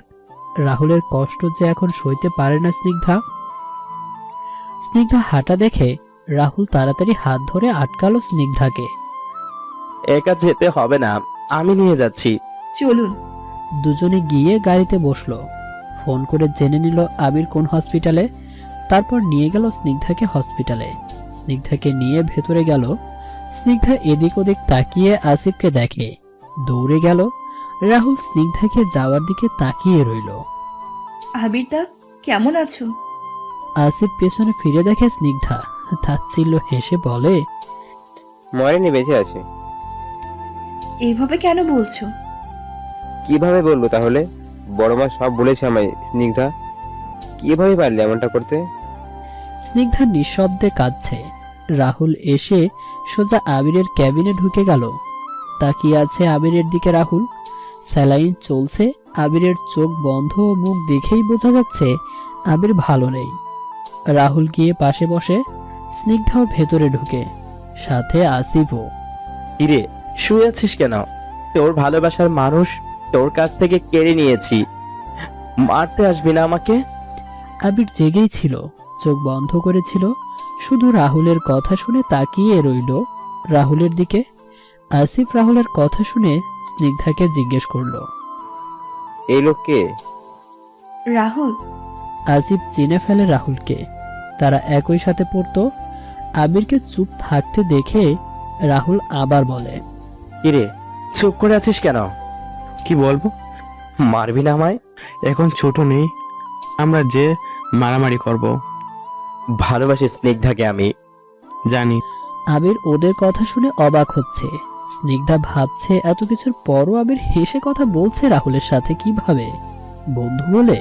রাহুলের কষ্ট যে এখন সইতে পারে না স্নিগ্ধা। স্নিগ্ধা হাঁটা দেখে রাহুল তাড়াতাড়ি হাত ধরে আটকালো স্নিগ্ধাকে। একা যেতে হবে না, আমি নিয়ে যাচ্ছি। চলুন। দুজনে গিয়ে গাড়িতে বসলো। ফোন করে জেনে নিল আবির কোন হসপিটালে, তারপর নিয়ে গেল স্নিগ্ধাকে হসপিটালে। স্নিগ্ধাকে নিয়ে ভেতরে গেল। স্নিগ্ধা এদিক ওদিক তাকিয়ে আসিফকে দেখে, দৌড়ে গেল। রাহুল স্নিগ্ধাকে যাওয়ার দিকে তাকিয়ে রইল। আবিরদা কেমন আছো? আসিফ পেছনে ফিরে দেখে স্নিগ্ধা, তাচ্ছিল্য হেসে বলে, মরেনি, বেঁচে আছে। এভাবে কেন বলছো? কিভাবে বলবো তাহলে? বড় মা সব বলেছে আমায়। স্নিগ্ধা, কিভাবে পারলে এমনটা করতে? স্নিগ্ধা নিঃশব্দে কাঁদছে। রাহুল এসে সোজা আবিরের ক্যাবিনে ঢুকে গেল। তাকিয়ে আছে আবিরের দিকে রাহুল। স্যালাইন চলছে। আবিরের চোখ বন্ধ ও মুখ দেখেই বোঝা যাচ্ছে আবির ভালো নেই। রাহুল গিয়ে পাশে বসে, স্নিগ্ধাও ভেতরে ঢুকে, সাথে আসিফও। কিরে, শুয়ে আছিস কেন? তোর ভালোবাসার মানুষ তোর কাছ থেকে কেড়ে নিয়েছি, মারতে আসবি না আমাকে? আবির জেগেই ছিল, চোখ বন্ধ করেছিল, শুধু রাহুলের কথা শুনে তাকিয়ে রইল রাহুলের দিকে। আসিফ রাহুলের কথা শুনে স্নিগ্ধাকে জিজ্ঞেস করলো, এই লোক কে? রাহুল। আসিফ চিনে ফেলে রাহুলকে, তারা একই সাথে পড়তো। আবিরকে চুপ থাকতে দেখে রাহুল আবার বলে, কিরে চুপ করে আছিস কেন? কি বলবো? মারবি না আমায়? এখন ছোট নেই, আমরা যে মারামারি করব। ভালোবাসি স্নিগ্ধাকে আমি। জানি। আবির ওদের কথা শুনে অবাক হচ্ছে। স্নিগ্ধা ভাবছে এত কিছুর পরও আবির হেসে কথা বলছে রাহুলের সাথে কিভাবে, বন্ধু বলে?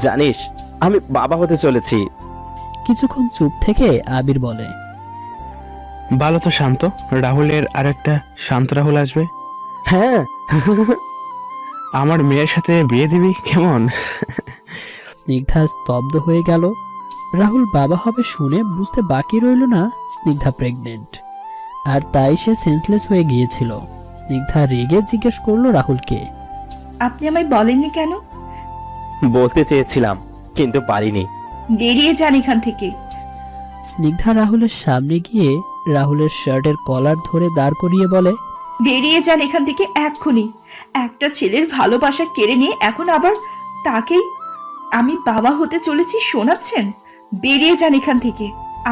জানিস আমি বাবা হতে চলেছি। কিছুক্ষণ চুপ থেকে আবির বলে, ভালো তো শান্ত, রাহুলের আরেকটা শান্ত রাহুল আসবে। হ্যাঁ। আমার মেয়ের সাথে বিয়ে দিবি কেমন? স্নিগ্ধা স্তব্ধ হয়ে গেল। রাহুল বাবা হবে শুনে বুঝতে বাকি রইল না স্নিগ্ধা প্রেগনেন্ট, আর তাই সে সেন্সলেস হয়ে গিয়েছিল। স্নিগ্ধা রেগে জিজ্ঞেস করলো রাহুলকে, আপনি আমায় বলেননি কেন? বলতে চেয়েছিলাম কিন্তু পারিনি। বেরিয়ে যান এখান থেকে। স্নিগ্ধা রাহুলের সামনে গিয়ে রাহুলের শার্টের কলার ধরে দাঁড় করিয়ে বলে, বেরিয়ে যান এখান থেকে এক্ষুনি। একটা ছেলের ভালোবাসা কেড়ে নিয়ে এখন আবার তাকেই আমি বাবা হতে চলেছি শোনাচ্ছেন? বেরিয়ে যান এখান থেকে,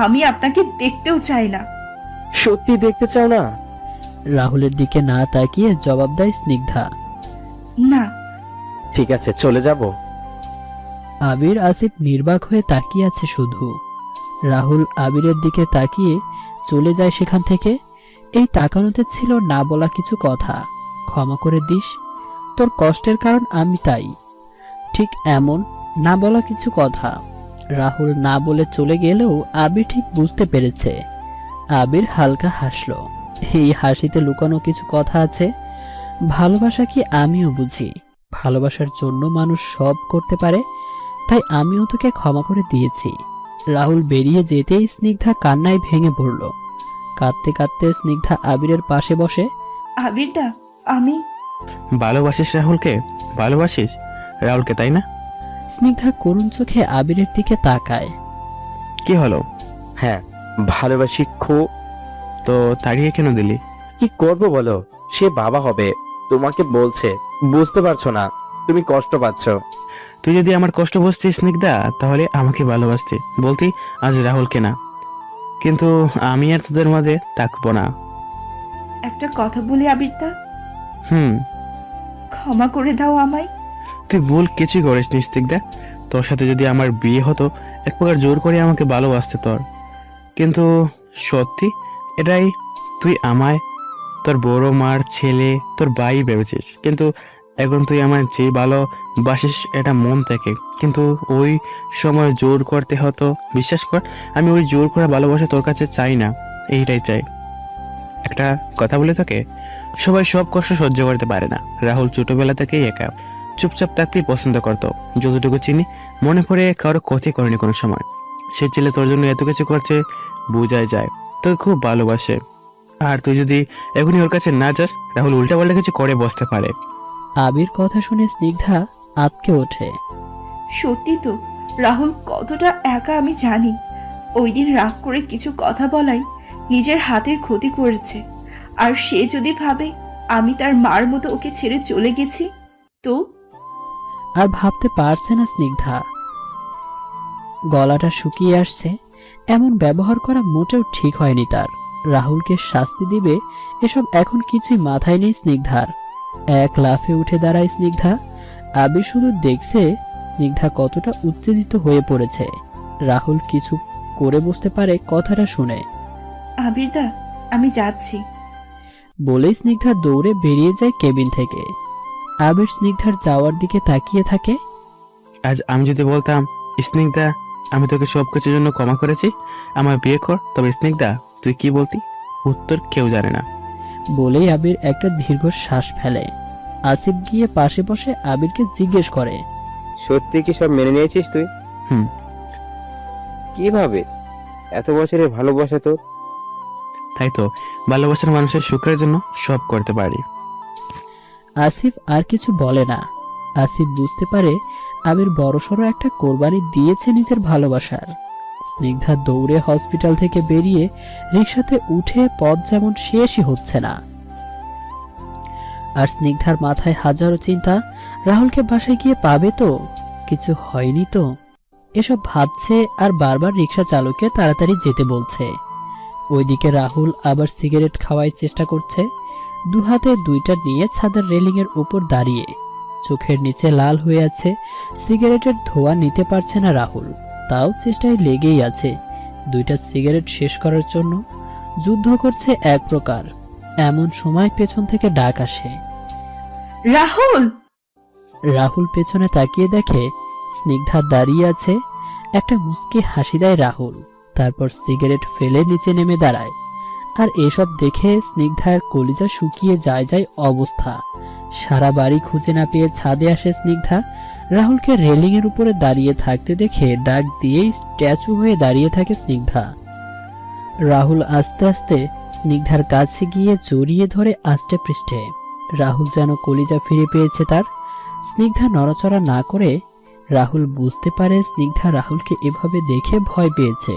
আমি আপনাকে দেখতেও চাই না। সত্যি দেখতে চাও না? রাহুলের দিকে না তাকিয়ে জবাব দেয় স্নিগ্ধা। না। ঠিক আছে চলে যাব। আবির আসিফ নির্বাক হয়ে তাকিয়ে আছে শুধু। রাহুল আবিরের দিকে তাকিয়ে চলে যায় সেখান থেকে। এই তাকানোতে ছিল না বলা কিছু কথা। ক্ষমা করে দিস, তোর কষ্টের কারণ আমি, তাই। ঠিক এমন না বলা কিছু কথা রাহুল না বলে চলে গেলেও আবির ঠিক বুঝতে পেরেছে। আবির হালকা হাসলো। এই হাসিতে লুকানো কিছু কথা আছে। ভালোবাসা কি আমিও বুঝি। ভালোবাসার জন্য মানুষ সব করতে পারে, তাই আমিও তোকে ক্ষমা করে দিয়েছি। রাহুল বেরিয়ে যেতেই স্নিগ্ধা কান্নায় ভেঙে পড়ল। কাঁদতে কাঁদতে স্নিগ্ধা আবিরের পাশে বসে, আবিরদা, আমি ভালোবাসিস রাহুলকে? ভালোবাসিস রাহুলকে, তাই না? স্নিগ্ধা করুণ চোখে আবিরের দিকে তাকায়। কি হলো? হ্যাঁ ভালোবাসি খুব। তো তাড়িয়ে কেন দিলি? কি করব বলো, সে বাবা হবে, তোমাকে বলছে, বুঝতে পারছো না? তুমি কষ্ট পাচ্ছ। তুই যদি আমার কষ্ট বুঝতিস স্নিগ্ধা, তাহলে আমাকে ভালোবাসতি, বলতি আজ রাহুলকে না। কিন্তু আমি আর তোদের মাঝে থাকবো না। একটা কথা বলি আবিরদা, হুম। ক্ষমা করে দাও আমায়। তুই ভুল কিছুই করিস নি স্নিগ্ধা। তোর সাথে যদি আমার বিয়ে হতো, এক প্রকার জোর করে আমাকে ভালোবাসতে তোর। কিন্তু সত্যি এটাই, তুই আমায় তোর বড় মার ছেলে, তোর ভাই ভেবেছিস। কিন্তু এখন তুই আমায় যে ভালোবাসিস এটা মন থেকে, কিন্তু ওই সময় জোর করতে হতো। বিশ্বাস কর, আমি ওই জোর করে ভালোবাসা তোর কাছে চাই না, এইটাই চাই। একটা কথা বলে তোকে, সবাই সব কষ্ট সহ্য করতে পারে না। রাহুল ছোটবেলা থেকেই একা, চুপচাপ থাকতেই পছন্দ করতো। যতটুকু চিনি মনে পড়ে কারো ক্ষতি করেনি কোনো সময়। সে ছেলে তোর জন্য এত কিছু করছে, বোঝাই যায় তোকে খুব ভালোবাসে। আর তুই যদি এখনই ওর কাছে না যাস, রাহুল উল্টা পাল্টা কিছু করে বসতে পারে। আবির কথা শুনে স্নিগ্ধা আঁতকে ওঠে। সত্যি তো, রাহুল কতটা একা আমি জানি। ওই দিন রাগ করে কিছু কথা বলাই নিজের হাতের ক্ষতি করেছে। আর সে যদি ভাবে আমি তার মার মতো ওকে ছেড়ে চলে গেছি, তো আর ভাবতে পারছে না স্নিগ্ধা। গলাটা শুকিয়ে আসছে। এমন ব্যবহার করা মোটেও ঠিক হয়নি তার। রাহুলকে শাস্তি দিবে এসব এখন কিছুই মাথায় নেই স্নিগ্ধার। এক লাফে উঠে দাঁড়ায় স্নিগ্ধা। আবির শুধু দেখছে স্নিগ্ধা কতটা উত্তেজিত হয়ে পড়েছে। রাহুল কিছু করে বসতে পারে কথাটা শুনে। আবিরদা, আমি যাচ্ছি। বলেই স্নিগ্ধা দৌড়ে বেরিয়ে যায় কেবিন থেকে। আবির স্নিগ্ধার যাওয়ার দিকে তাকিয়ে থাকে। আজ আমি যদি বলতাম, স্নিগ্ধা আমি তোকে সব কিছুর জন্য ক্ষমা করেছি, আমার বিয়ে কর, তবে স্নিগ্ধা তুই কি বলতি? উত্তর কেউ জানে না। বলেই আবির একটা দীর্ঘ শ্বাস ফেলে। আসিফ গিয়ে পাশে বসে আবিরকে জিজ্ঞেস করে, সত্যি কি সব মেনে নিয়েছিস তুই? হুম। কিভাবে? এত বছরের ভালোবাসা তো। তাই তো, ভালোবাসার মানুষের সুখের জন্য সব করতে পারি। আসিফ আর কিছু বলে না। আসিফ বুঝতে পারে আবির বড়সড় একটা কোরবানি দিয়েছে নিজের ভালোবাসার। স্নিগ্ধা দৌড়ে হসপিটাল থেকে বেরিয়ে রিকশাতে উঠে পথ যেমন শেষই হচ্ছে না। আর স্নিগ্ধার মাথায় হাজারো চিন্তা। রাহুলকে বাসায় গিয়ে পাবে তো? কিছু হয়নি তো? এসব ভাবছে আর বারবার রিক্সা চালককে তাড়াতাড়ি যেতে বলছে। ওইদিকে রাহুল আবার সিগারেট খাওয়ার চেষ্টা করছে। দুহাতে দুইটা নিয়ে ছাদের রেলিংয়ের উপর দাঁড়িয়ে, চোখের নিচে লাল হয়ে আছে। সিগারেটের ধোঁয়া নিতে পারছে না রাহুল, তাও চেষ্টায় লেগেই আছে দুইটা সিগারেট শেষ করার জন্য। যুদ্ধ করছে এক প্রকার। এমন সময় পেছন থেকে ডাক আসে। রাহুল! রাহুল পেছনে তাকিয়ে দেখে স্নিগ্ধা দাঁড়িয়ে আছে। একটা মুচকি হাসি দেয় রাহুল, তারপর সিগারেট ফেলে নিচে নেমে দাঁড়ায়। আর এসব দেখে স্নিগ্ধার কলিজা শুকিয়ে যায় অবস্থা। সারা বাড়ি খুঁজে না পেয়ে ছাদে আসে স্নিগ্ধা। রাহুলকে রেলিং এর উপরে দাঁড়িয়ে থাকতে দেখে ডাক দিয়েই স্ট্যাচু হয়ে দাঁড়িয়ে থাকে স্নিগ্ধা। রাহুল আস্তে আস্তে স্নিগ্ধার কাছে গিয়ে জড়িয়ে ধরে আষ্টে পৃষ্ঠে। রাহুল যেন কলিজা ফিরে পেয়েছে তার। স্নিগ্ধা নড়াচড়া না করে। রাহুল বুঝতে পারে স্নিগ্ধা রাহুলকে এভাবে দেখে ভয় পেয়েছে,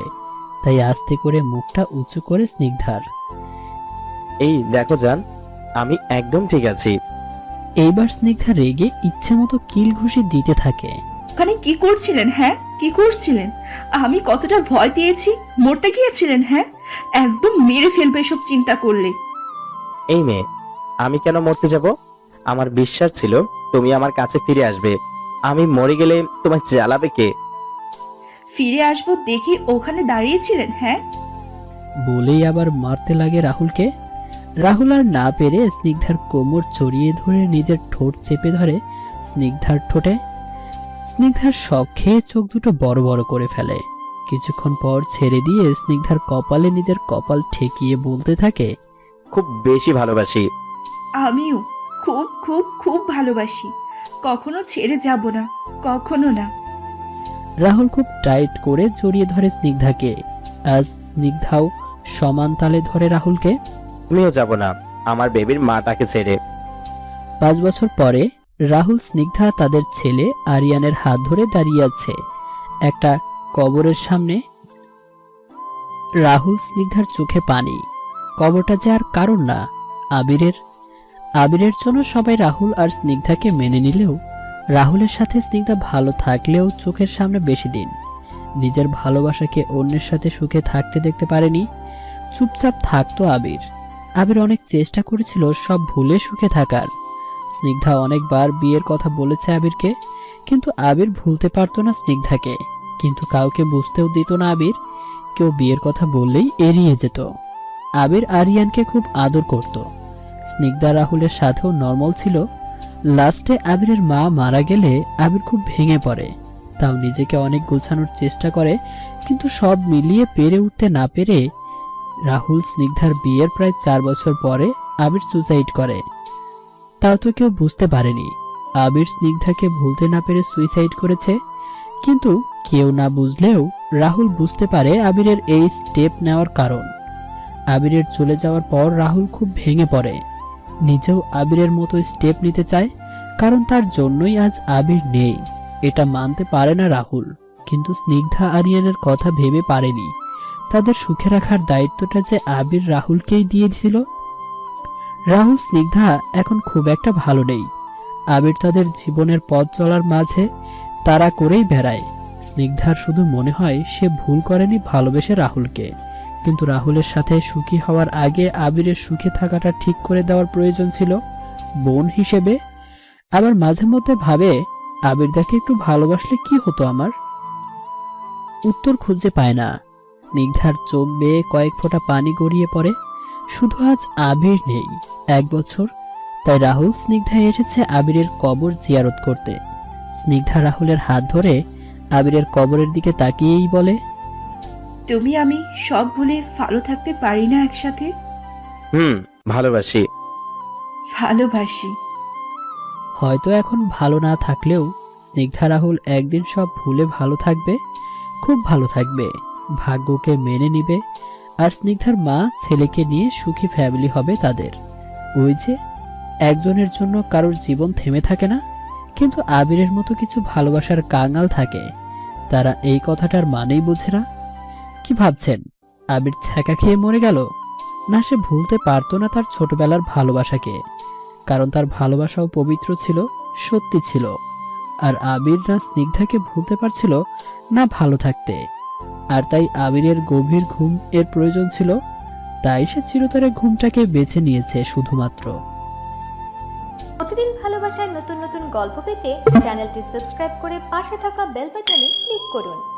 তাই আস্তে করে মুখটা উঁচু করে স্নিগ্ধার। এই দেখো জান, আমি একদম ঠিক আছি। এইবার স্নিগ্ধা রেগে ইচ্ছে মতো কিল ঘুষি দিতে থাকে। ওখানে কি করছিলেন? হ্যাঁ, কি করছিলেন? আমি কতটা ভয় পেয়েছি। মরতে গিয়েছিলেন? হ্যাঁ, একদম মেরে ফেলবে এসব চিন্তা করলে। এই মেয়ে, আমি কেন মরতে যাব? আমার বিশ্বাস ছিল তুমি আমার কাছে ফিরে আসবে। আমি মরে গেলে তোমায় জ্বালাবে কে? ফিরে আসবো দেখে ওখানে দাঁড়িয়েছিলেন? হ্যাঁ, বলেই আবার মারতে লাগে রাহুলকে। রাহুল আর না পেরে স্নিগ্ধার কোমর চড়িয়ে ধরে নিজের ঠোঁট চেপে ধরে স্নিগ্ধার ঠোঁটে। স্নিগ্ধার শখ খেয়ে চোখ দুটো বড় বড় করে ফেলে। কিছুক্ষণ পর ছেড়ে দিয়ে স্নিগ্ধার কপালে নিজের কপাল ঠেকিয়ে বলতে থাকে, খুব বেশি ভালোবাসি। আমিও খুব খুব খুব ভালোবাসি। কখনো ছেড়ে যাব না, কখনো না। রাহুল খুব টাইট করে জড়িয়ে ধরে স্নিগ্ধাকে। আজ স্নিগ্ধাও সমান তালে ধরে রাহুলকে। আমিও যাব না আমার বেবির মাটাকে ছেড়ে। 5 বছর পরে রাহুল স্নিগ্ধা তাদের ছেলে আরিয়ানের হাত ধরে দাঁড়িয়ে আছে একটা কবরের সামনে। রাহুল স্নিগ্ধার চোখে পানি। কবরটা যে আর কারণ না, আবিরের জন্য সবাই রাহুল আর স্নিগ্ধাকে মেনে নিলেও রাহুলের সাথে স্নিগ্ধা ভালো থাকলেও চোখের সামনে বেশি দিন নিজের ভালোবাসাকে অন্যের সাথে সুখে থাকতে দেখতে পারেনি। চুপচাপ থাকতো আবির। আবির অনেক চেষ্টা করেছিল সব ভুলে সুখে থাকার। স্নিগ্ধা অনেকবার বিয়ের কথা বলেছে আবিরকে, কিন্তু আবির ভুলতে পারতো না স্নিগ্ধাকে। কিন্তু কাউকে বুঝতেও দিত না আবির। কেউ বিয়ের কথা বললেই এড়িয়ে যেত। আবির আরিয়ানকে খুব আদর করত। স্নিগ্ধা রাহুলের সাথেও নর্মাল ছিল। লাস্টে আবিরের মা মারা গেলে আবির খুব ভেঙে পড়ে। তাও নিজেকে অনেক গোছানোর চেষ্টা করে, কিন্তু সব মিলিয়ে পেরে উঠতে না পেরে রাহুল স্নিগ্ধার বিয়ের প্রায় 4 বছর পরে আবির সুসাইড করে। তাও তো কেউ বুঝতে পারেনি আবির স্নিগ্ধাকে ভুলতে না পেরে সুইসাইড করেছে। কিন্তু কেউ না বুঝলেও রাহুল বুঝতে পারে আবিরের এই স্টেপ নেওয়ার কারণ। আবিরের চলে যাওয়ার পর রাহুল খুব ভেঙে পড়ে। নিজেও আবিরের মতো স্টেপ নিতে চায়, কারণ তার জন্যই আজ আবির নেই। এটা মানতে পারে না রাহুল। কিন্তু স্নিগ্ধা আরিয়ানের কথা ভেবে পারেনি তাদের সুখে রাখার দায়িত্বটা যে আবির রাহুলকেই দিয়ে দিয়েছিল। রাহুল স্নিগ্ধা এখন খুব একটা ভালো নেই। আবির তাদের জীবনের পথ চলার মাঝে তাড়া করেই বেড়ায়। স্নিগ্ধার শুধু মনে হয় সে ভুল করেনি ভালোবেসে রাহুলকে, কিন্তু রাহুলের সাথে সুখী হওয়ার আগে আবিরের সুখে থাকাটা ঠিক করে দেওয়ার প্রয়োজন ছিল বোন হিসেবে। আবার মাঝে মধ্যে ভাবে আবিরদাকে একটু ভালোবাসলে কি হতো আমার। উত্তর খুঁজে পায় না। স্নিগ্ধার চোখ বেয়ে কয়েক ফোঁটা পানি গড়িয়ে পড়ে। শুধু আজ আবির নেই, 1 বছর। তাই রাহুল স্নিগ্ধা এসেছে আবিরের কবর জিয়ারত করতে। স্নিগ্ধা রাহুলের হাত ধরে আবিরের কবরের দিকে তাকিয়েই বলে, তুমি আমি সব ভুলে ভালো থাকতে পারি না একসাথে? ভালোবাসি। ভালোবাসি। হয়তো এখন ভালো না থাকলেও স্নিগ্ধা রাহুল একদিন সব ভুলে ভালো থাকবে, খুব ভালো থাকবে, ভাগ্যকে মেনে নিবে। আর স্নিগ্ধার মা ছেলেকে নিয়ে সুখী ফ্যামিলি হবে তাদের। ওই যে একজনের জন্য কারোর জীবন থেমে থাকে না, কিন্তু আবিরের মতো কিছু ভালোবাসার কাঙাল থাকে, তারা এই কথাটার মানেই বোঝে না। কি ভাবছেন আবির ছ্যাঁকা খেয়ে মরে গেল? না, সে ভুলতে পারতো না তার ছোটবেলার ভালোবাসাকে, কারণ তার ভালোবাসাও পবিত্র ছিল, সত্যি ছিল। আর আবির না স্নিগ্ধাকে ভুলতে পারছিল না ভালো থাকতে। আর তাই আবিরের গভীর ঘুম এর প্রয়োজন ছিল, তাই সে চিরতরে ঘুমটাকে বেছে নিয়েছে শুধুমাত্র। প্রতিদিন ভালোবাসার নতুন নতুন গল্প পেতে চ্যানেলটি সাবস্ক্রাইব করে পাশে থাকা বেল বাটনে ক্লিক করুন।